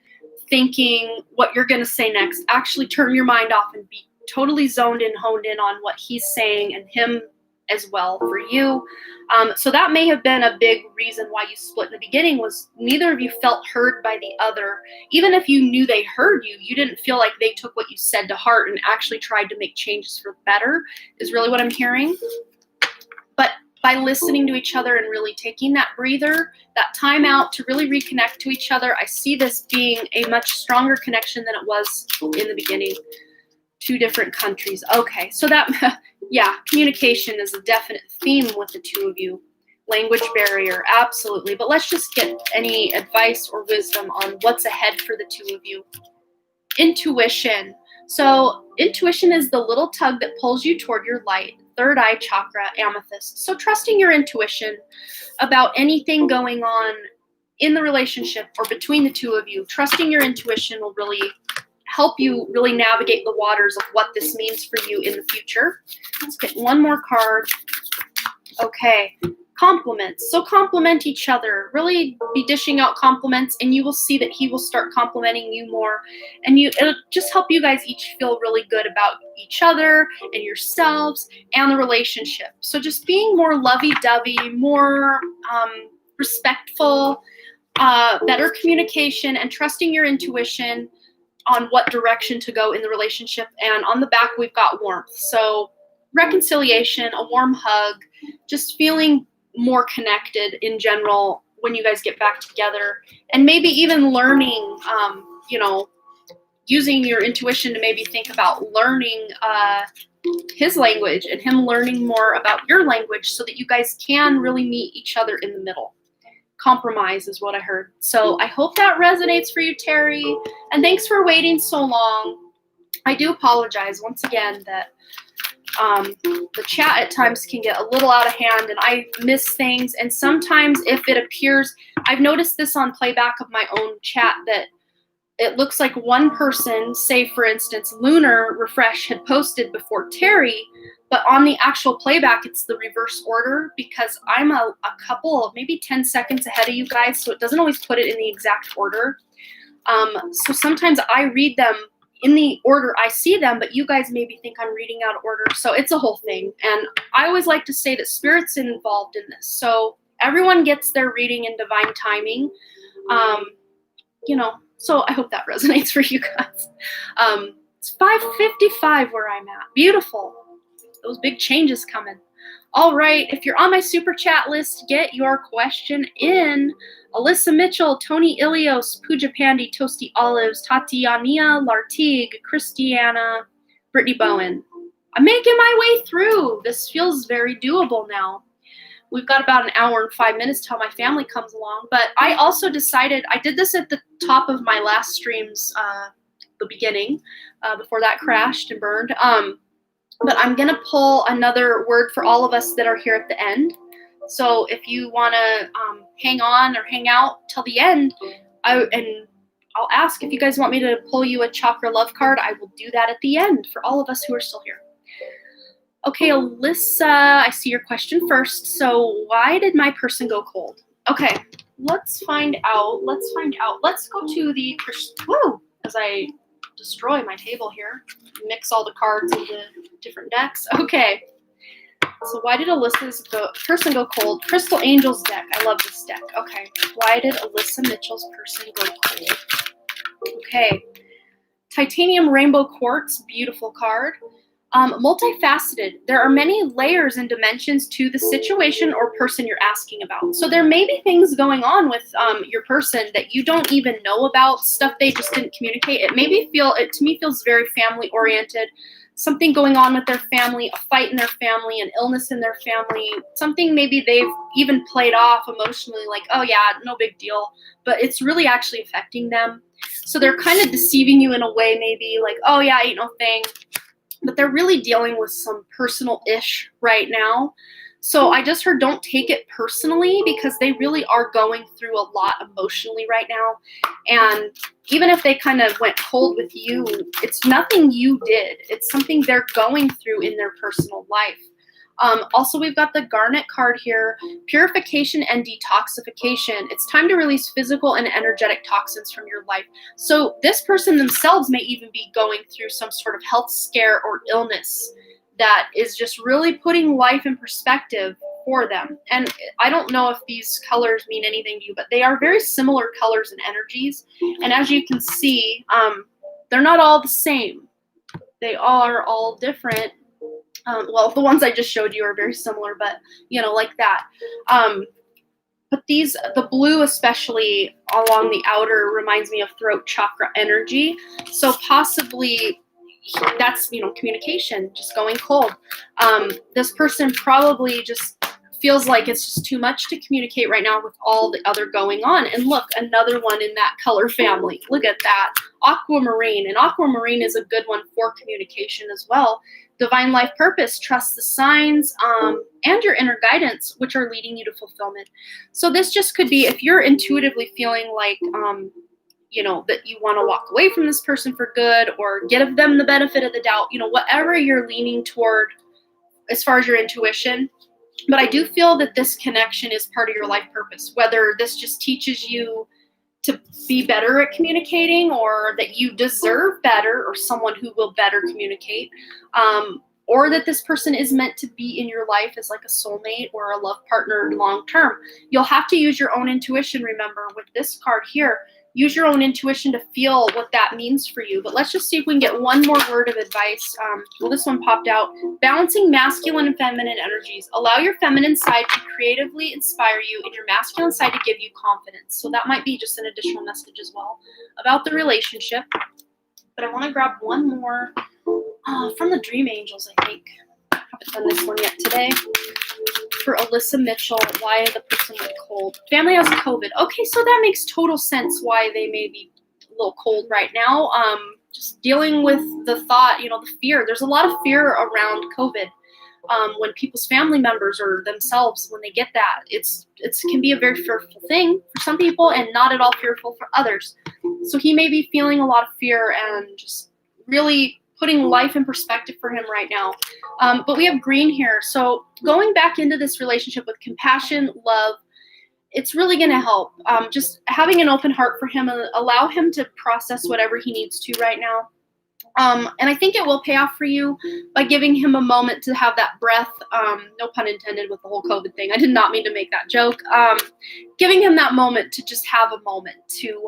A: thinking what you're going to say next, actually turn your mind off and be totally zoned in, honed in on what he's saying and him as well for you. So that may have been a big reason why you split in the beginning, was neither of you felt heard by the other. Even if you knew they heard you, you didn't feel like they took what you said to heart and actually tried to make changes for the better, is really what I'm hearing. But by listening to each other and really taking that breather, that time out to really reconnect to each other, I see this being a much stronger connection than it was in the beginning. 2 different countries. Okay, so that, yeah, communication is a definite theme with the 2 of you. Language barrier, absolutely. But let's just get any advice or wisdom on what's ahead for the 2 of you. Intuition. So intuition is the little tug that pulls you toward your light. 3rd eye chakra, amethyst. So trusting your intuition about anything going on in the relationship or between the 2 of you, trusting your intuition will really help you really navigate the waters of what this means for you in the future. Let's get one more card. Okay. Compliments. So compliment each other. Really be dishing out compliments, and you will see that he will start complimenting you more. And it'll just help you guys each feel really good about each other and yourselves and the relationship. So just being more lovey-dovey, more respectful, better communication, and trusting your intuition on what direction to go in the relationship. And on the back, we've got warmth. So reconciliation, a warm hug, just feeling more connected in general when you guys get back together, and maybe even learning, using your intuition to maybe think about learning his language and him learning more about your language so that you guys can really meet each other in the middle. Compromise is what I heard. So I hope that resonates for you, Terry, and thanks for waiting so long. I do apologize once again that the chat at times can get a little out of hand and I miss things. And sometimes if it appears, I've noticed this on playback of my own chat, that it looks like one person, say for instance, Lunar Refresh had posted before Terry, but on the actual playback, it's the reverse order because I'm a couple of maybe 10 seconds ahead of you guys. So it doesn't always put it in the exact order. So sometimes I read them in the order I see them, but you guys maybe think I'm reading out of order. So it's a whole thing. And I always like to say that spirit's involved in this. So everyone gets their reading in divine timing. So I hope that resonates for you guys. It's 5:55 where I'm at. Beautiful. Those big changes coming. All right, if you're on my super chat list, get your question in. Alyssa Mitchell, Tony Ilios, Pooja Pandy, Toasty Olives, Tatiania Lartigue, Christiana, Brittany Bowen. I'm making my way through. This feels very doable now. We've got about an hour and 5 minutes till my family comes along. But I also decided, I did this at the top of my last streams, the beginning, before that crashed and burned. But I'm going to pull another word for all of us that are here at the end. So if you want to hang on or hang out till the end, I'll ask if you guys want me to pull you a chakra love card. I will do that at the end for all of us who are still here. Okay, Alyssa, I see your question first. So why did my person go cold? Okay, let's find out. Let's go to the, whoa, as I destroy my table here, mix all the cards into different decks. Okay, so why did Alyssa's person go cold? Crystal Angels deck. I love this deck. Okay, why did Alyssa Mitchell's person go cold? Okay, Titanium Rainbow Quartz, beautiful card. Multifaceted. There are many layers and dimensions to the situation or person you're asking about. So there may be things going on with your person that you don't even know about, stuff they just didn't communicate. It to me feels very family oriented. Something going on with their family, a fight in their family, an illness in their family, something maybe they've even played off emotionally like, oh yeah, no big deal, but it's really actually affecting them. So they're kind of deceiving you in a way, maybe like, oh yeah, ain't no thing. But they're really dealing with some personal-ish right now. So I just heard don't take it personally because they really are going through a lot emotionally right now. And even if they kind of went cold with you, it's nothing you did. It's something they're going through in their personal life. Also, we've got the Garnet card here, purification and detoxification. It's time to release physical and energetic toxins from your life. So this person themselves may even be going through some sort of health scare or illness that is just really putting life in perspective for them. And I don't know if these colors mean anything to you, but they are very similar colors and energies. And as you can see, they're not all the same. They are all different. Well, the ones I just showed you are very similar, but, like that. But the blue especially along the outer reminds me of throat chakra energy. So possibly that's, communication, just going cold. This person probably just feels like it's just too much to communicate right now with all the other going on. And look, another one in that color family. Look at that. Aquamarine. And aquamarine is a good one for communication as well. Divine life purpose, trust the signs, and your inner guidance, which are leading you to fulfillment. So this just could be if you're intuitively feeling like, that you want to walk away from this person for good or give them the benefit of the doubt, whatever you're leaning toward as far as your intuition, But I do feel that this connection is part of your life purpose, whether this just teaches you to be better at communicating, or that you deserve better, or someone who will better communicate, or that this person is meant to be in your life as like a soulmate or a love partner long term. You'll have to use your own intuition, remember, with this card here. Use your own intuition to feel what that means for you. But let's just see if we can get one more word of advice. Well, this one popped out. Balancing masculine and feminine energies. Allow your feminine side to creatively inspire you and your masculine side to give you confidence. So that might be just an additional message as well about the relationship. But I want to grab one more from the Dream Angels, I think. I haven't done this one yet today. For Alyssa Mitchell, why the person went cold. Family has COVID. Okay, so that makes total sense why they may be a little cold right now. Just dealing with the thought, the fear. There's a lot of fear around COVID. When people's family members or themselves, when they get that, it can be a very fearful thing for some people and not at all fearful for others. So he may be feeling a lot of fear and just really putting life in perspective for him right now. But we have green here. So going back into this relationship with compassion, love, it's really going to help. Just having an open heart for him and allow him to process whatever he needs to right now. And I think it will pay off for you by giving him a moment to have that breath. No pun intended with the whole COVID thing. I did not mean to make that joke. Giving him that moment to just have a moment to,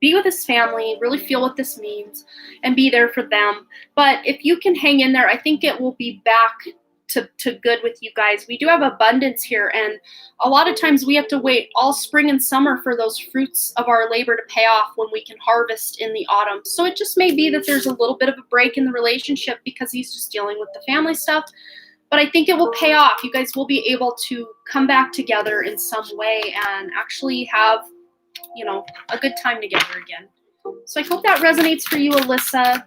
A: be with his family, really feel what this means, and be there for them. But if you can hang in there, I think it will be back to good with you guys. We do have abundance here, and a lot of times we have to wait all spring and summer for those fruits of our labor to pay off when we can harvest in the autumn. So it just may be that there's a little bit of a break in the relationship because he's just dealing with the family stuff. But I think it will pay off. You guys will be able to come back together in some way and actually have a good time together again. So I hope that resonates for you, Alyssa.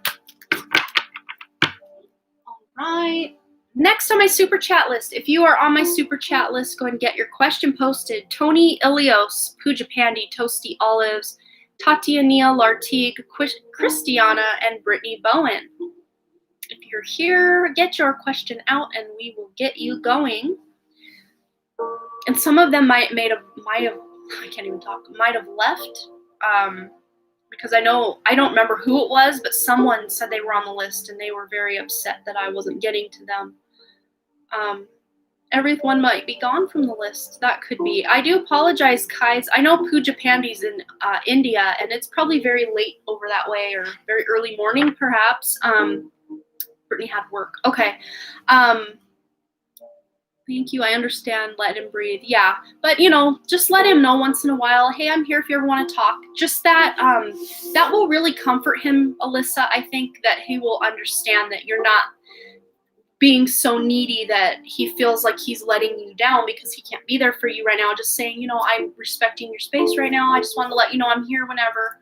A: All right. Next on my super chat list, if you are on my super chat list, go and get your question posted. Tony Ilios, Pooja Pandi, Toasty Olives, Tatiana Lartigue, Christiana, and Brittany Bowen. If you're here, get your question out and we will get you going. And some of them might have left, because I don't remember who it was, but someone said they were on the list and they were very upset that I wasn't getting to them. Everyone might be gone from the list. That could be. I do apologize, Kais. I know Pooja Pandi's in India, and it's probably very late over that way, or very early morning, perhaps. Brittany had work. Okay. Thank you. I understand. Let him breathe. Yeah. But, just let him know once in a while, hey, I'm here if you ever want to talk. Just that, that will really comfort him, Alyssa. I think that he will understand that you're not being so needy that he feels like he's letting you down because he can't be there for you right now. Just saying, I'm respecting your space right now. I just wanted to let you know I'm here whenever.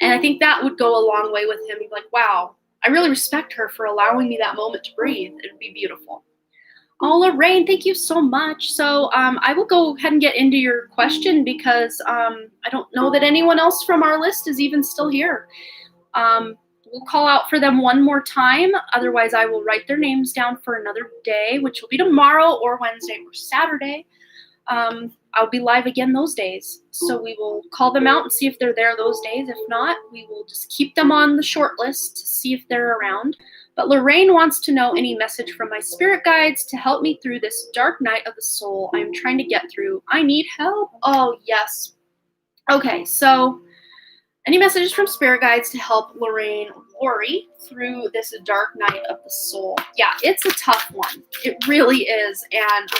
A: And I think that would go a long way with him. He'd be like, wow, I really respect her for allowing me that moment to breathe. It would be beautiful. Oh, Lorraine, thank you so much. So I will go ahead and get into your question because I don't know that anyone else from our list is even still here. We'll call out for them one more time. Otherwise, I will write their names down for another day, which will be tomorrow or Wednesday or Saturday. I'll be live again those days. So we will call them out and see if they're there those days. If not, we will just keep them on the short list to see if they're around. But Lorraine wants to know any message from my spirit guides to help me through this dark night of the soul I'm trying to get through. I need help. Oh, yes. Okay, so any messages from spirit guides to help Lorraine through this dark night of the soul? Yeah, it's a tough one. It really is. And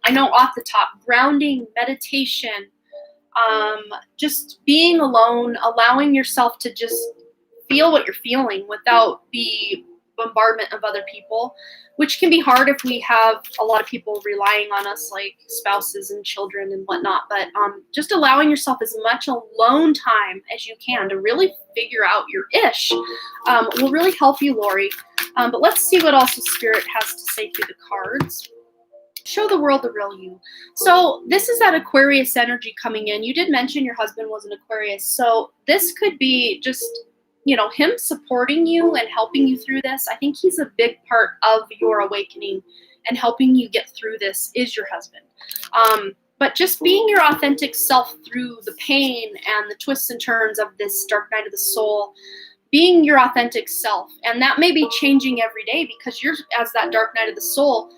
A: I know off the top, grounding, meditation, just being alone, allowing yourself to just feel what you're feeling without the bombardment of other people, which can be hard if we have a lot of people relying on us, like spouses and children and whatnot. But just allowing yourself as much alone time as you can to really figure out your ish will really help you, Lori. But let's see what else the Spirit has to say through the cards. Show the world the real you. So this is that Aquarius energy coming in. You did mention your husband was an Aquarius. So this could be just him supporting you and helping you through this. I think he's a big part of your awakening and helping you get through this is your husband. But just being your authentic self through the pain and the twists and turns of this dark night of the soul, being your authentic self. And that may be changing every day because you're, as that dark night of the soul,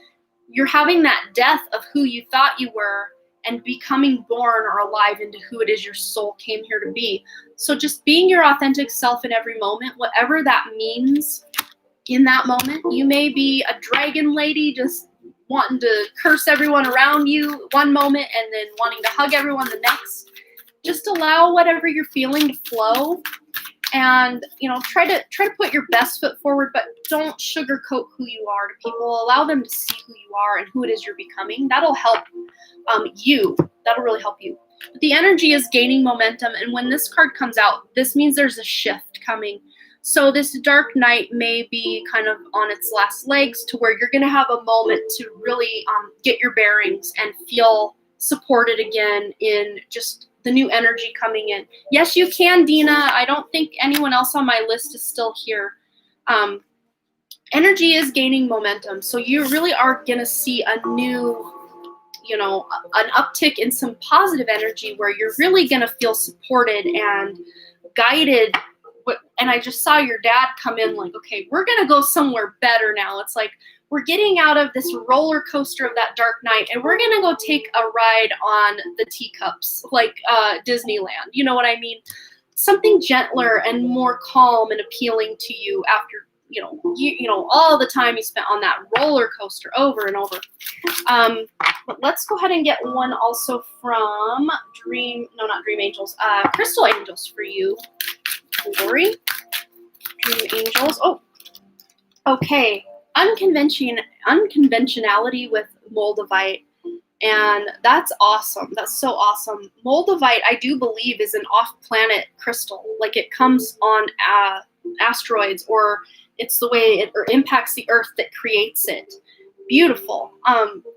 A: you're having that death of who you thought you were and becoming born or alive into who it is your soul came here to be. So just being your authentic self in every moment, whatever that means in that moment. You may be a dragon lady just wanting to curse everyone around you one moment and then wanting to hug everyone the next. Just allow whatever you're feeling to flow, and try to put your best foot forward, but don't sugarcoat who you are to people. Allow them to see who you are and who it is you're becoming. That'll help you. That'll really help you. But the energy is gaining momentum, and when this card comes out, this means there's a shift coming. So this dark night may be kind of on its last legs to where you're going to have a moment to really get your bearings and feel supported again in just the new energy coming in. Yes, you can, Dina. I don't think anyone else on my list is still here. Energy is gaining momentum. So you really are going to see a new, an uptick in some positive energy where you're really going to feel supported and guided. And I just saw your dad come in like, okay, we're going to go somewhere better now. It's like we're getting out of this roller coaster of that dark night and we're going to go take a ride on the teacups, like Disneyland. You know what I mean? Something gentler and more calm and appealing to you after, all the time you spent on that roller coaster over and over. But let's go ahead and get one also from Dream Angels, Crystal Angels for you. Lori, Dream Angels. Oh, okay. Unconventionality with Moldavite, and that's awesome. That's so awesome. Moldavite, I do believe, is an off-planet crystal. Like it comes on asteroids, or it's the way it impacts the Earth that creates it. Beautiful.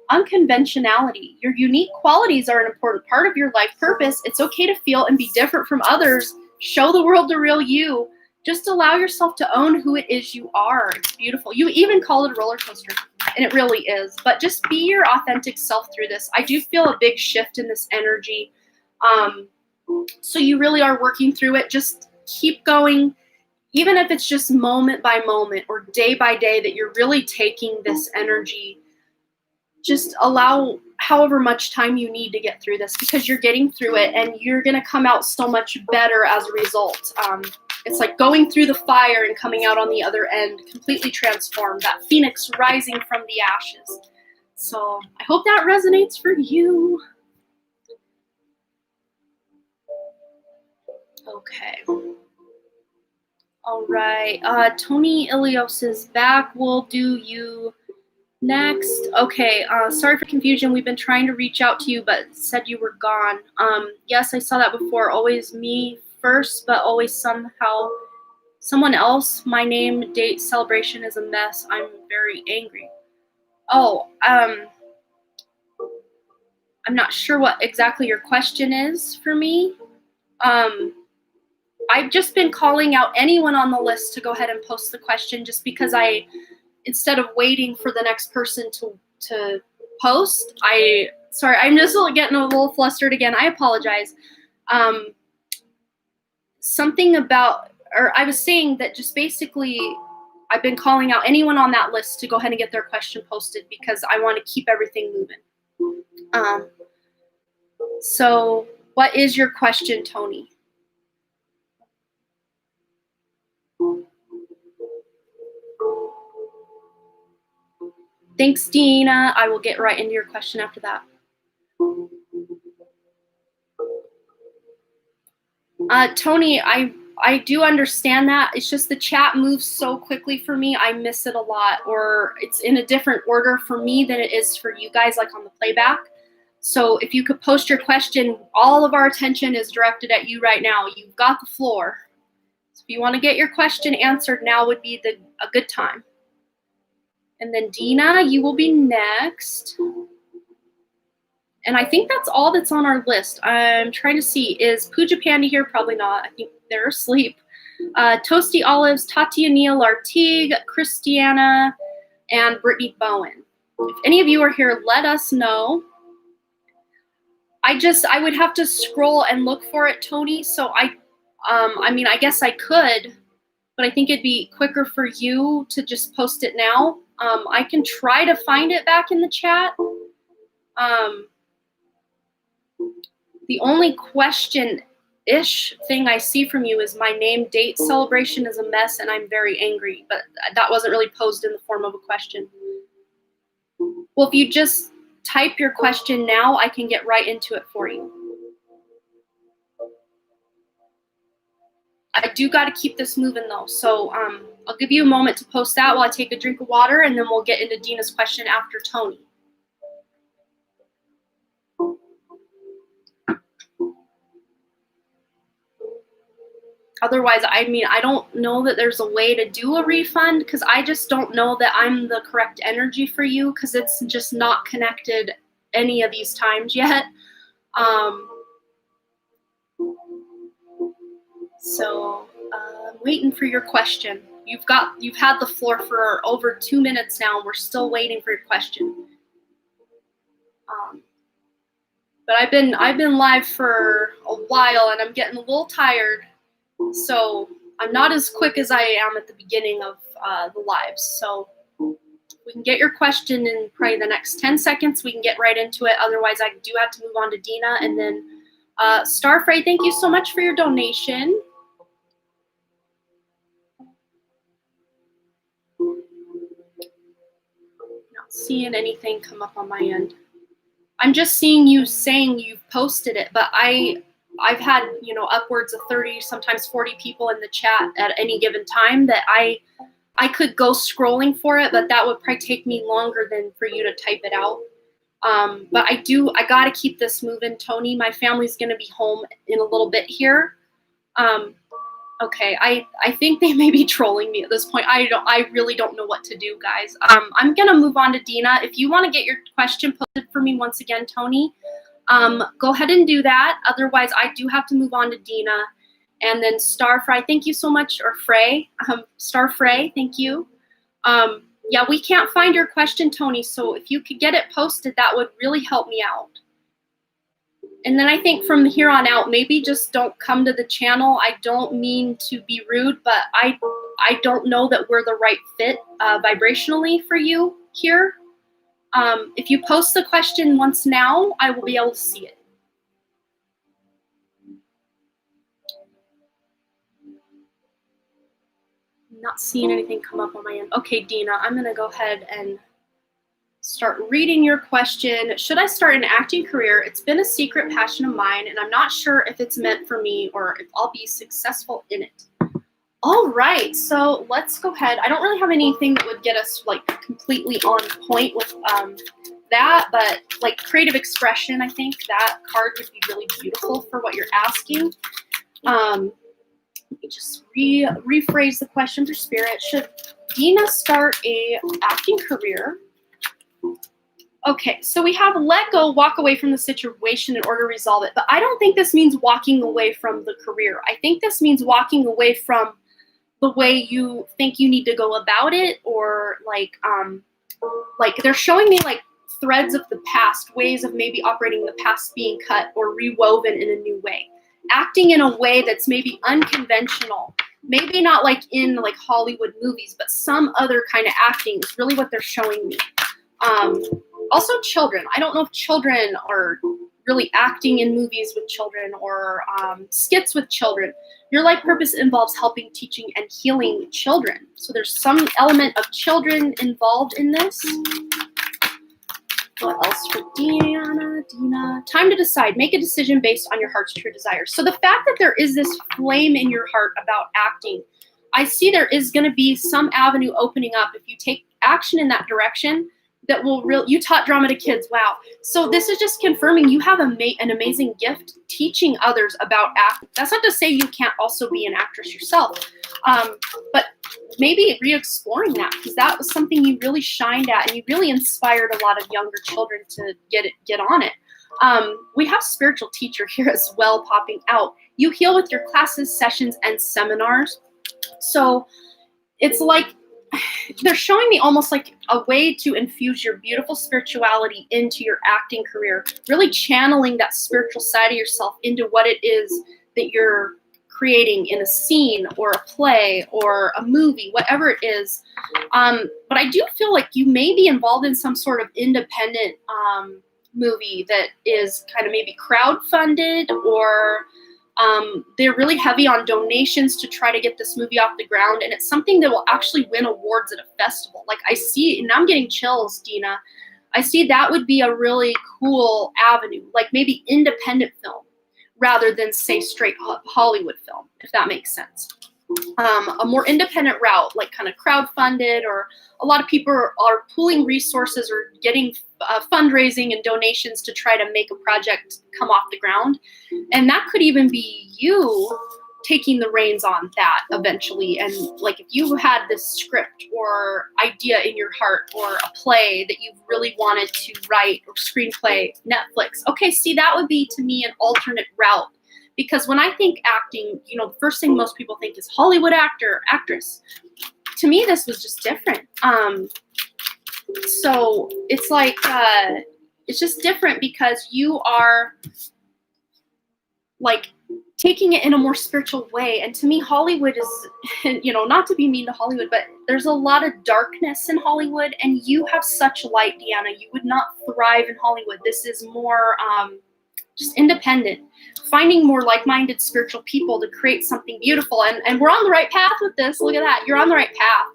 A: Unconventionality. Your unique qualities are an important part of your life purpose. It's okay to feel and be different from others. Show the world the real you. Just allow yourself to own who it is you are. It's beautiful. You even call it a roller coaster, and it really is. But just be your authentic self through this. I do feel a big shift in this energy. So you really are working through it. Just keep going, even if it's just moment by moment or day by day that you're really taking this energy. Just allow however much time you need to get through this, because you're getting through it and you're going to come out so much better as a result. It's like going through the fire and coming out on the other end completely transformed, that phoenix rising from the ashes. So I hope that resonates for you. Okay. All right. Tony Ilios is back. We'll do you next. Okay, sorry for confusion. We've been trying to reach out to you, but said you were gone. Yes, I saw that before. Always me first, but always somehow someone else. My name, date, celebration is a mess. I'm very angry. Oh, I'm not sure what exactly your question is for me. I've just been calling out anyone on the list to go ahead and post the question, just because instead of waiting for the next person to post, sorry, I'm just getting a little flustered again. I apologize. I was saying that just basically I've been calling out anyone on that list to go ahead and get their question posted, because I want to keep everything moving. So what is your question, Tony? Thanks, Dina. I will get right into your question after that. Tony, I do understand that. It's just the chat moves so quickly for me. I miss it a lot, or it's in a different order for me than it is for you guys, like on the playback. So if you could post your question, all of our attention is directed at you right now. You've got the floor. So if you want to get your question answered, now would be a good time. And then Dina, you will be next. And I think that's all that's on our list. I'm trying to see. Is Pooja Panda here? Probably not. I think they're asleep. Toasty Olives, Tatiana Lartigue, Christiana, and Brittany Bowen. If any of you are here, let us know. I would have to scroll and look for it, Tony. So I mean, I guess I could, but I think it'd be quicker for you to just post it now. I can try to find it back in the chat. The only question-ish thing I see from you is my name, date, celebration is a mess, and I'm very angry. But that wasn't really posed in the form of a question. Well, if you just type your question now, I can get right into it for you. I do got to keep this moving, though. So I'll give you a moment to post that while I take a drink of water, and then we'll get into Dina's question after Tony. Otherwise, I mean, I don't know that there's a way to do a refund because I just don't know that I'm the correct energy for you because it's just not connected any of these times yet. So I'm waiting for your question. You've had the floor for over 2 minutes now, and we're still waiting for your question. But I've been live for a while, and I'm getting a little tired. So I'm not as quick as I am at the beginning of the lives. So we can get your question in probably the next 10 seconds. We can get right into it. Otherwise, I do have to move on to Dina. And then Starfrey, thank you so much for your donation. Not seeing anything come up on my end. I'm just seeing you saying you've posted it, but I've had, you know, upwards of 30, sometimes 40 people in the chat at any given time that I could go scrolling for it, but that would probably take me longer than for you to type it out. But I got to keep this moving, Tony. My family's going to be home in a little bit here. Okay, I think they may be trolling me at this point. I really don't know what to do, guys. I'm going to move on to Dina. If you want to get your question posted for me once again, Tony, go ahead and do that. Otherwise, I do have to move on to Dina. And then Starfry, thank you so much, or Frey. Starfrey, thank you. Yeah, we can't find your question, Tony, so if you could get it posted, that would really help me out. And then I think from here on out, maybe just don't come to the channel. I don't mean to be rude, but I don't know that we're the right fit vibrationally for you here. If you post the question once now, I will be able to see it. Not seeing anything come up on my end. Okay, Dina, I'm going to go ahead and start reading your question. Should I start an acting career? It's been a secret passion of mine, and I'm not sure if it's meant for me or if I'll be successful in it. All right, so let's go ahead. I don't really have anything that would get us like completely on point with that, but like creative expression, I think that card would be really beautiful for what you're asking. Let me just rephrase the question for Spirit. Should Dina start a acting career? Okay, so we have let go, walk away from the situation in order to resolve it. But I don't think this means walking away from the career. I think this means walking away from the way you think you need to go about it, or like they're showing me like threads of the past, ways of maybe operating the past being cut or rewoven in a new way. Acting in a way that's maybe unconventional, maybe not like in like Hollywood movies, but some other kind of acting is really what they're showing me. Also children. I don't know if children are really acting in movies with children or skits with children. Your life purpose involves helping, teaching, and healing children. So there's some element of children involved in this. What else for Dina? Time to decide. Make a decision based on your heart's true desires. So the fact that there is this flame in your heart about acting, I see there is going to be some avenue opening up if you take action in that direction that will you taught drama to kids. Wow. So this is just confirming you have an amazing gift teaching others about acting. That's not to say you can't also be an actress yourself, but maybe re-exploring that, because that was something you really shined at and you really inspired a lot of younger children to get on it. We have spiritual teacher here as well popping out. You heal with your classes, sessions, and seminars. So it's like they're showing me almost like a way to infuse your beautiful spirituality into your acting career, really channeling that spiritual side of yourself into what it is that you're creating in a scene or a play or a movie, whatever it is. But I do feel like you may be involved in some sort of independent movie that is kind of maybe crowdfunded, or they're really heavy on donations to try to get this movie off the ground. And it's something that will actually win awards at a festival. Like I see, and I'm getting chills, Dina. I see that would be a really cool avenue, like maybe independent film rather than say straight Hollywood film, if that makes sense. A more independent route, like kind of crowdfunded, or a lot of people are pooling resources or getting fundraising and donations to try to make a project come off the ground. And that could even be you taking the reins on that eventually. And like if you had this script or idea in your heart, or a play that you really wanted to write, or screenplay, Netflix. Okay, see, that would be to me an alternate route. Because when I think acting, you know, the first thing most people think is Hollywood actor, actress. To me, this was just different. So it's like, it's just different because you are like taking it in a more spiritual way. And to me, Hollywood is, you know, not to be mean to Hollywood, but there's a lot of darkness in Hollywood, and you have such light, Deanna. You would not thrive in Hollywood. This is more just independent, finding more like-minded spiritual people to create something beautiful. And we're on the right path with this. Look at that. You're on the right path.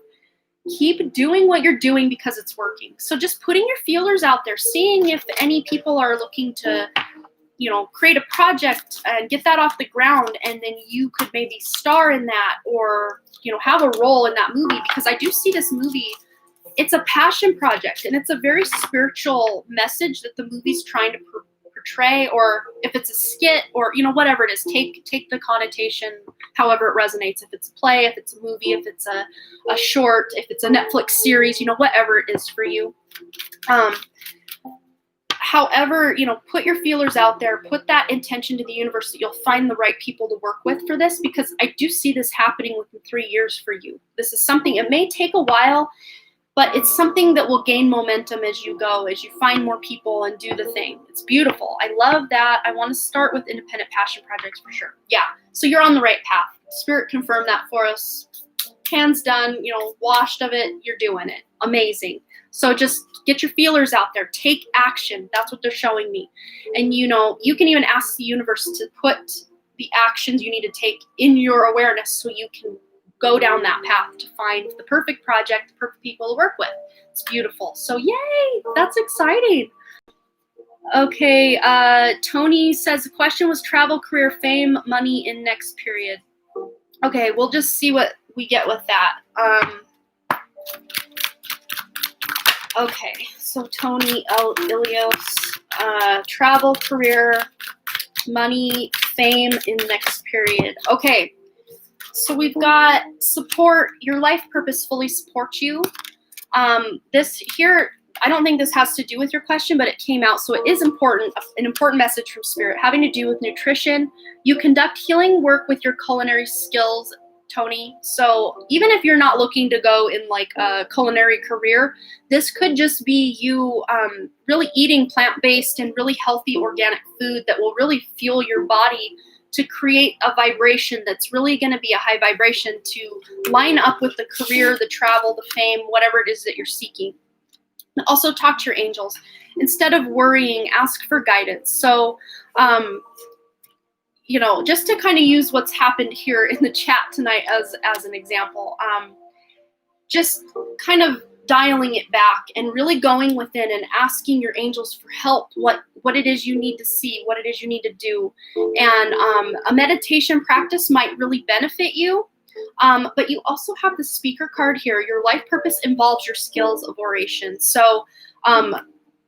A: Keep doing what you're doing because it's working. So just putting your feelers out there, seeing if any people are looking to, you know, create a project and get that off the ground, and then you could maybe star in that, or, you know, have a role in that movie. Because I do see this movie, it's a passion project, and it's a very spiritual message that the movie's trying to portray. Or if it's a skit, or, you know, whatever it is, take the connotation however it resonates. If it's a play, if it's a movie, if it's a short, if it's a Netflix series, you know, whatever it is for you. However, you know, put your feelers out there, put that intention to the universe that you'll find the right people to work with for this, because I do see this happening within 3 years for you. This is something, it may take a while, but it's something that will gain momentum as you go, as you find more people and do the thing. It's beautiful. I love that. I want to start with independent passion projects for sure. Yeah, so you're on the right path. Spirit confirmed that for us. Hands done, you know, washed of it, you're doing it. Amazing. So just get your feelers out there. Take action. That's what they're showing me. And, you know, you can even ask the universe to put the actions you need to take in your awareness so you can go down that path to find the perfect project, the perfect people to work with. It's beautiful. So yay, that's exciting. Okay, Tony says the question was travel, career, fame, money in next period. Okay, we'll just see what we get with that. Okay, so Tony Ilios, travel, career, money, fame in next period. Okay, so we've got support. Your life purpose fully supports you. This here, I don't think this has to do with your question, but it came out, so it is important, an important message from Spirit, having to do with nutrition. You conduct healing work with your culinary skills, Tony. So even if you're not looking to go in like a culinary career, this could just be you really eating plant-based and really healthy organic food that will really fuel your body to create a vibration that's really going to be a high vibration to line up with the career, the travel, the fame, whatever it is that you're seeking. Also talk to your angels. Instead of worrying, ask for guidance. So, you know, just to kind of use what's happened here in the chat tonight as an example, just kind of dialing it back and really going within and asking your angels for help, what it is you need to see, what it is you need to do. And a meditation practice might really benefit you. But you also have the speaker card here. Your life purpose involves your skills of oration. So,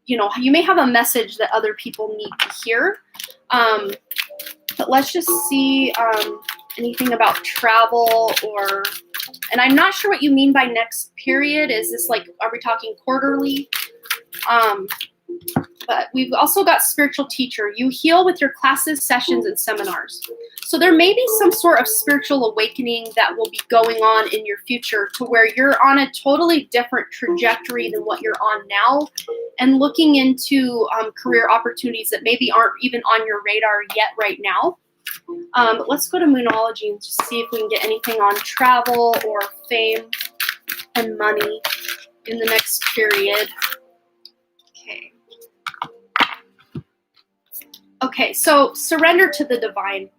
A: you know, you may have a message that other people need to hear. But let's just see anything about travel or, and I'm not sure what you mean by next period. Is this like, are we talking quarterly? But we've also got spiritual teacher. You heal with your classes, sessions, and seminars. So there may be some sort of spiritual awakening that will be going on in your future to where you're on a totally different trajectory than what you're on now, and looking into career opportunities that maybe aren't even on your radar yet right now. But let's go to Moonology and just see if we can get anything on travel or fame and money in the next period. Okay. Okay, so surrender to the divine.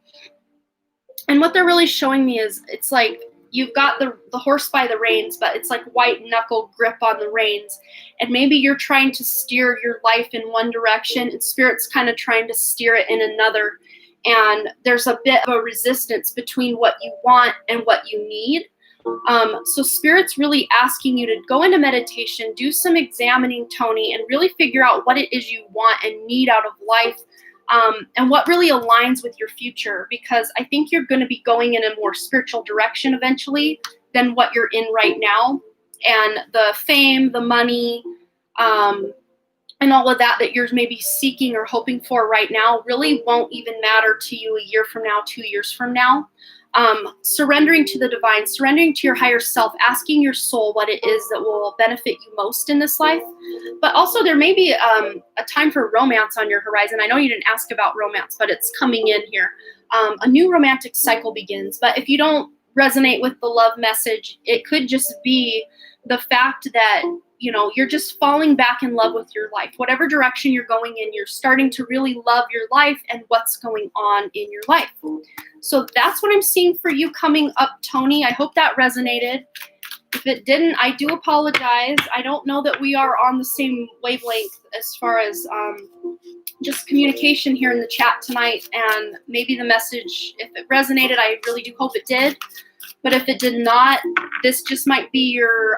A: And what they're really showing me is it's like you've got the horse by the reins, but it's like white knuckle grip on the reins. And maybe you're trying to steer your life in one direction and Spirit's kind of trying to steer it in another. And there's a bit of a resistance between what you want and what you need. So Spirit's really asking you to go into meditation, do some examining, Tony, and really figure out what it is you want and need out of life. And what really aligns with your future, because I think you're going to be going in a more spiritual direction eventually than what you're in right now. And the fame, the money, and all of that you're maybe seeking or hoping for right now really won't even matter to you a year from now, 2 years from now. Surrendering to the divine, surrendering to your higher self, asking your soul what it is that will benefit you most in this life. But also there may be a time for romance on your horizon. I know you didn't ask about romance, but it's coming in here. A new romantic cycle begins. But if you don't resonate with the love message, it could just be the fact that, you know, you're just falling back in love with your life. Whatever direction you're going in, you're starting to really love your life and what's going on in your life. So that's what I'm seeing for you coming up, Tony. I hope that resonated. If it didn't, I do apologize. I don't know that we are on the same wavelength as far as just communication here in the chat tonight. And maybe the message, if it resonated, I really do hope it did. But if it did not, this just might be your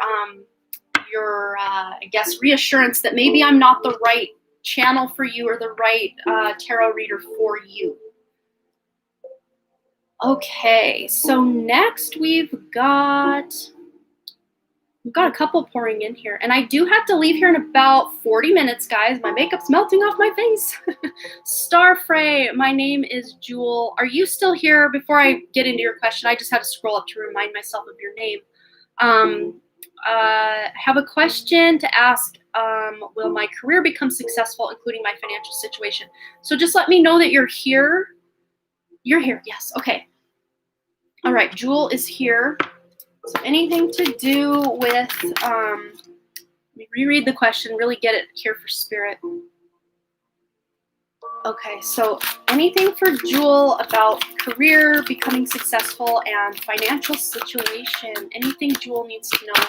A: I guess, reassurance that maybe I'm not the right channel for you or the right tarot reader for you. Okay, so next we've got a couple pouring in here, and I do have to leave here in about 40 minutes, guys. My makeup's melting off my face. Starfrey, my name is Jewel. Are you still here? Before I get into your question, I just had to scroll up to remind myself of your name. Have a question to ask. Will my career become successful, including my financial situation? So just let me know that you're here. You're here, yes, okay. All right, Jewel is here. So anything to do with, let me reread the question, really get it here for Spirit. Okay, so anything for Jewel about career, becoming successful, and financial situation. Anything Jewel needs to know.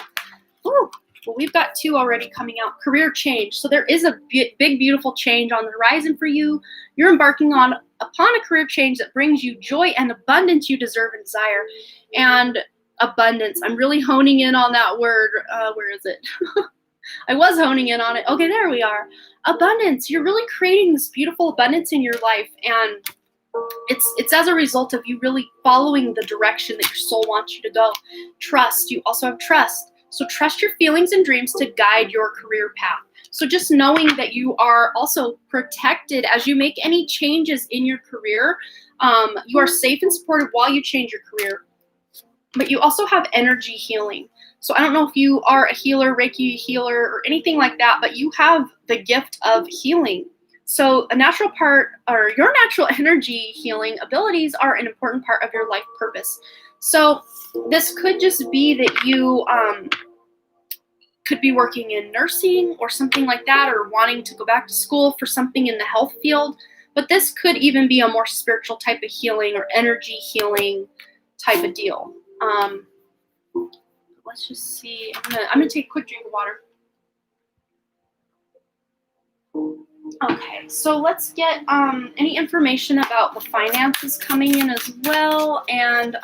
A: Ooh, well, we've got two already coming out. Career change. So there is a big, beautiful change on the horizon for you. You're embarking upon a career change that brings you joy and abundance you deserve and desire. And abundance. I'm really honing in on that word. Where is it? I was honing in on it. Okay, there we are. Abundance. You're really creating this beautiful abundance in your life, and it's as a result of you really following the direction that your soul wants you to go. Trust. You also have trust. So trust your feelings and dreams to guide your career path. So just knowing that you are also protected as you make any changes in your career. You are safe and supported while you change your career. But you also have energy healing. So I don't know if you are a healer, Reiki healer, or anything like that, but you have the gift of healing. So a natural part, or your natural energy healing abilities are an important part of your life purpose. So this could just be that you could be working in nursing or something like that, or wanting to go back to school for something in the health field. But this could even be a more spiritual type of healing or energy healing type of deal. Let's just see. I'm gonna take a quick drink of water. Okay, so let's get any information about the finances coming in as well, and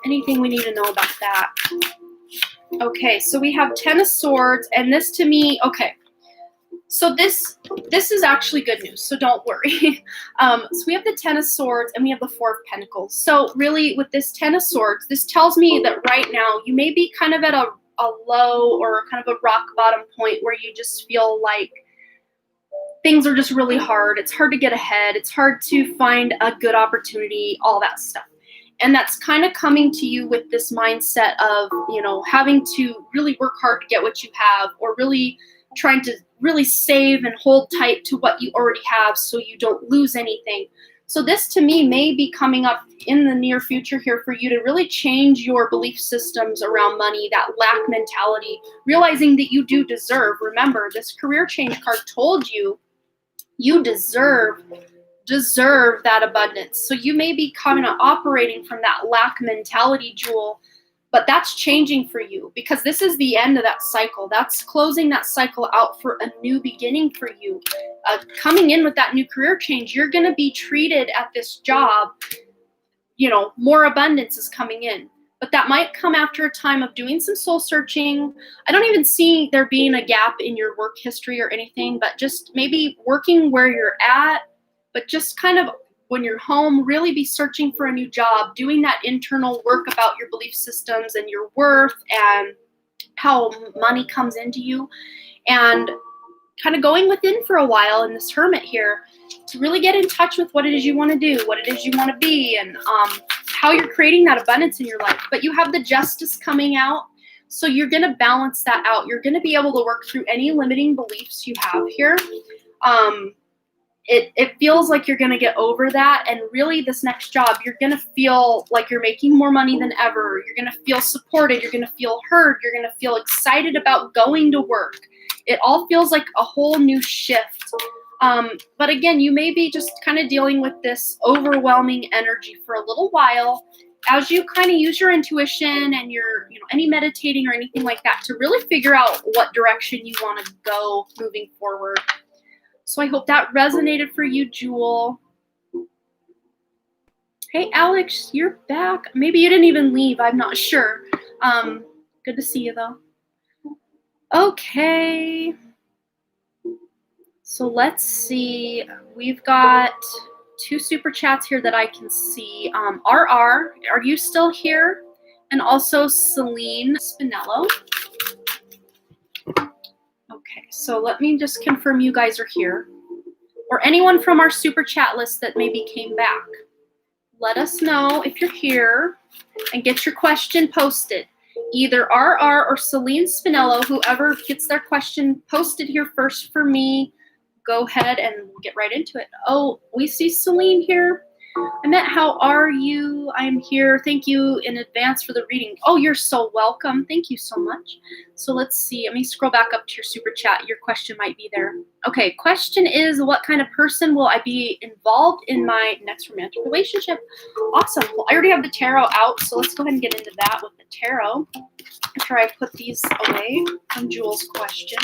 A: anything we need to know about that. Okay, so we have Ten of Swords, and this to me, okay. So this is actually good news, so don't worry. So we have the Ten of Swords and we have the Four of Pentacles. So really with this Ten of Swords, this tells me that right now you may be kind of at a a low or kind of a rock bottom point where you just feel like things are just really hard. It's hard to get ahead. It's hard to find a good opportunity, all that stuff. And that's kind of coming to you with this mindset of, you know, having to really work hard to get what you have, or really trying to really save and hold tight to what you already have so you don't lose anything. So this to me may be coming up in the near future here for you to really change your belief systems around money, that lack mentality, realizing that you do deserve. Remember, this career change card told you you deserve that abundance. So you may be kind of operating from that lack mentality, Jewel, but that's changing for you because this is the end of that cycle. That's closing that cycle out for a new beginning for you. Coming in with that new career change, you're going to be treated at this job, you know, more abundance is coming in. But that might come after a time of doing some soul searching. I don't even see there being a gap in your work history or anything, but just maybe working where you're at, but just kind of when you're home, really be searching for a new job, doing that internal work about your belief systems and your worth and how money comes into you, and kind of going within for a while in this hermit here to really get in touch with what it is you want to do, what it is you want to be, and how you're creating that abundance in your life. But you have the justice coming out, so you're going to balance that out. You're going to be able to work through any limiting beliefs you have here. It feels like you're going to get over that, and really this next job, you're going to feel like you're making more money than ever. You're going to feel supported. You're going to feel heard. You're going to feel excited about going to work. It all feels like a whole new shift. But again, you may be just kind of dealing with this overwhelming energy for a little while as you kind of use your intuition and your, you know, any meditating or anything like that to really figure out what direction you want to go moving forward. So I hope that resonated for you, Jewel. Hey, Alex, you're back. Maybe you didn't even leave. I'm not sure. Good to see you, though. Okay. So let's see. We've got 2 super chats here that I can see. RR, are you still here? And also Celine Spinello. Okay, so let me just confirm you guys are here. Or anyone from our super chat list that maybe came back. Let us know if you're here and get your question posted. Either RR or Celine Spinello, whoever gets their question posted here first for me, go ahead and we'll get right into it. Oh, we see Celine here. Annette, how are you? I'm here. Thank you in advance for the reading. Oh, you're so welcome. Thank you so much. So let's see. Let me scroll back up to your super chat. Your question might be there. Okay, question is, what kind of person will I be involved in my next romantic relationship? Awesome. Well, I already have the tarot out, so let's go ahead and get into that with the tarot after I put these away from Jewel's question.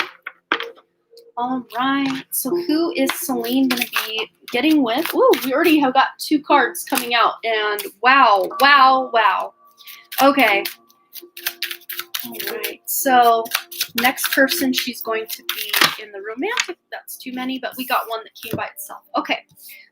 A: All right, so who is Celine going to be getting with? Ooh, we already have got 2 cards coming out, and wow. Okay. All right, so next person, she's going to be in the romantic. That's too many, but we got one that came by itself. Okay,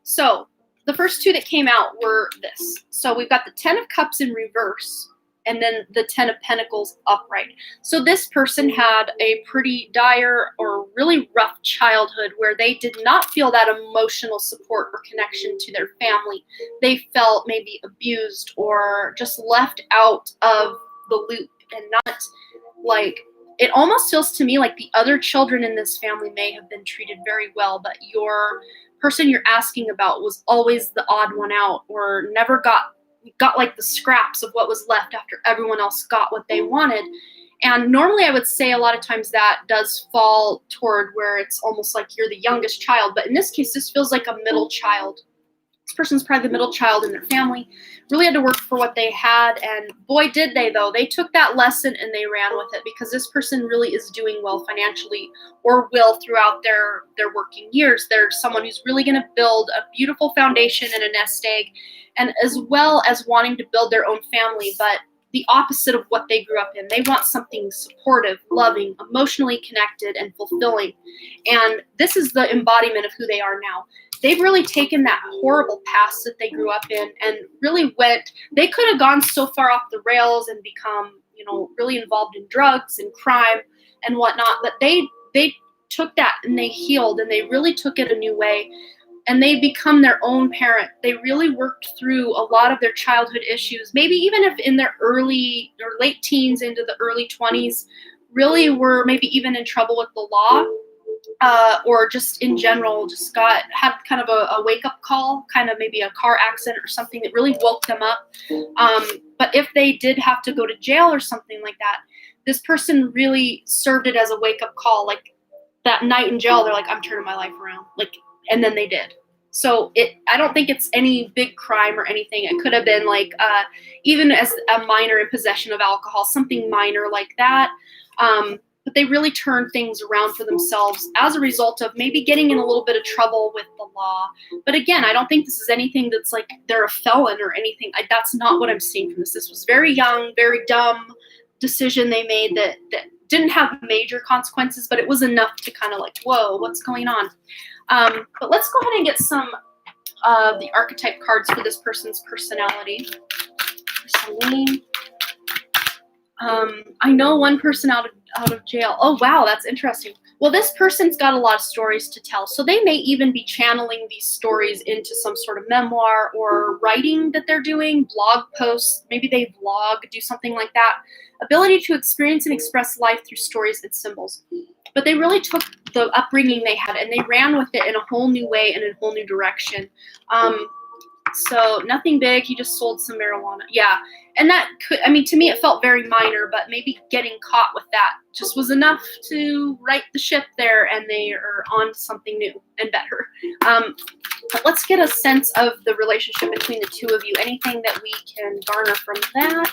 A: so the first 2 that came out were this. So we've got the 10 of Cups in reverse, and then the 10 of Pentacles upright. So this person had a pretty dire or really rough childhood where they did not feel that emotional support or connection to their family. They felt maybe abused or just left out of the loop, and not like, it almost feels to me like the other children in this family may have been treated very well, but your person you're asking about was always the odd one out, or never got like the scraps of what was left after everyone else got what they wanted. And normally I would say a lot of times that does fall toward where it's almost like you're the youngest child. But in this case, this feels like a middle child. This person's probably the middle child in their family, really had to work for what they had. And boy, did they, though. They took that lesson and they ran with it, because this person really is doing well financially, or will throughout their working years. They're someone who's really going to build a beautiful foundation and a nest egg, and as well as wanting to build their own family, but the opposite of what they grew up in. They want something supportive, loving, emotionally connected, and fulfilling. And this is the embodiment of who they are now. They've really taken that horrible past that they grew up in and really they could have gone so far off the rails and become really involved in drugs and crime and whatnot. But they took that and they healed, and they really took it a new way. And they become their own parent. They really worked through a lot of their childhood issues, maybe even if in their early or late teens into the early 20s, really were maybe even in trouble with the law, or just in general, just had kind of a wake-up call, kind of maybe a car accident or something that really woke them up. But if they did have to go to jail or something like that, this person really served it as a wake-up call. Like that night in jail, they're like, I'm turning my life around. And then they did. So I don't think it's any big crime or anything. It could have been like, even as a minor in possession of alcohol, something minor like that. But they really turned things around for themselves as a result of maybe getting in a little bit of trouble with the law. But again, I don't think this is anything that's like they're a felon or anything. That's not what I'm seeing from this. This was very young, very dumb decision they made that didn't have major consequences, but it was enough to kind of like, whoa, what's going on? But let's go ahead and get some of the archetype cards for this person's personality. Celine. I know one person out of jail. Oh, wow, that's interesting. Well, this person's got a lot of stories to tell, so they may even be channeling these stories into some sort of memoir or writing that they're doing, blog posts. Maybe they vlog, do something like that. Ability to experience and express life through stories and symbols. But they really took the upbringing they had and they ran with it in a whole new way and in a whole new direction. So nothing big. He just sold some marijuana. Yeah. And that could, to me, it felt very minor, but maybe getting caught with that just was enough to right the ship there, and they are on to something new and better. But let's get a sense of the relationship between the two of you. Anything that we can garner from that.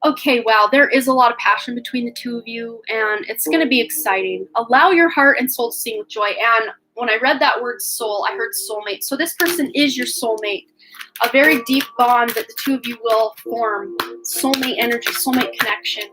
A: Okay, wow, there is a lot of passion between the two of you, and it's going to be exciting. Allow your heart and soul to sing with joy. And when I read that word soul, I heard soulmate. So this person is your soulmate. A very deep bond that the two of you will form. Soulmate energy, soulmate connection,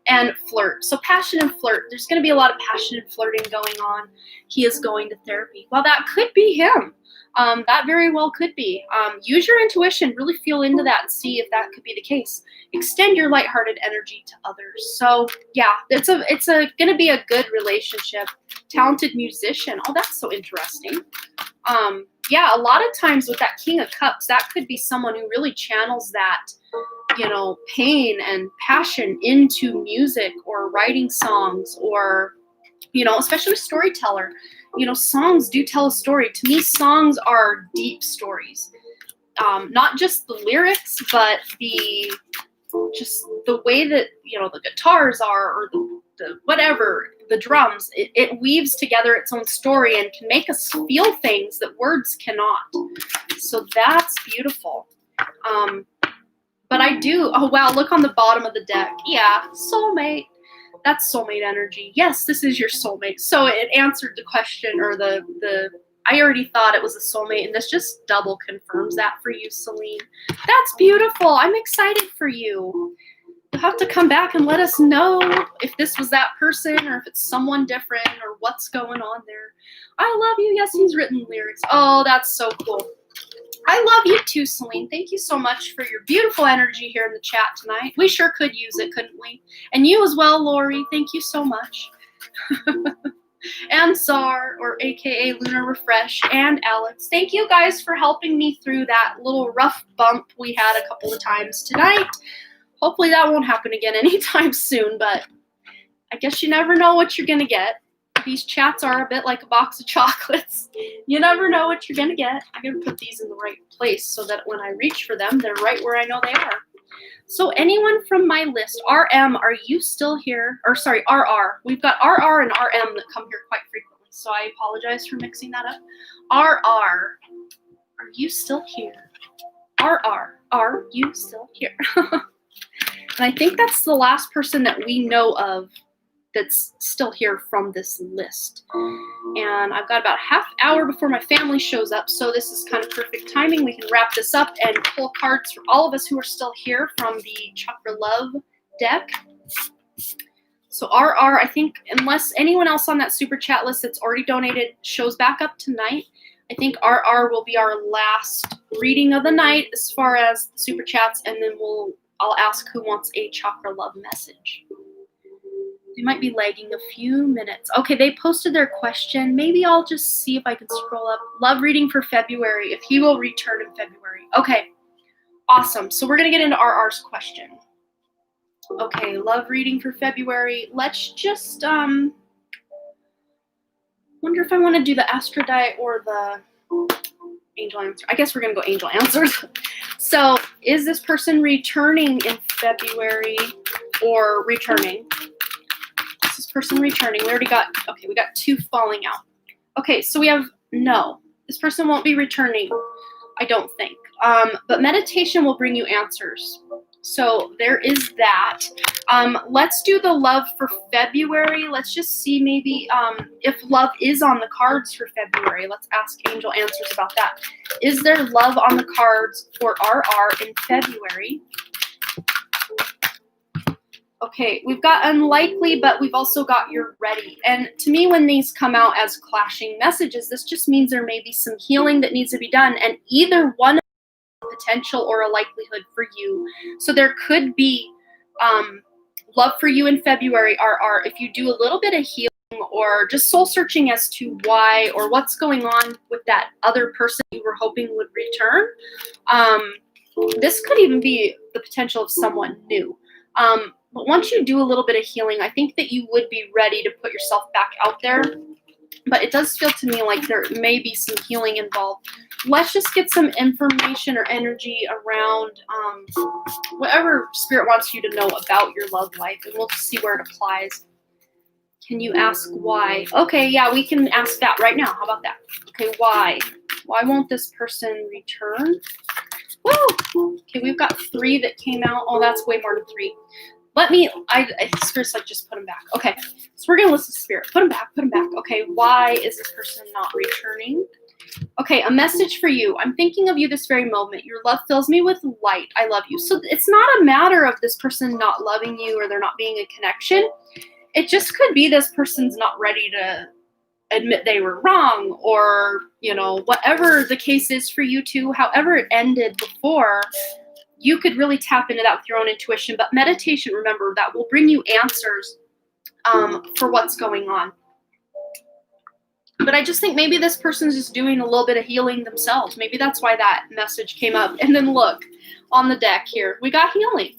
A: and flirt. So passion and flirt. There's going to be a lot of passion and flirting going on. He is going to therapy. Well, that could be him. That very well could be. Use your intuition. Really feel into that and see if that could be the case. Extend your lighthearted energy to others. So yeah, it's going to be a good relationship. Talented musician. Oh, that's so interesting. Yeah, a lot of times with that King of Cups, that could be someone who really channels that, pain and passion into music or writing songs, or, especially a storyteller. Songs do tell a story. To me, songs are deep stories. Not just the lyrics, but the way that, the guitars are, or the whatever, the drums, it weaves together its own story and can make us feel things that words cannot. So that's beautiful. But I do, oh wow, look on the bottom of the deck. Yeah, soulmate. That's soulmate energy. Yes, this is your soulmate. So it answered the question, or I already thought it was a soulmate, and this just double confirms that for you, Celine. That's beautiful. I'm excited for you. You'll have to come back and let us know if this was that person or if it's someone different or what's going on there. I love you. Yes, he's written lyrics. Oh, that's so cool. I love you too, Celine. Thank you so much for your beautiful energy here in the chat tonight. We sure could use it, couldn't we? And you as well, Lori. Thank you so much. And Czar, or AKA Lunar Refresh, and Alex. Thank you guys for helping me through that little rough bump we had a couple of times tonight. Hopefully that won't happen again anytime soon, but I guess you never know what you're going to get. These chats are a bit like a box of chocolates. You never know what you're going to get. I'm going to put these in the right place so that when I reach for them, they're right where I know they are. So anyone from my list, RM, are you still here? Or sorry, RR. We've got RR and RM that come here quite frequently, so I apologize for mixing that up. RR, are you still here? RR, are you still here? And I think that's the last person that we know of that's still here from this list. And I've got about a half hour before my family shows up, so this is kind of perfect timing. We can wrap this up and pull cards for all of us who are still here from the Chakra Love deck. So RR, I think, unless anyone else on that super chat list that's already donated shows back up tonight, I think RR will be our last reading of the night as far as the super chats, and then we'll I'll ask who wants a chakra love message. They might be lagging a few minutes. Okay, they posted their question. Maybe I'll just see if I can scroll up. Love reading for February, if he will return in February. Okay, awesome. So we're going to get into RR's question. Okay, love reading for February. Let's just, wonder if I want to do the Aphrodite or the angel answer. I guess we're going to go angel answers. So, is this person returning in February or returning? Is this person returning? We already got, okay, we got 2 falling out. Okay, so we have no. This person won't be returning, I don't think. But meditation will bring you answers. So there is that. Let's do the love for February. Let's just see maybe if love is on the cards for February. Let's ask angel answers about that. Is there love on the cards for RR in February? Okay, we've got unlikely, but we've also got you're ready. And to me, when these come out as clashing messages, this just means there may be some healing that needs to be done, and either one potential or a likelihood for you. So there could be love for you in February, RR, if you do a little bit of healing or just soul searching as to why or what's going on with that other person you were hoping would return. This could even be the potential of someone new. But once you do a little bit of healing, I think that you would be ready to put yourself back out there. But it does feel to me like there may be some healing involved. Let's just get some information or energy around whatever spirit wants you to know about your love life, and we'll see where it applies. Can you ask why? Okay, yeah, we can ask that right now. How about that? Okay, why? Why won't this person return? Woo! Okay, we've got 3 that came out. Oh, that's way more than 3. Spirit's like, just put them back. Okay, so we're going to listen to Spirit. Put them back, put them back. Okay, why is this person not returning? Okay, a message for you. I'm thinking of you this very moment. Your love fills me with light. I love you. So it's not a matter of this person not loving you or there not being a connection. It just could be this person's not ready to admit they were wrong, or, you know, whatever the case is for you two, however it ended before, you could really tap into that with your own intuition. But meditation, remember, that will bring you answers for what's going on. But I just think maybe this person's just doing a little bit of healing themselves. Maybe that's why that message came up. And then look, on the deck here, we got healing.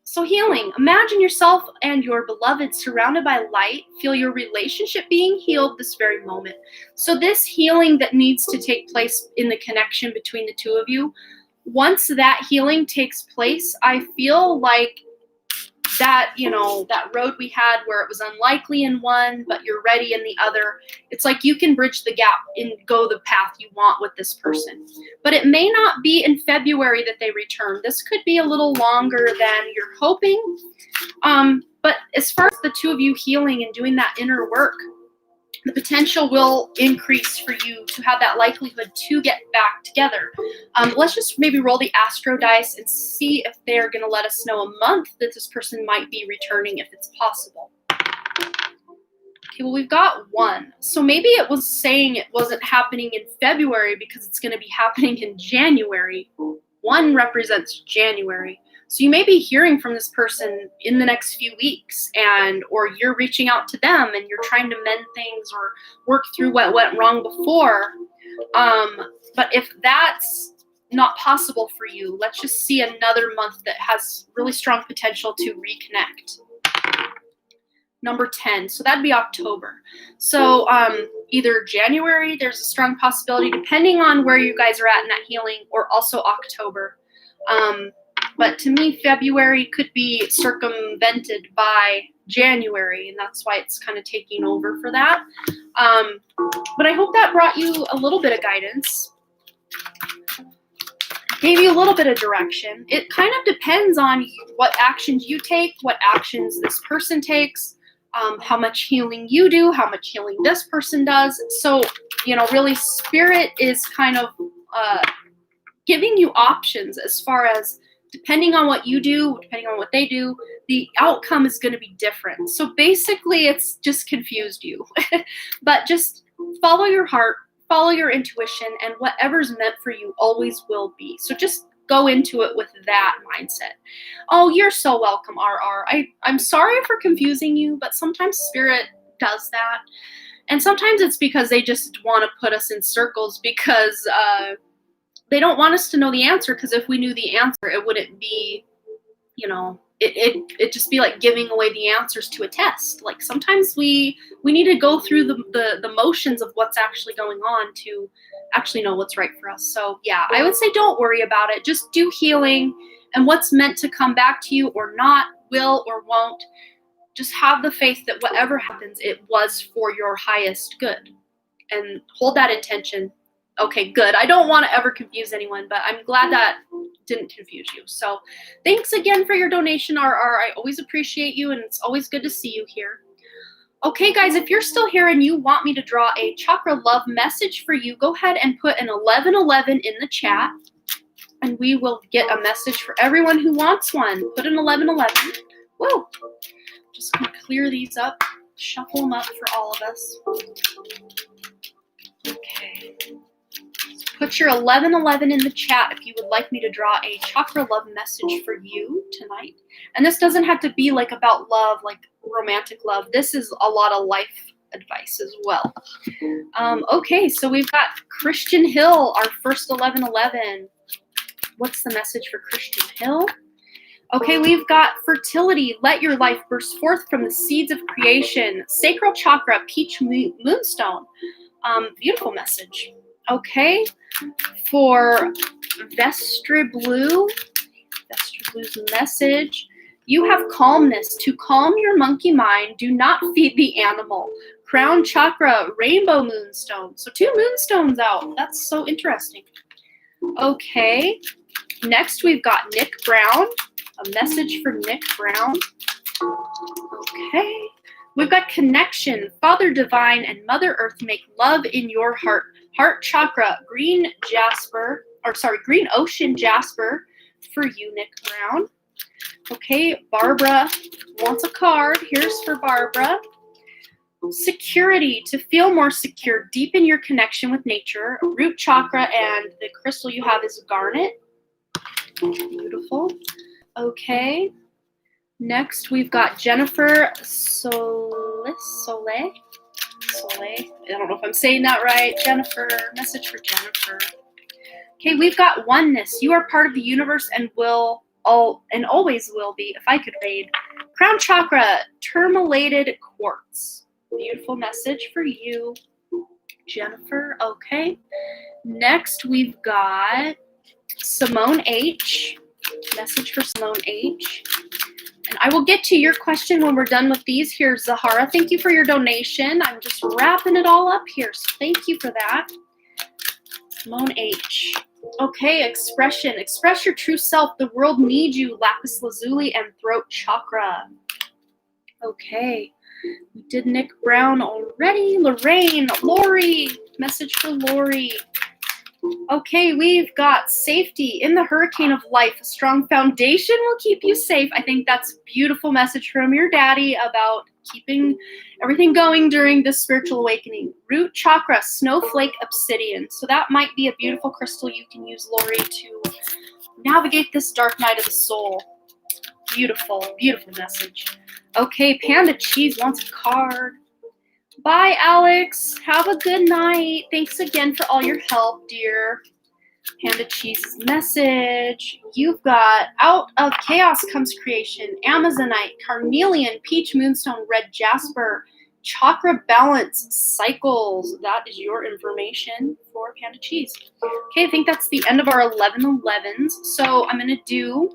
A: So healing, imagine yourself and your beloved surrounded by light. Feel your relationship being healed this very moment. So this healing that needs to take place in the connection between the two of you, once that healing takes place, I feel like that, you know, that road we had where it was unlikely in one, but you're ready in the other. It's like you can bridge the gap and go the path you want with this person. But it may not be in February that they return. This could be a little longer than you're hoping. But as far as the two of you healing and doing that inner work, the potential will increase for you to have that likelihood to get back together. Let's just maybe roll the astro dice and see if they're going to let us know a month that this person might be returning, if it's possible. Okay, well, we've got 1. So maybe it was saying it wasn't happening in February because it's going to be happening in January. 1 represents January. So you may be hearing from this person in the next few weeks, or you're reaching out to them and you're trying to mend things or work through what went wrong before. But if that's not possible for you, let's just see another month that has really strong potential to reconnect. Number 10, so that'd be October. So either January, there's a strong possibility, depending on where you guys are at in that healing, or also October. But to me, February could be circumvented by January, and that's why it's kind of taking over for that. But I hope that brought you a little bit of guidance, gave you a little bit of direction. It kind of depends on what actions you take, what actions this person takes, how much healing you do, how much healing this person does. So, you know, really, Spirit is kind of giving you options as far as, depending on what you do, depending on what they do, the outcome is going to be different. So basically, it's just confused you. But just follow your heart, follow your intuition, and whatever's meant for you always will be. So just go into it with that mindset. Oh, you're so welcome, RR. I'm sorry for confusing you, but sometimes Spirit does that. And sometimes it's because they just want to put us in circles because they don't want us to know the answer, because if we knew the answer, it wouldn't be, it'd just be like giving away the answers to a test. Like sometimes we need to go through the motions of what's actually going on to actually know what's right for us. So yeah, I would say don't worry about it. Just do healing, and what's meant to come back to you or not, will or won't, just have the faith that whatever happens, it was for your highest good, and hold that intention. Okay, good. I don't want to ever confuse anyone, but I'm glad that didn't confuse you. So thanks again for your donation, RR. I always appreciate you, and it's always good to see you here. Okay, guys, if you're still here and you want me to draw a chakra love message for you, go ahead and put an 1111 in the chat, and we will get a message for everyone who wants one. Put an 1111. Whoa. Just going to clear these up, shuffle them up for all of us. Okay. Put your 1111 in the chat if you would like me to draw a chakra love message for you tonight. And this doesn't have to be like about love, like romantic love. This is a lot of life advice as well. Okay, so we've got Christian Hill, our first 1111. What's the message for Christian Hill? Okay, we've got fertility. Let your life burst forth from the seeds of creation. Sacral chakra, peach moonstone. Beautiful message. Okay, for Vestiblue's message, you have calmness. To calm your monkey mind, do not feed the animal. Crown chakra, rainbow moonstone. So 2 moonstones out. That's so interesting. Okay, next we've got Nick Brown. A message for Nick Brown. Okay, we've got connection. Father Divine and Mother Earth make love in your heart. Heart chakra, green ocean jasper for you, Nick Brown. Okay, Barbara wants a card. Here's for Barbara. Security, to feel more secure, deepen your connection with nature. Root chakra, and the crystal you have is garnet. Beautiful. Okay. Next, we've got Jennifer Soleil. I don't know if I'm saying that right. Jennifer, message for Jennifer. Okay, we've got oneness. You are part of the universe and always will be, if I could read. Crown chakra, tourmalated quartz. Beautiful message for you, Jennifer. Okay. Next, we've got Simone H. Message for Simone H. And I will get to your question when we're done with these. Here's Zahara. Thank you for your donation. I'm just wrapping it all up here, so thank you for that. Simone H. Okay, expression. Express your true self. The world needs you. Lapis lazuli and throat chakra. Okay. We did Nick Brown already. Lori. Message for Lori. Okay, we've got safety. In the hurricane of life, a strong foundation will keep you safe. I think that's a beautiful message from your daddy about keeping everything going during this spiritual awakening. Root chakra, snowflake obsidian. So that might be a beautiful crystal you can use, Lori, to navigate this dark night of the soul. Beautiful, beautiful message. Okay, Panda Cheese wants a card. Bye, Alex. Have a good night. Thanks again for all your help, dear. Panda Cheese's message. You've got out of chaos comes creation. Amazonite, carnelian, peach moonstone, red jasper, chakra balance, cycles. That is your information for Panda Cheese. Okay, I think that's the end of our 1111s. So I'm going to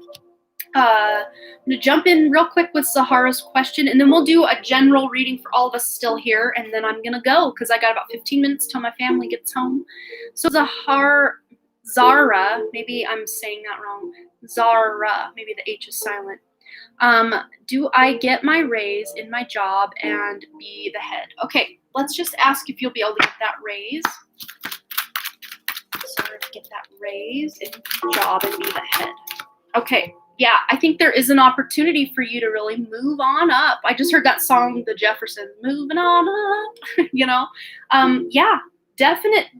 A: jump in real quick with Zahara's question, and then we'll do a general reading for all of us still here, and then I'm going to go because I got about 15 minutes till my family gets home. So Zara, maybe I'm saying that wrong. Zara, maybe the H is silent. Do I get my raise in my job and be the head? Okay, let's just ask if you'll be able to get that raise. Sorry, to get that raise in job and be the head. Okay. Yeah, I think there is an opportunity for you to really move on up. I just heard that song, The Jeffersons, moving on up, yeah, definite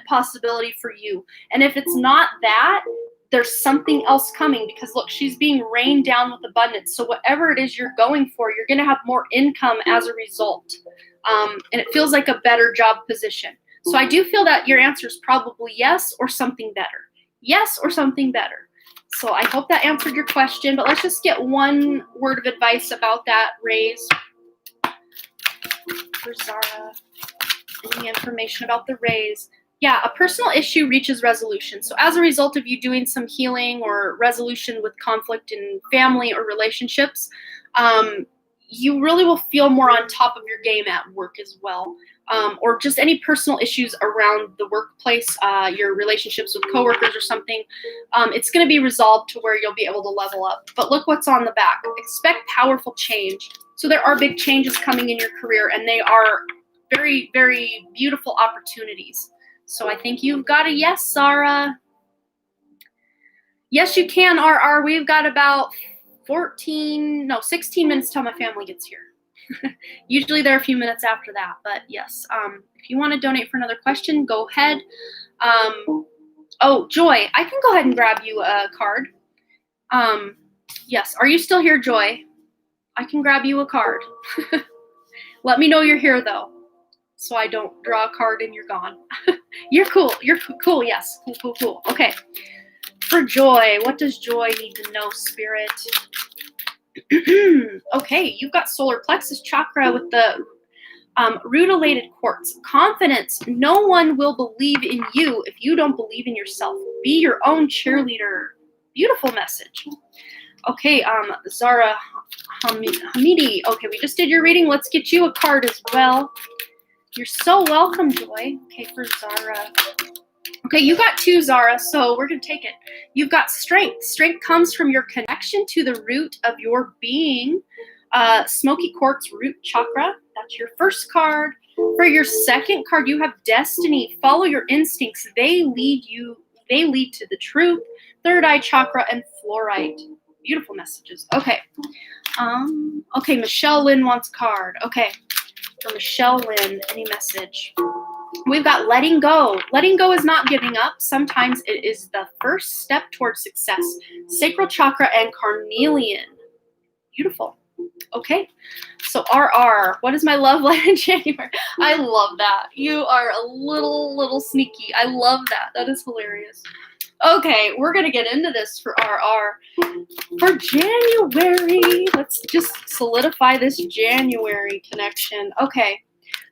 A: possibility for you. And if it's not that, there's something else coming, because look, she's being rained down with abundance. So whatever it is you're going for, you're going to have more income as a result. And it feels like a better job position. So I do feel that your answer is probably yes or something better. Yes or something better. So I hope that answered your question, but let's just get one word of advice about that raise. For Zara, any information about the raise? Yeah, a personal issue reaches resolution. So as a result of you doing some healing or resolution with conflict in family or relationships, you really will feel more on top of your game at work as well. Or just any personal issues around the workplace, your relationships with coworkers or something. It's going to be resolved to where you'll be able to level up. But look what's on the back. Expect powerful change. So there are big changes coming in your career, and they are very, very beautiful opportunities. So I think you've got a yes, Zara. Yes, you can, RR. We've got about 16 minutes till my family gets here. Usually they're a few minutes after that, but yes. If you want to donate for another question, go ahead. Oh, Joy, I can go ahead and grab you a card. Yes, are you still here, Joy? I can grab you a card. Let me know you're here, though, so I don't draw a card and you're gone. You're cool. You're cool. Yes. Cool. Okay. For Joy, what does Joy need to know, Spirit? Okay, you've got solar plexus chakra with the rutilated quartz. Confidence. No one will believe in you if you don't believe in yourself. Be your own cheerleader. Beautiful message. Okay, Zara Hamidi. Okay, we just did your reading. Let's get you a card as well. You're so welcome, Joy. Okay, for Zara. Okay, you got 2, Zara, so we're going to take it. You've got strength. Strength comes from your connection to the root of your being. Smoky quartz root chakra. That's your first card. For your second card, you have destiny. Follow your instincts. They lead to the truth. Third eye chakra and fluorite. Beautiful messages. Okay. Okay, Michelle Lynn wants a card. Okay. For Michelle Lynn, any message? We've got letting go. Letting go is not giving up. Sometimes it is the first step towards success. Sacral chakra and carnelian. Beautiful. Okay. So RR, what is my love life in January? I love that. You are a little sneaky. I love that. That is hilarious. Okay, we're going to get into this for RR. For January, let's just solidify this January connection. Okay,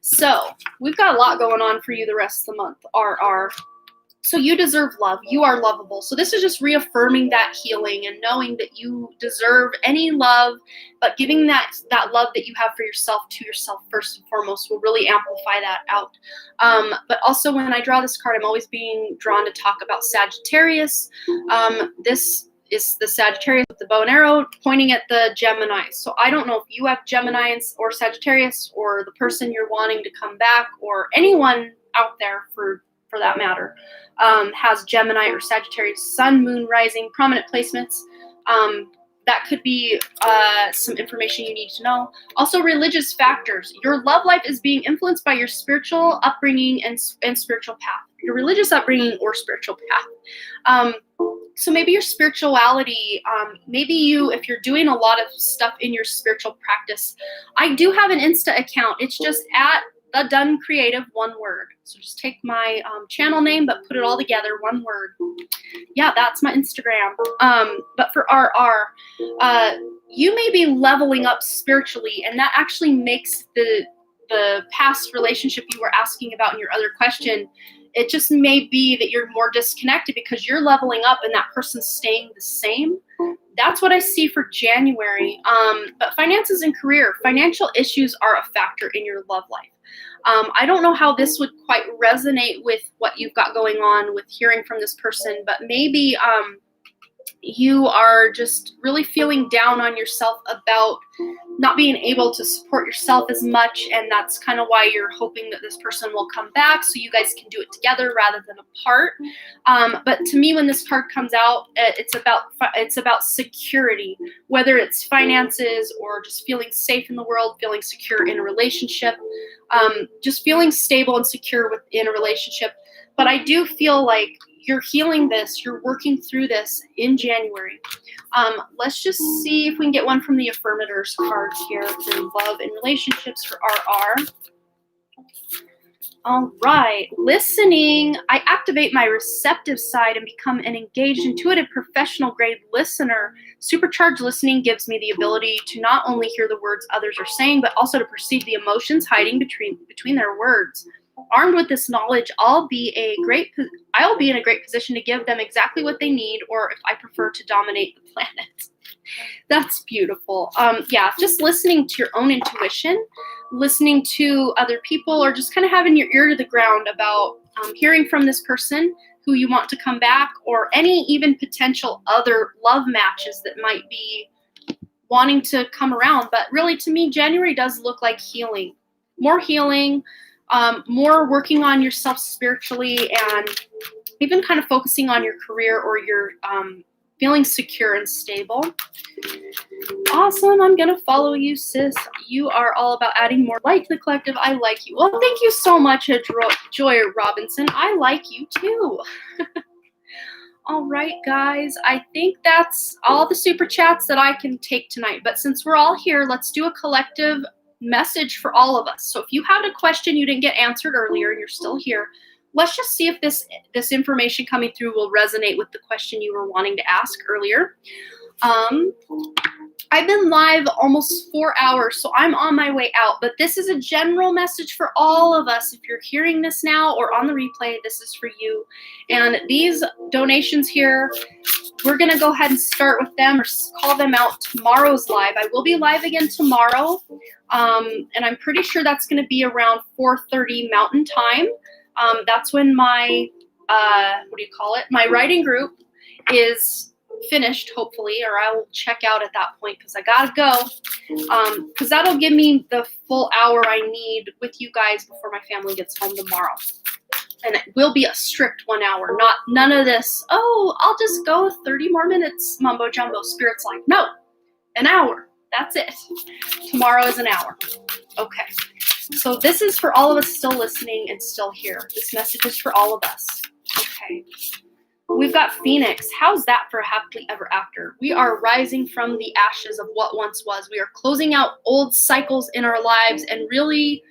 A: so we've got a lot going on for you the rest of the month, RR. So you deserve love. You are lovable. So this is just reaffirming that healing and knowing that you deserve any love, but giving that love that you have for yourself to yourself first and foremost will really amplify that out. But also when I draw this card, I'm always being drawn to talk about Sagittarius. This is the Sagittarius with the bow and arrow pointing at the Gemini. So I don't know if you have Gemini or Sagittarius or the person you're wanting to come back or anyone out there for that matter, has Gemini or Sagittarius, Sun, Moon, Rising, prominent placements. That could be some information you need to know. Also, religious factors. Your love life is being influenced by your spiritual upbringing and spiritual path. Your religious upbringing or spiritual path. So maybe your spirituality, maybe if you're doing a lot of stuff in your spiritual practice. I do have an Insta account. It's just at The Dunn Creative, one word. So just take my channel name, but put it all together, one word. Yeah, that's my Instagram. But for RR, you may be leveling up spiritually, and that actually makes the past relationship you were asking about in your other question, it just may be that you're more disconnected because you're leveling up and that person's staying the same. That's what I see for January. But finances and career, financial issues are a factor in your love life. I don't know how this would quite resonate with what you've got going on with hearing from this person, but maybe you are just really feeling down on yourself about not being able to support yourself as much, and that's kind of why you're hoping that this person will come back so you guys can do it together rather than apart. But to me, when this card comes out, it's about security, whether it's finances or just feeling safe in the world, feeling secure in a relationship, just feeling stable and secure within a relationship. But I do feel like you're healing this. You're working through this in January. Let's just see if we can get one from the affirmators cards here for love and relationships for RR. All right, listening. I activate my receptive side and become an engaged, intuitive, professional-grade listener. Supercharged listening gives me the ability to not only hear the words others are saying, but also to perceive the emotions hiding between their words. Armed with this knowledge, I'll be in a great position to give them exactly what they need, or if I prefer, to dominate the planet. That's beautiful. Yeah, just listening to your own intuition, listening to other people, or just kind of having your ear to the ground about hearing from this person who you want to come back, or any even potential other love matches that might be wanting to come around. But really, to me, January does look like healing. More healing, more working on yourself spiritually, and even kind of focusing on your career or your feeling secure and stable. Awesome. I'm going to follow you, sis. You are all about adding more light to the collective. I like you. Well, thank you so much, Joy Robinson. I like you too. All right, guys. I think that's all the super chats that I can take tonight. But since we're all here, let's do a collective message for all of us. So if you had a question you didn't get answered earlier and you're still here, let's just see if this information coming through will resonate with the question you were wanting to ask earlier. I've been live almost 4 hours, so I'm on my way out. But this is a general message for all of us. If you're hearing this now or on the replay, this is for you. And these donations here, we're going to go ahead and start with them or call them out tomorrow's live. I will be live again tomorrow. And I'm pretty sure that's going to be around 4:30 Mountain Time. That's when my, my writing group is finished, hopefully, or I will check out at that point because I gotta go. Because that'll give me the full hour I need with you guys before my family gets home tomorrow. And it will be a strict 1 hour, none of this, oh, I'll just go 30 more minutes, mumbo jumbo. Spirit's like, no, an hour. That's it. Tomorrow is an hour. Okay. So this is for all of us still listening and still here. This message is for all of us. Okay. We've got Phoenix. How's that for a happily ever after? We are rising from the ashes of what once was. We are closing out old cycles in our lives and really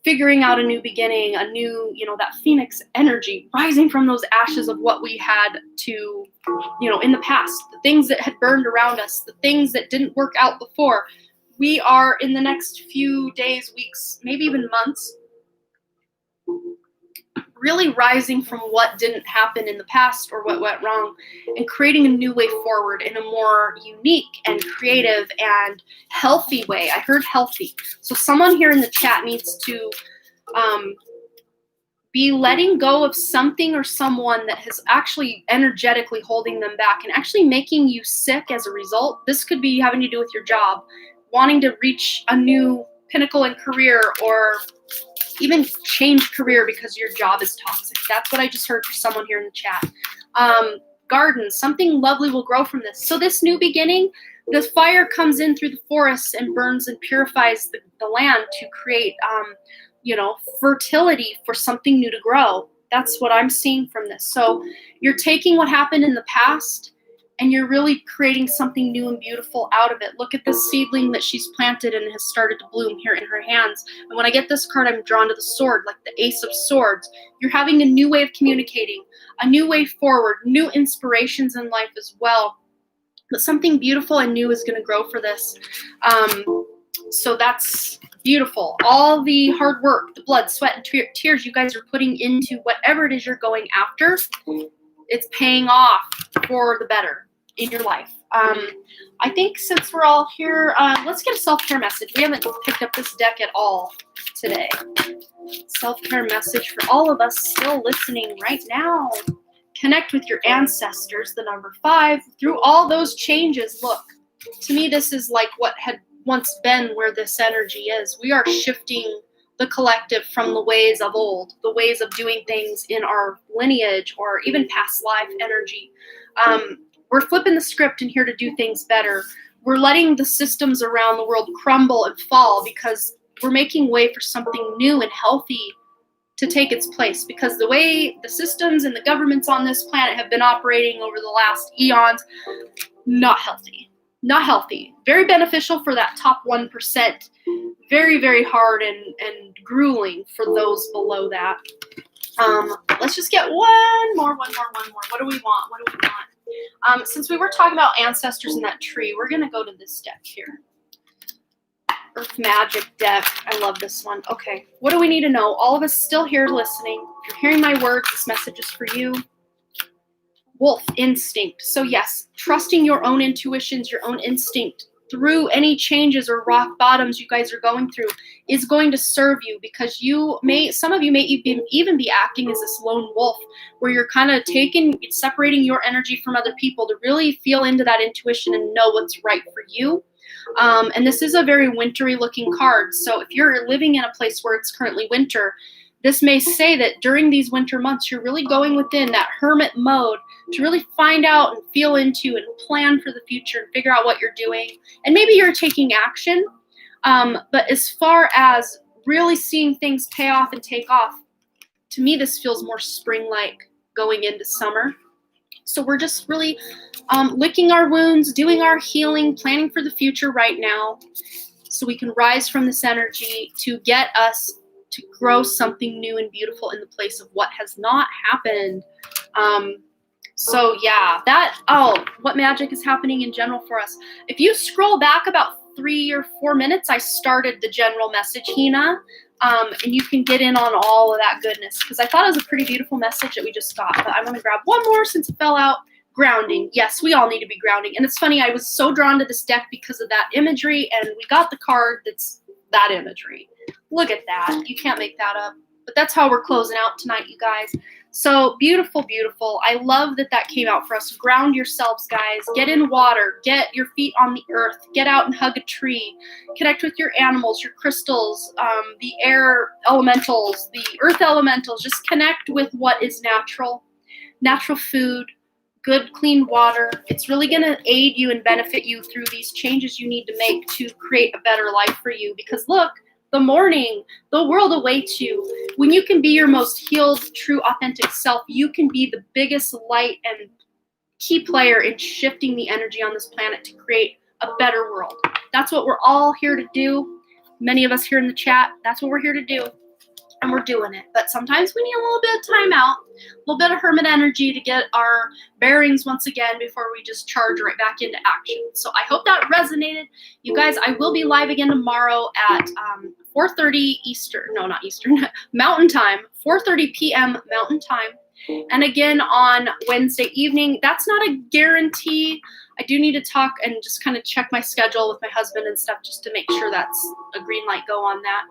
A: figuring out a new beginning, a new, that Phoenix energy, rising from those ashes of what we had to, in the past, the things that had burned around us, the things that didn't work out before. We are in the next few days, weeks, maybe even months, really rising from what didn't happen in the past or what went wrong and creating a new way forward in a more unique and creative and healthy way. I heard healthy. So someone here in the chat needs to be letting go of something or someone that has actually energetically holding them back and actually making you sick as a result. This could be having to do with your job, wanting to reach a new pinnacle in career, or even change career because your job is toxic. That's what I just heard for someone here in the chat. Garden, something lovely will grow from this. So this new beginning, the fire comes in through the forests and burns and purifies the land to create, fertility for something new to grow. That's what I'm seeing from this. So you're taking what happened in the past and you're really creating something new and beautiful out of it. Look at the seedling that she's planted and has started to bloom here in her hands. And when I get this card, I'm drawn to the sword, like the Ace of Swords. You're having a new way of communicating, a new way forward, new inspirations in life as well. But something beautiful and new is going to grow for this. So that's beautiful. All the hard work, the blood, sweat, and tears you guys are putting into whatever it is you're going after, it's paying off for the better in your life. I think since we're all here, let's get a self-care message. We haven't picked up this deck at all today. Self-care message for all of us still listening right now. Connect with your ancestors, the number 5. Through all those changes, look, to me this is like what had once been where this energy is. We are shifting the collective from the ways of old, the ways of doing things in our lineage or even past life energy. We're flipping the script and here to do things better. We're letting the systems around the world crumble and fall because we're making way for something new and healthy to take its place, because the way the systems and the governments on this planet have been operating over the last eons, not healthy. Not healthy. Very beneficial for that top 1%. Very, very hard and grueling for those below that. Let's just get one more. What do we want? Since we were talking about ancestors in that tree, we're going to go to this deck here. Earth Magic deck. I love this one. Okay, what do we need to know? All of us still here listening. If you're hearing my words, this message is for you. Wolf instinct. So yes, trusting your own intuitions, your own instinct through any changes or rock bottoms you guys are going through is going to serve you, because some of you may even be acting as this lone wolf, where you're kind of separating your energy from other people to really feel into that intuition and know what's right for you. And this is a very wintry looking card. So if you're living in a place where it's currently winter, this may say that during these winter months, you're really going within that hermit mode to really find out and feel into and plan for the future and figure out what you're doing. And maybe you're taking action. But as far as really seeing things pay off and take off, to me, this feels more spring-like going into summer. So we're just really licking our wounds, doing our healing, planning for the future right now, so we can rise from this energy to get us to grow something new and beautiful in the place of what has not happened. So yeah, what magic is happening in general for us. If you scroll back about 3 or 4 minutes, I started the general message, Hina, and you can get in on all of that goodness, because I thought it was a pretty beautiful message that we just got. But I want to grab one more since it fell out. Grounding. Yes, we all need to be grounding. And it's funny, I was so drawn to this deck because of that imagery, and we got the card that's that imagery. Look at that. You can't make that up. But that's how we're closing out tonight, you guys. So beautiful, beautiful. I love that came out for us. Ground yourselves, guys. Get in water. Get your feet on the earth. Get out and hug a tree. Connect with your animals, your crystals, the air elementals, the earth elementals. Just connect with what is natural. Natural food, good, clean water. It's really going to aid you and benefit you through these changes you need to make to create a better life for you. Because look, the morning, the world awaits you. When you can be your most healed, true, authentic self, you can be the biggest light and key player in shifting the energy on this planet to create a better world. That's what we're all here to do. Many of us here in the chat, that's what we're here to do. And we're doing it. But sometimes we need a little bit of time out, a little bit of hermit energy to get our bearings once again before we just charge right back into action. So I hope that resonated. You guys, I will be live again tomorrow at 4:30 Eastern. No, not Eastern. Mountain time. 4:30 p.m. Mountain time. And again on Wednesday evening. That's not a guarantee. I do need to talk and just kind of check my schedule with my husband and stuff just to make sure that's a green light go on that.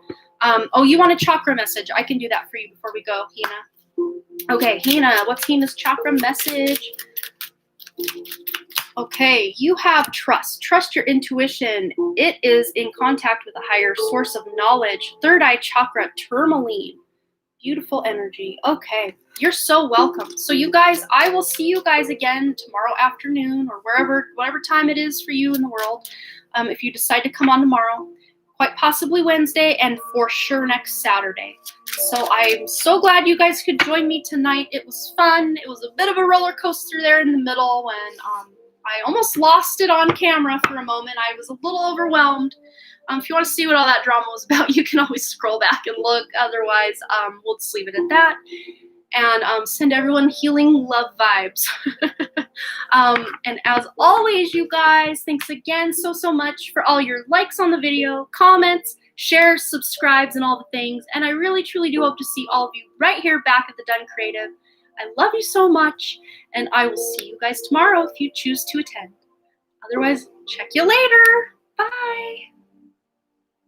A: Oh, you want a chakra message? I can do that for you before we go, Hina. Okay, Hina, what's Hina's chakra message? Okay, you have trust. Trust your intuition. It is in contact with a higher source of knowledge. Third eye chakra, tourmaline. Beautiful energy. Okay, you're so welcome. So you guys, I will see you guys again tomorrow afternoon or whatever time it is for you in the world. If you decide to come on tomorrow. Quite possibly Wednesday, and for sure next Saturday. So I'm so glad you guys could join me tonight. It was fun. It was a bit of a roller coaster there in the middle when I almost lost it on camera for a moment. I was a little overwhelmed. If you want to see what all that drama was about, you can always scroll back and look. Otherwise, we'll just leave it at that. And send everyone healing love vibes. And as always, you guys, thanks again so much for all your likes on the video, comments, shares, subscribes, and all the things. And I really, truly do hope to see all of you right here back at the Dunn Creative. I love you so much, and I will see you guys tomorrow if you choose to attend. Otherwise, check you later.